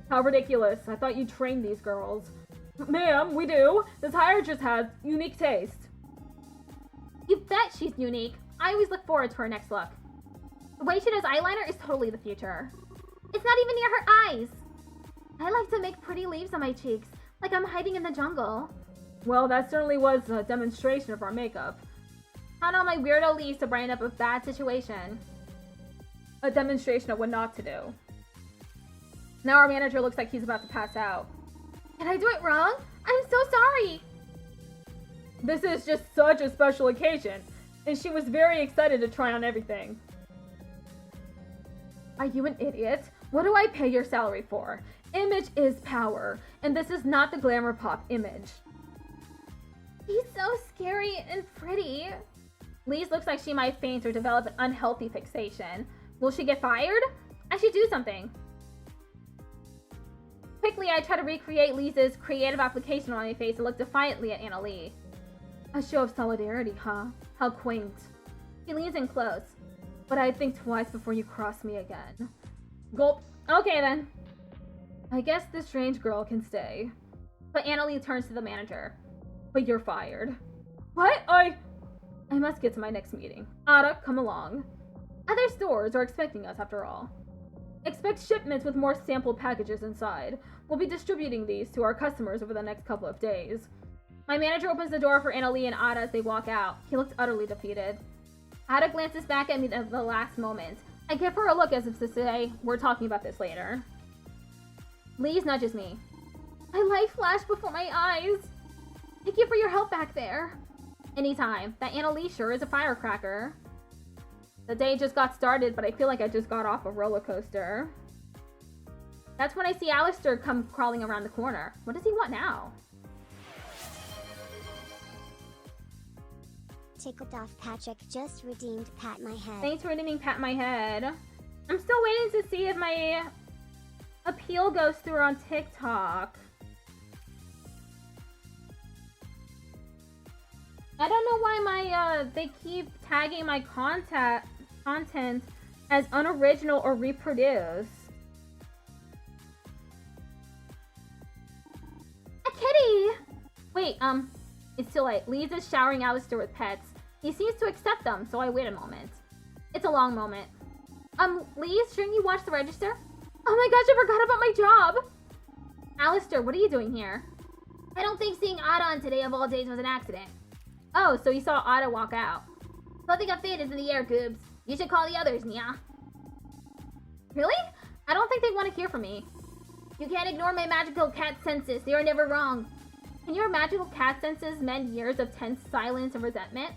How ridiculous. I thought you trained these girls. Ma'am, we do. This hire just has unique taste. You bet she's unique. I always look forward to her next look. The way she does eyeliner is totally the future. It's not even near her eyes. I like to make pretty leaves on my cheeks, like I'm hiding in the jungle. Well, that certainly was a demonstration of our makeup. Count on my weirdo leaves to brighten up a bad situation. A demonstration of what not to do. Now our manager looks like he's about to pass out. Did I do it wrong? I'm so sorry. This is just such a special occasion, and she was very excited to try on everything. Are you an idiot? What do I pay your salary for? Image is power, and this is not the glamour pop image. He's so scary and pretty. Lise looks like she might faint or develop an unhealthy fixation. Will she get fired? I should do something. Quickly, I try to recreate Lisa's creative application on my face and look defiantly at Annalie. A show of solidarity, huh? How quaint. She leans in close. But I'd think twice before you cross me again. Gulp. Okay then. I guess this strange girl can stay. But Annalie turns to the manager. But you're fired. What? I must get to my next meeting. Ada, come along. Other stores are expecting us after all. Expect shipments with more sample packages inside. We'll be distributing these to our customers over the next couple of days. My manager opens the door for Annalie and Ada as they walk out. He looks utterly defeated. Ada glances back at me at the last moment. I give her a look as if to say, we're talking about this later. Lise nudges me. My life flashed before my eyes. Thank you for your help back there. Anytime. That Annalie sure is a firecracker. The day just got started, but I feel like I just got off a roller coaster. That's when I see Alistair come crawling around the corner. What does he want now? Tickled off Patrick just redeemed Pat My Head. Thanks for redeeming Pat My Head. I'm still waiting to see if my appeal goes through on TikTok. I don't know why my they keep tagging my content as unoriginal or reproduced. A kitty! Wait, it's too late. Lise is showering Alistair with pets. He seems to accept them, so I wait a moment. It's a long moment. Lise, shouldn't you watch the register? Oh my gosh, I forgot about my job! Alistair, what are you doing here? I don't think seeing Ada on Today of All Days was an accident. Oh, so you saw Ada walk out. Something of fate is in the air, Goobs. You should call the others, Nya. Really? I don't think they want to hear from me. You can't ignore my magical cat senses. They are never wrong. Can your magical cat senses mend years of tense silence and resentment?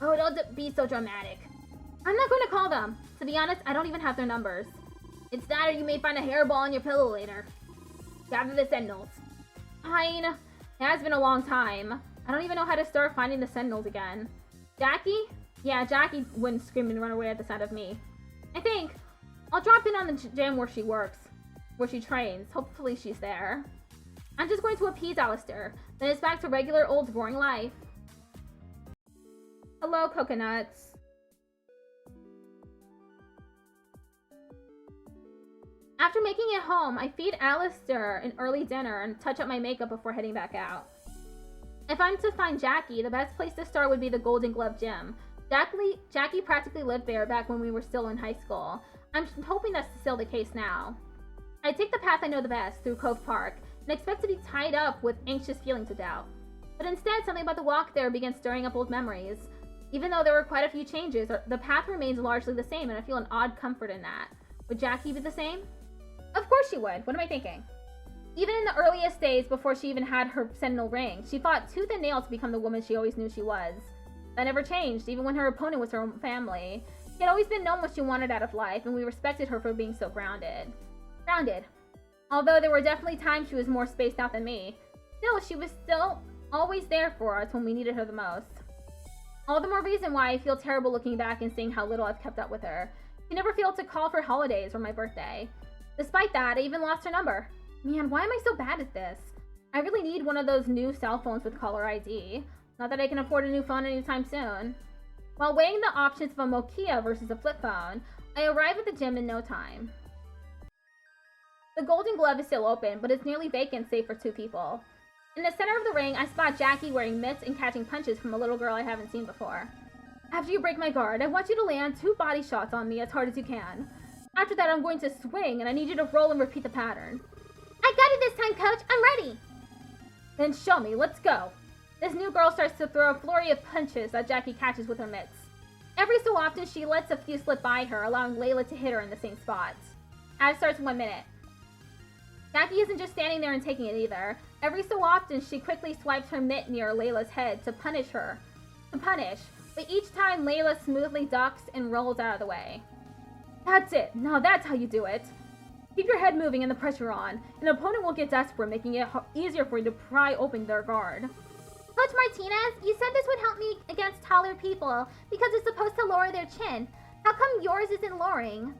Oh, don't be so dramatic. I'm not going to call them. To be honest, I don't even have their numbers. It's that or you may find a hairball on your pillow later. Gather the sentinels. Fine. It has been a long time. I don't even know how to start finding the sentinels again. Jackie? Yeah, Jackie wouldn't scream and run away at the sound of me. I think I'll drop in on the gym where she works, where she trains. Hopefully she's there. I'm just going to appease Alistair. Then it's back to regular old boring life. Hello, coconuts. After making it home, I feed Alistair an early dinner and touch up my makeup before heading back out. If I'm to find Jackie, the best place to start would be the Golden Glove Gym. Jackie practically lived there back when we were still in high school. I'm hoping that's still the case now. I take the path I know the best, through Cove Park, and expect to be tied up with anxious feelings of doubt. But instead, something about the walk there begins stirring up old memories. Even though there were quite a few changes, the path remains largely the same, and I feel an odd comfort in that. Would Jackie be the same? Of course she would. What am I thinking? Even in the earliest days, before she even had her sentinel ring, she fought tooth and nail to become the woman she always knew she was. That never changed, even when her opponent was her own family. She had always been known what she wanted out of life, and we respected her for being so grounded. Grounded. Although there were definitely times she was more spaced out than me, still, she was still always there for us when we needed her the most. All the more reason why I feel terrible looking back and seeing how little I've kept up with her. She never failed to call for holidays or my birthday. Despite that, I even lost her number. Man, why am I so bad at this? I really need one of those new cell phones with caller ID. Not that I can afford a new phone anytime soon. While weighing the options of a Nokia versus a flip phone, I arrive at the gym in no time. The Golden Glove is still open, but it's nearly vacant save for 2 people. In the center of the ring, I spot Jackie wearing mitts and catching punches from a little girl I haven't seen before. After you break my guard, I want you to land 2 body shots on me as hard as you can. After that, I'm going to swing, and I need you to roll and repeat the pattern. I got it this time, coach. I'm ready. Then show me. Let's go. This new girl starts to throw a flurry of punches that Jackie catches with her mitts. Every so often, she lets a few slip by her, allowing Layla to hit her in the same spots. Ad starts 1 minute. Jackie isn't just standing there and taking it either. Every so often, she quickly swipes her mitt near Layla's head to punish her. But each time, Layla smoothly ducks and rolls out of the way. That's it. Now that's how you do it. Keep your head moving and the pressure on. An opponent will get desperate, making it easier for you to pry open their guard. Coach Martinez, you said this would help me against taller people because it's supposed to lower their chin. How come yours isn't lowering?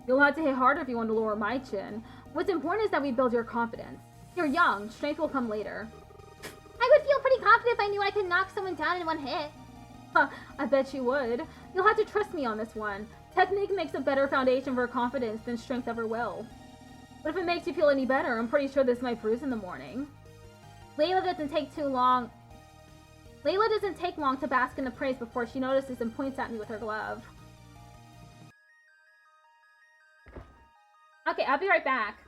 You'll have to hit harder if you want to lower my chin. What's important is that we build your confidence. You're young. Strength will come later. I would feel pretty confident if I knew I could knock someone down in 1 hit. I bet you would. You'll have to trust me on this one. Technique makes a better foundation for confidence than strength ever will. But if it makes you feel any better, I'm pretty sure this might bruise in the morning. Layla doesn't take long to bask in the praise before she notices and points at me with her glove. Okay, I'll be right back.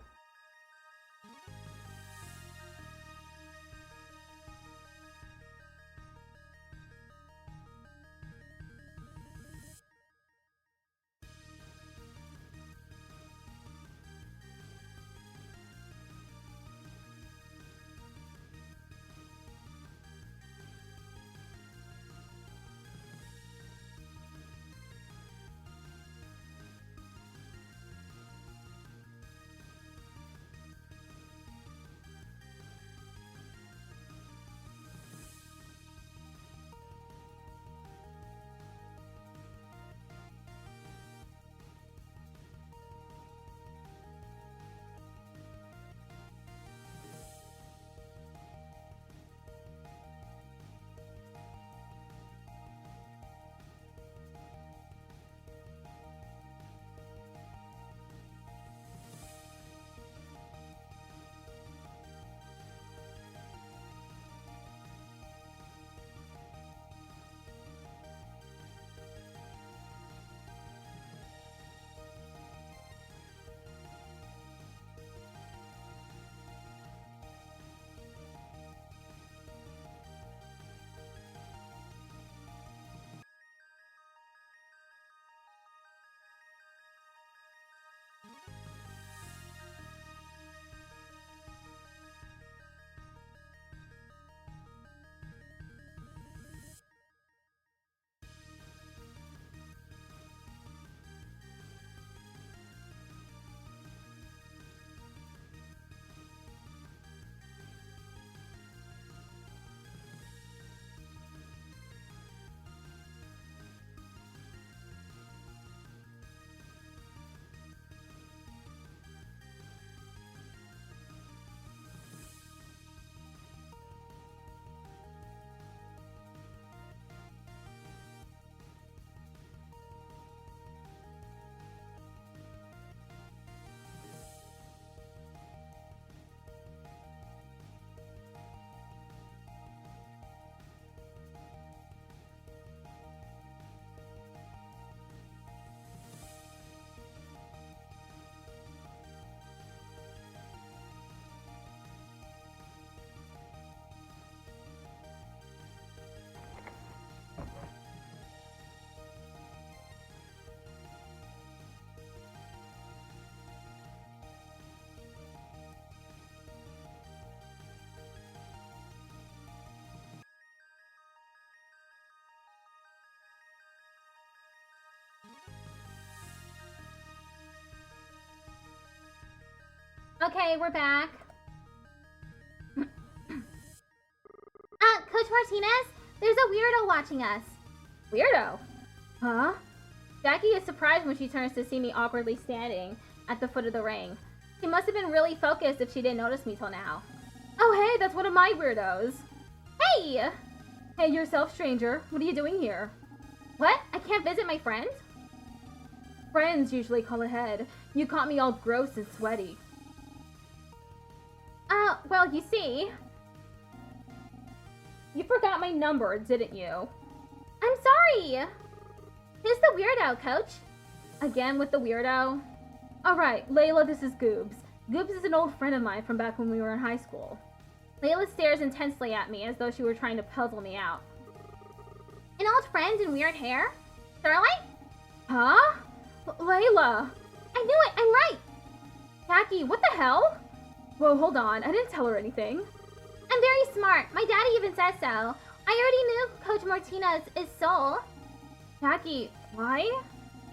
Okay, we're back. Coach Martinez, there's a weirdo watching us. Weirdo? Huh? Jackie is surprised when she turns to see me awkwardly standing at the foot of the ring. She must have been really focused if she didn't notice me till now. Oh hey, that's one of my weirdos. Hey! Hey yourself, stranger. What are you doing here? What? I can't visit my friend? Friends usually call ahead. You caught me all gross and sweaty. Well, you see... You forgot my number, didn't you? I'm sorry! Who's the weirdo, Coach? Again with the weirdo? Alright, Layla, this is Goobs. Goobs is an old friend of mine from back when we were in high school. Layla stares intensely at me as though she were trying to puzzle me out. An old friend in weird hair? Starlight? Huh? Layla! I knew it! I'm right! Jackie, what the hell? Whoa, hold on. I didn't tell her anything. I'm very smart. My daddy even says so. I already knew Coach Martinez is soul. Jackie, why?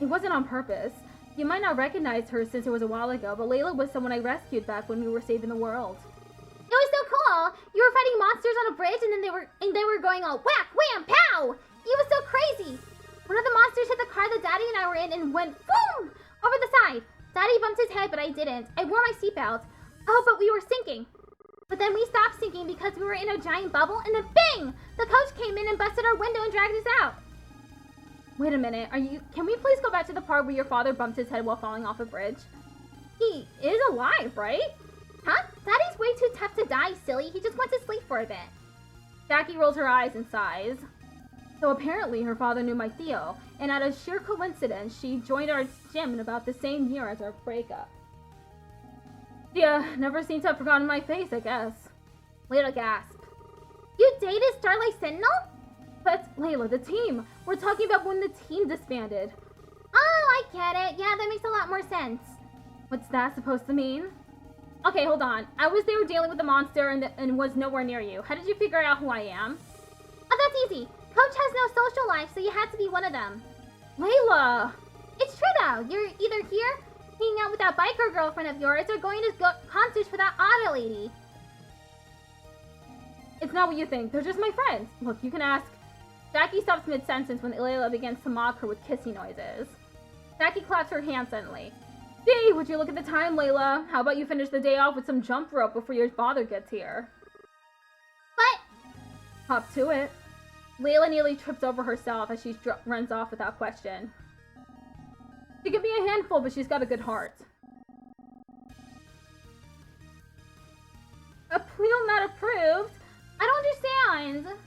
It wasn't on purpose. You might not recognize her since it was a while ago, but Layla was someone I rescued back when we were saving the world. It was so cool. You were fighting monsters on a bridge, and then they were going all whack, wham, pow. It was so crazy. One of the monsters hit the car that Daddy and I were in and went boom over the side. Daddy bumped his head, but I didn't. I wore my seatbelt. Oh, but we were sinking. But then we stopped sinking because we were in a giant bubble, and then bang! The coach came in and busted our window and dragged us out. Wait a minute. Can we please go back to the part where your father bumped his head while falling off a bridge? He is alive, right? Huh? Daddy's way too tough to die, silly. He just went to sleep for a bit. Jackie rolls her eyes and sighs. So apparently her father knew my Theo, and out of sheer coincidence, she joined our gym in about the same year as our breakup. Yeah, never seems to have forgotten my face, I guess. Layla gasped. You dated Starlight Sentinel? But, Layla, the team. We're talking about when the team disbanded. Oh, I get it. Yeah, that makes a lot more sense. What's that supposed to mean? Okay, hold on. I was there dealing with the monster and was nowhere near you. How did you figure out who I am? Oh, that's easy. Coach has no social life, so you had to be one of them. Layla! It's true, though. You're either here, hanging out with that biker girlfriend of yours, or going to concerts for that auto lady. It's not what you think. They're just my friends. Look, you can ask. Jackie stops mid-sentence when Layla begins to mock her with kissy noises. Jackie claps her hands suddenly. Gee, would you look at the time, Layla? How about you finish the day off with some jump rope before your father gets here? What? Hop to it. Layla nearly trips over herself as she runs off without question. She can be a handful, but she's got a good heart. Appeal not approved? I don't understand.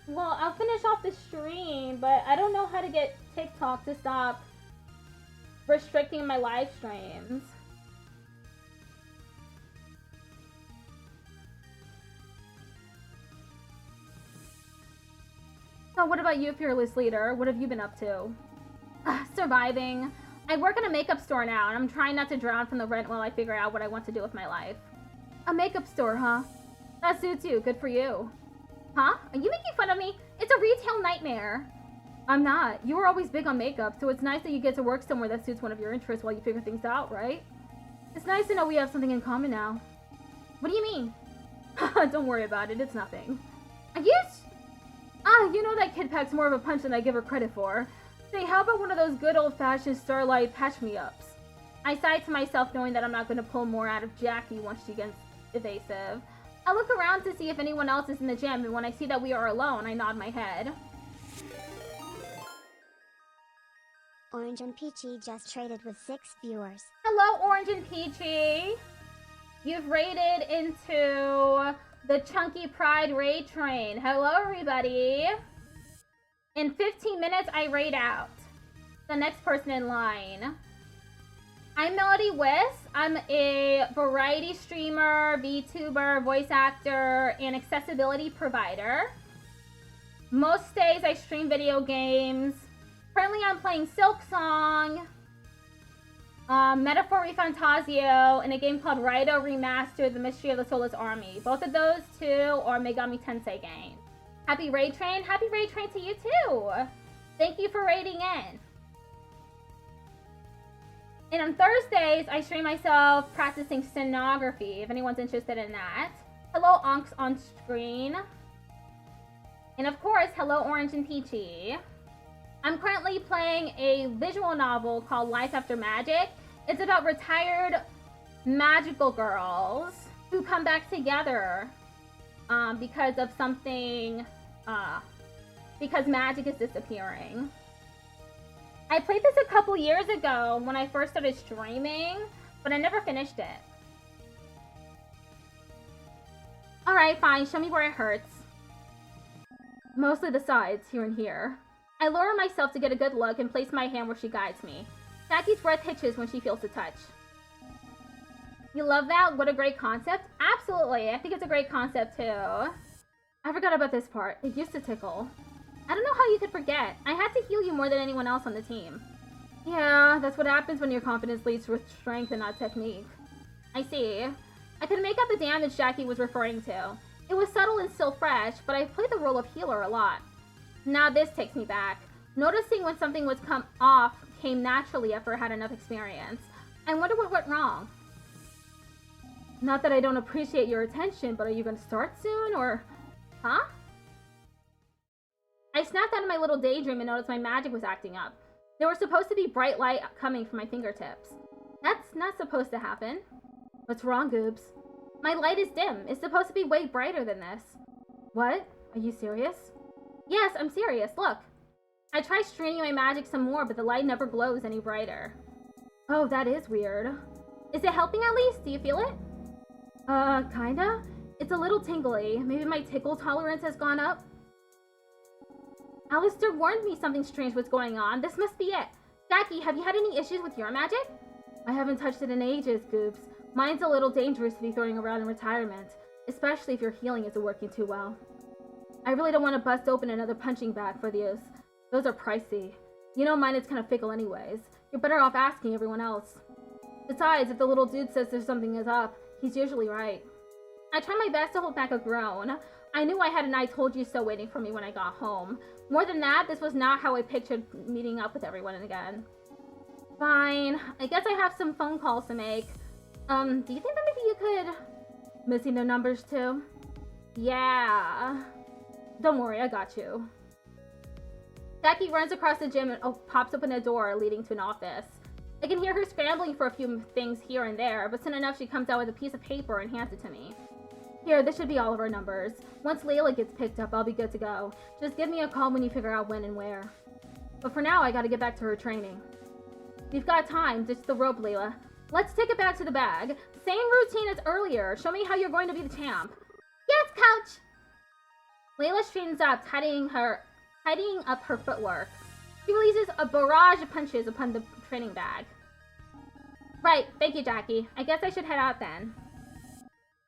Well, I'll finish off the stream, but I don't know how to get TikTok to stop restricting my live streams. So what about you, Fearless Leader? What have you been up to? Surviving. I work in a makeup store now, and I'm trying not to drown from the rent while I figure out what I want to do with my life. A makeup store, huh? That suits you. Good for you. Huh? Are you making fun of me? It's a retail nightmare. I'm not. You were always big on makeup, so it's nice that you get to work somewhere that suits one of your interests while you figure things out, right? It's nice to know we have something in common now. What do you mean? Don't worry about it. It's nothing. Are you... you know that kid packs more of a punch than I give her credit for. Say, how about one of those good old-fashioned Starlight patch-me-ups? I sigh to myself knowing that I'm not going to pull more out of Jackie once she gets evasive. I look around to see if anyone else is in the gym, and when I see that we are alone, I nod my head. Orange and Peachy just traded with 6 viewers. Hello, Orange and Peachy! You've raided into the Chunky Pride raid train. Hello, everybody! In 15 minutes, I raid out. The next person in line. I'm Melody Wisp. I'm a variety streamer, VTuber, voice actor, and accessibility provider. Most days I stream video games. Currently I'm playing Silk Song, Metaphor Refantasio, and a game called Raito Remastered, The Mystery of the Soulless Army. Both of those two are Megami Tensei games. Happy Raid Train. Happy Raid Train to you too. Thank you for raiding in. And on Thursdays, I stream myself practicing stenography, if anyone's interested in that. Hello, Onks on screen. And of course, hello, Orange and Peachy. I'm currently playing a visual novel called Life After Magic. It's about retired magical girls who come back together because of something, because magic is disappearing. I played this a couple years ago when I first started streaming, but I never finished it. Alright, fine, show me where it hurts. Mostly the sides, here and here. I lower myself to get a good look and place my hand where she guides me. Jackie's breath hitches when she feels the touch. You love that? What a great concept. Absolutely, I think it's a great concept too. I forgot about this part. It used to tickle. I don't know how you could forget. I had to heal you more than anyone else on the team. Yeah, that's what happens when your confidence leads with strength and not technique. I see. I could make out the damage Jackie was referring to. It was subtle and still fresh, but I played the role of healer a lot. Now this takes me back. Noticing when something was come off came naturally after I had enough experience. I wonder what went wrong. Not that I don't appreciate your attention, but are you gonna start soon, or... Huh? I snapped out of my little daydream and noticed my magic was acting up. There was supposed to be bright light coming from my fingertips. That's not supposed to happen. What's wrong, Goobs? My light is dim. It's supposed to be way brighter than this. What? Are you serious? Yes, I'm serious. Look. I tried straining my magic some more, but the light never glows any brighter. Oh, that is weird. Is it helping at least? Do you feel it? Kinda. It's a little tingly. Maybe my tickle tolerance has gone up? Alistair warned me something strange was going on. This must be it. Jackie, have you had any issues with your magic? I haven't touched it in ages, Goobs. Mine's a little dangerous to be throwing around in retirement, especially if your healing isn't working too well. I really don't want to bust open another punching bag for those. Those are pricey. You know mine is kind of fickle anyways. You're better off asking everyone else. Besides, if the little dude says there's something is up, he's usually right. I tried my best to hold back a groan. I knew I had an I told you so waiting for me when I got home. More than that, this was not how I pictured meeting up with everyone again. Fine. I guess I have some phone calls to make. Do you think that maybe you could... Missing their numbers too? Yeah. Don't worry, I got you. Jackie runs across the gym and pops open a door leading to an office. I can hear her scrambling for a few things here and there, but soon enough she comes out with a piece of paper and hands it to me. Here, this should be all of our numbers. Once Layla gets picked up, I'll be good to go. Just give me a call when you figure out when and where. But for now, I gotta get back to her training. We've got time. Ditch the rope, Layla. Let's take it back to the bag. Same routine as earlier. Show me how you're going to be the champ. Yes, coach! Layla straightens up, tidying up her footwork. She releases a barrage of punches upon the training bag. Right, thank you, Jackie. I guess I should head out then.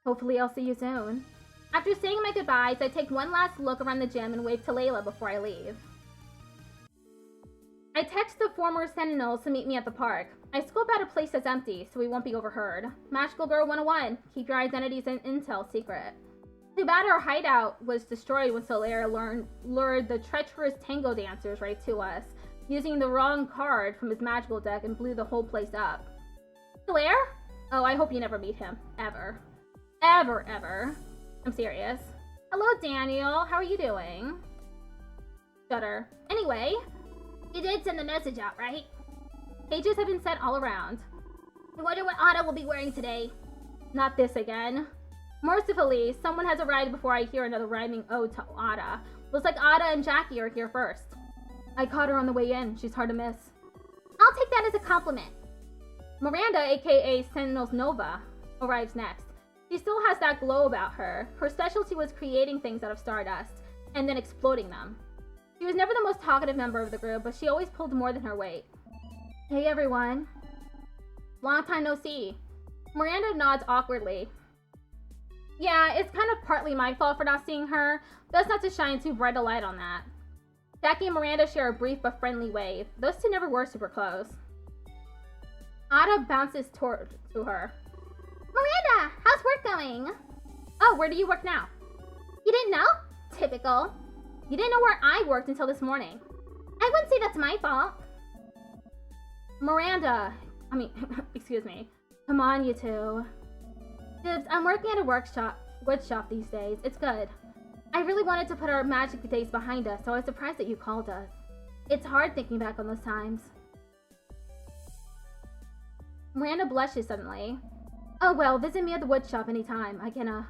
Hopefully I'll see you soon. After saying my goodbyes, I take one last look around the gym and wave to Layla before I leave. I text the former Sentinels to meet me at the park. I scope out a place that's empty, so we won't be overheard. Magical Girl 101, keep your identities and intel secret. Too bad our hideout was destroyed when Solaire lured the treacherous tango dancers right to us, using the wrong card from his magical deck and blew the whole place up. Solaire? Oh, I hope you never meet him. Ever. Ever, ever. I'm serious. Hello, Daniel. How are you doing? Shudder. Anyway, You did send the message out, right? pages have been sent all around. I wonder what Anna will be wearing today. Not this again. Mercifully, someone has arrived before I hear another rhyming ode to Ada. Looks like Ada and Jackie are here first. I caught her on the way in. She's hard to miss. I'll take that as a compliment. Miranda, aka Sentinels Nova, arrives next. She still has that glow about her. Her specialty was creating things out of stardust, and then exploding them. She was never the most talkative member of the group, but she always pulled more than her weight. Hey everyone. Long time no see. Miranda nods awkwardly. Yeah, it's kind of partly my fault for not seeing her. Best not to shine too bright a light on that. Jackie and Miranda share a brief but friendly wave. Those two never were super close. Ada bounces to her. Miranda, how's work going? Oh, where do you work now? You didn't know? Typical. You didn't know where I worked until this morning. I wouldn't say that's my fault. Miranda, Excuse me. Come on, you two. Dibs, I'm working at a wood shop these days. It's good. I really wanted to put our magic days behind us, so I was surprised that you called us. It's hard thinking back on those times. Miranda blushes suddenly. Oh well, visit me at the wood shop anytime. I can,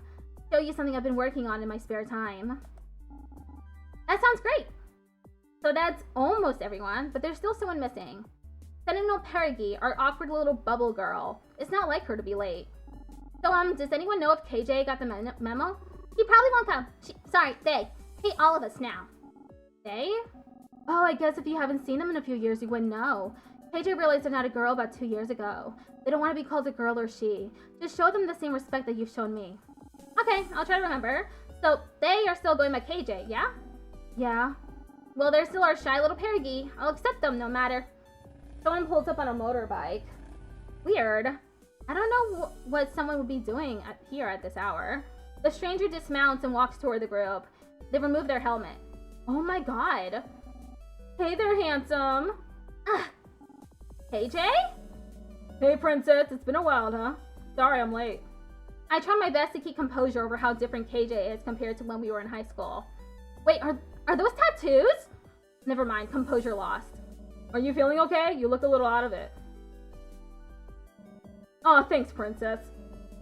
show you something I've been working on in my spare time. That sounds great! So that's almost everyone, but there's still someone missing. Sentinel Perigi, our awkward little bubble girl. It's not like her to be late. So, does anyone know if KJ got the memo? He probably won't come. Sorry, they. Hey, all of us now. They? Oh, I guess if you haven't seen them in a few years, you wouldn't know. KJ realized they're not a girl about 2 years ago. They don't want to be called a girl or she. Just show them the same respect that you've shown me. Okay, I'll try to remember. So, they are still going by KJ, yeah? Yeah. Well, they're still our shy little Perigi. I'll accept them no matter. Someone pulls up on a motorbike. Weird. I don't know what someone would be doing here at this hour. The stranger dismounts and walks toward the group. They remove their helmet. Oh my god. Hey there, handsome. KJ? Hey, princess. It's been a while, huh? Sorry I'm late. I try my best to keep composure over how different KJ is compared to when we were in high school. Wait, are those tattoos? Never mind, composure lost. Are you feeling okay? You look a little out of it. Aw, thanks, princess.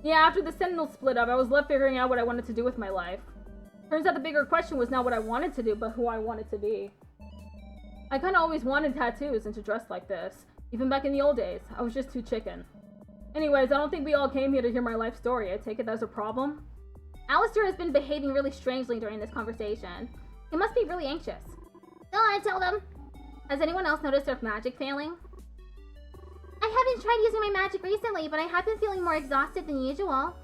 Yeah, after the Sentinels split up, I was left figuring out what I wanted to do with my life. Turns out the bigger question was not what I wanted to do, but who I wanted to be. I kinda always wanted tattoos and to dress like this. Even back in the old days, I was just too chicken. Anyways, I don't think we all came here to hear my life story. I take it that's a problem? Alistair has been behaving really strangely during this conversation. He must be really anxious. Go on, tell them. Has anyone else noticed their magic failing? I haven't tried using my magic recently, but I have been feeling more exhausted than usual.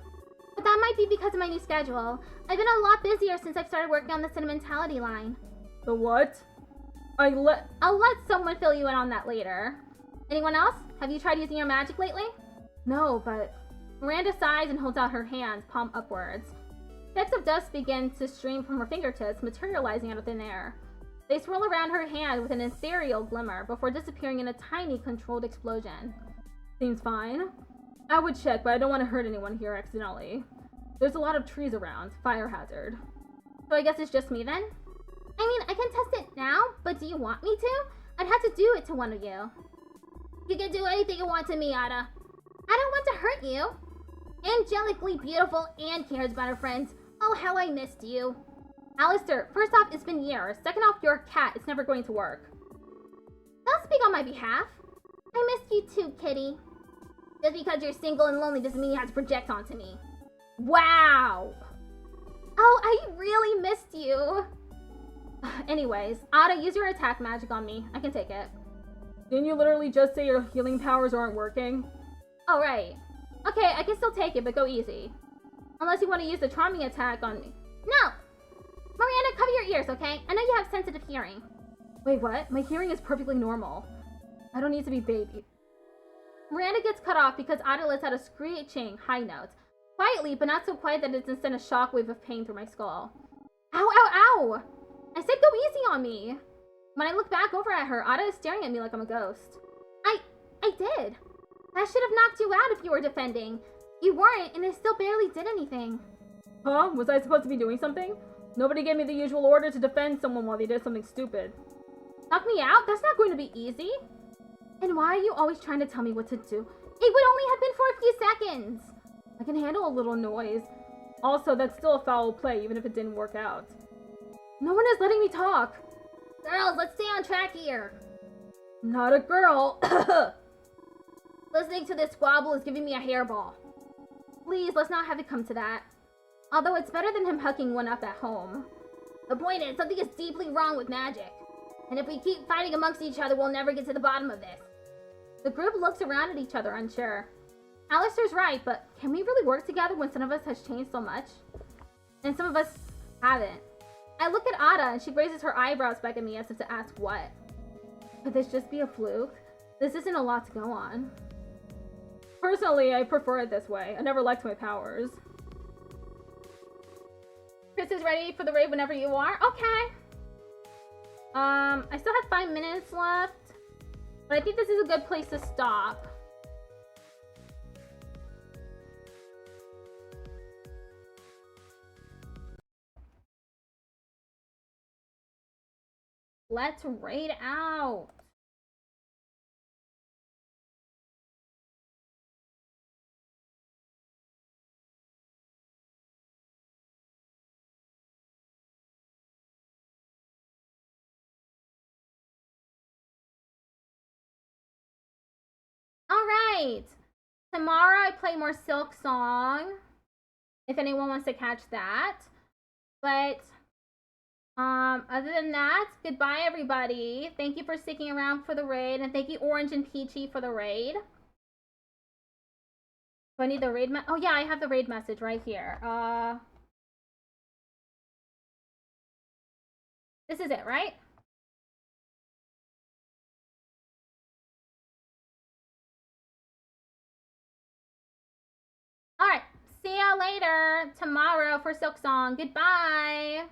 But that might be because of my new schedule. I've been a lot busier since I've started working on the sentimentality line. The what? I'll let someone fill you in on that later. Anyone else? Have you tried using your magic lately? No, but... Miranda sighs and holds out her hands, palm upwards. Specks of dust begin to stream from her fingertips, materializing out of thin air. They swirl around her hand with an ethereal glimmer before disappearing in a tiny, controlled explosion. Seems fine. I would check, but I don't want to hurt anyone here accidentally. There's a lot of trees around. Fire hazard. So I guess it's just me then? I mean, I can test it now, but do you want me to? I'd have to do it to one of you. You can do anything you want to me, Ada. I don't want to hurt you. Angelically beautiful and cares about her friends. Oh, how I missed you. Alistair, first off, it's been years. Second off, you're a cat. It's never going to work. Don't speak on my behalf. I missed you too, kitty. Just because you're single and lonely doesn't mean you have to project onto me. Wow. Oh, I really missed you. Anyways, Ada, use your attack magic on me. I can take it. Didn't you literally just say your healing powers aren't working? Oh, right. Okay, I can still take it, but go easy. Unless you want to use the charming attack on me. No! Miranda, cover your ears, okay? I know you have sensitive hearing. Wait, what? My hearing is perfectly normal. I don't need to be baby. Miranda gets cut off because Ada lets out a screeching high note. Quietly, but not so quiet that it sends a shockwave of pain through my skull. Ow, ow, ow! I said go easy on me! When I look back over at her, Ada is staring at me like I'm a ghost. I did. That should have knocked you out if you were defending. You weren't, and it still barely did anything. Huh? Was I supposed to be doing something? Nobody gave me the usual order to defend someone while they did something stupid. Knock me out? That's not going to be easy. And why are you always trying to tell me what to do? It would only have been for a few seconds. I can handle a little noise. Also, that's still a foul play, even if it didn't work out. No one is letting me talk. Girls, let's stay on track here. Not a girl. Listening to this squabble is giving me a hairball. Please, let's not have it come to that. Although it's better than him hucking one up at home. The point is, something is deeply wrong with magic. And if we keep fighting amongst each other, we'll never get to the bottom of this. The group looks around at each other, unsure. Alistair's right, but can we really work together when some of us has changed so much? And some of us haven't. I look at Ada and she raises her eyebrows back at me as if to ask what. Could this just be a fluke? This isn't a lot to go on. Personally, I prefer it this way. I never liked my powers. Chris is ready for the raid whenever you are. Okay. I still have 5 minutes left. But I think this is a good place to stop. Let's raid out. Alright. Tomorrow I play more Silk Song. If anyone wants to catch that. But other than that, goodbye everybody. Thank you for sticking around for the raid, and thank you Orange and Peachy for the raid. Do I need the raid oh yeah, I have the raid message right here. This is it, right? Alright, see ya later tomorrow for Silk Song. Goodbye!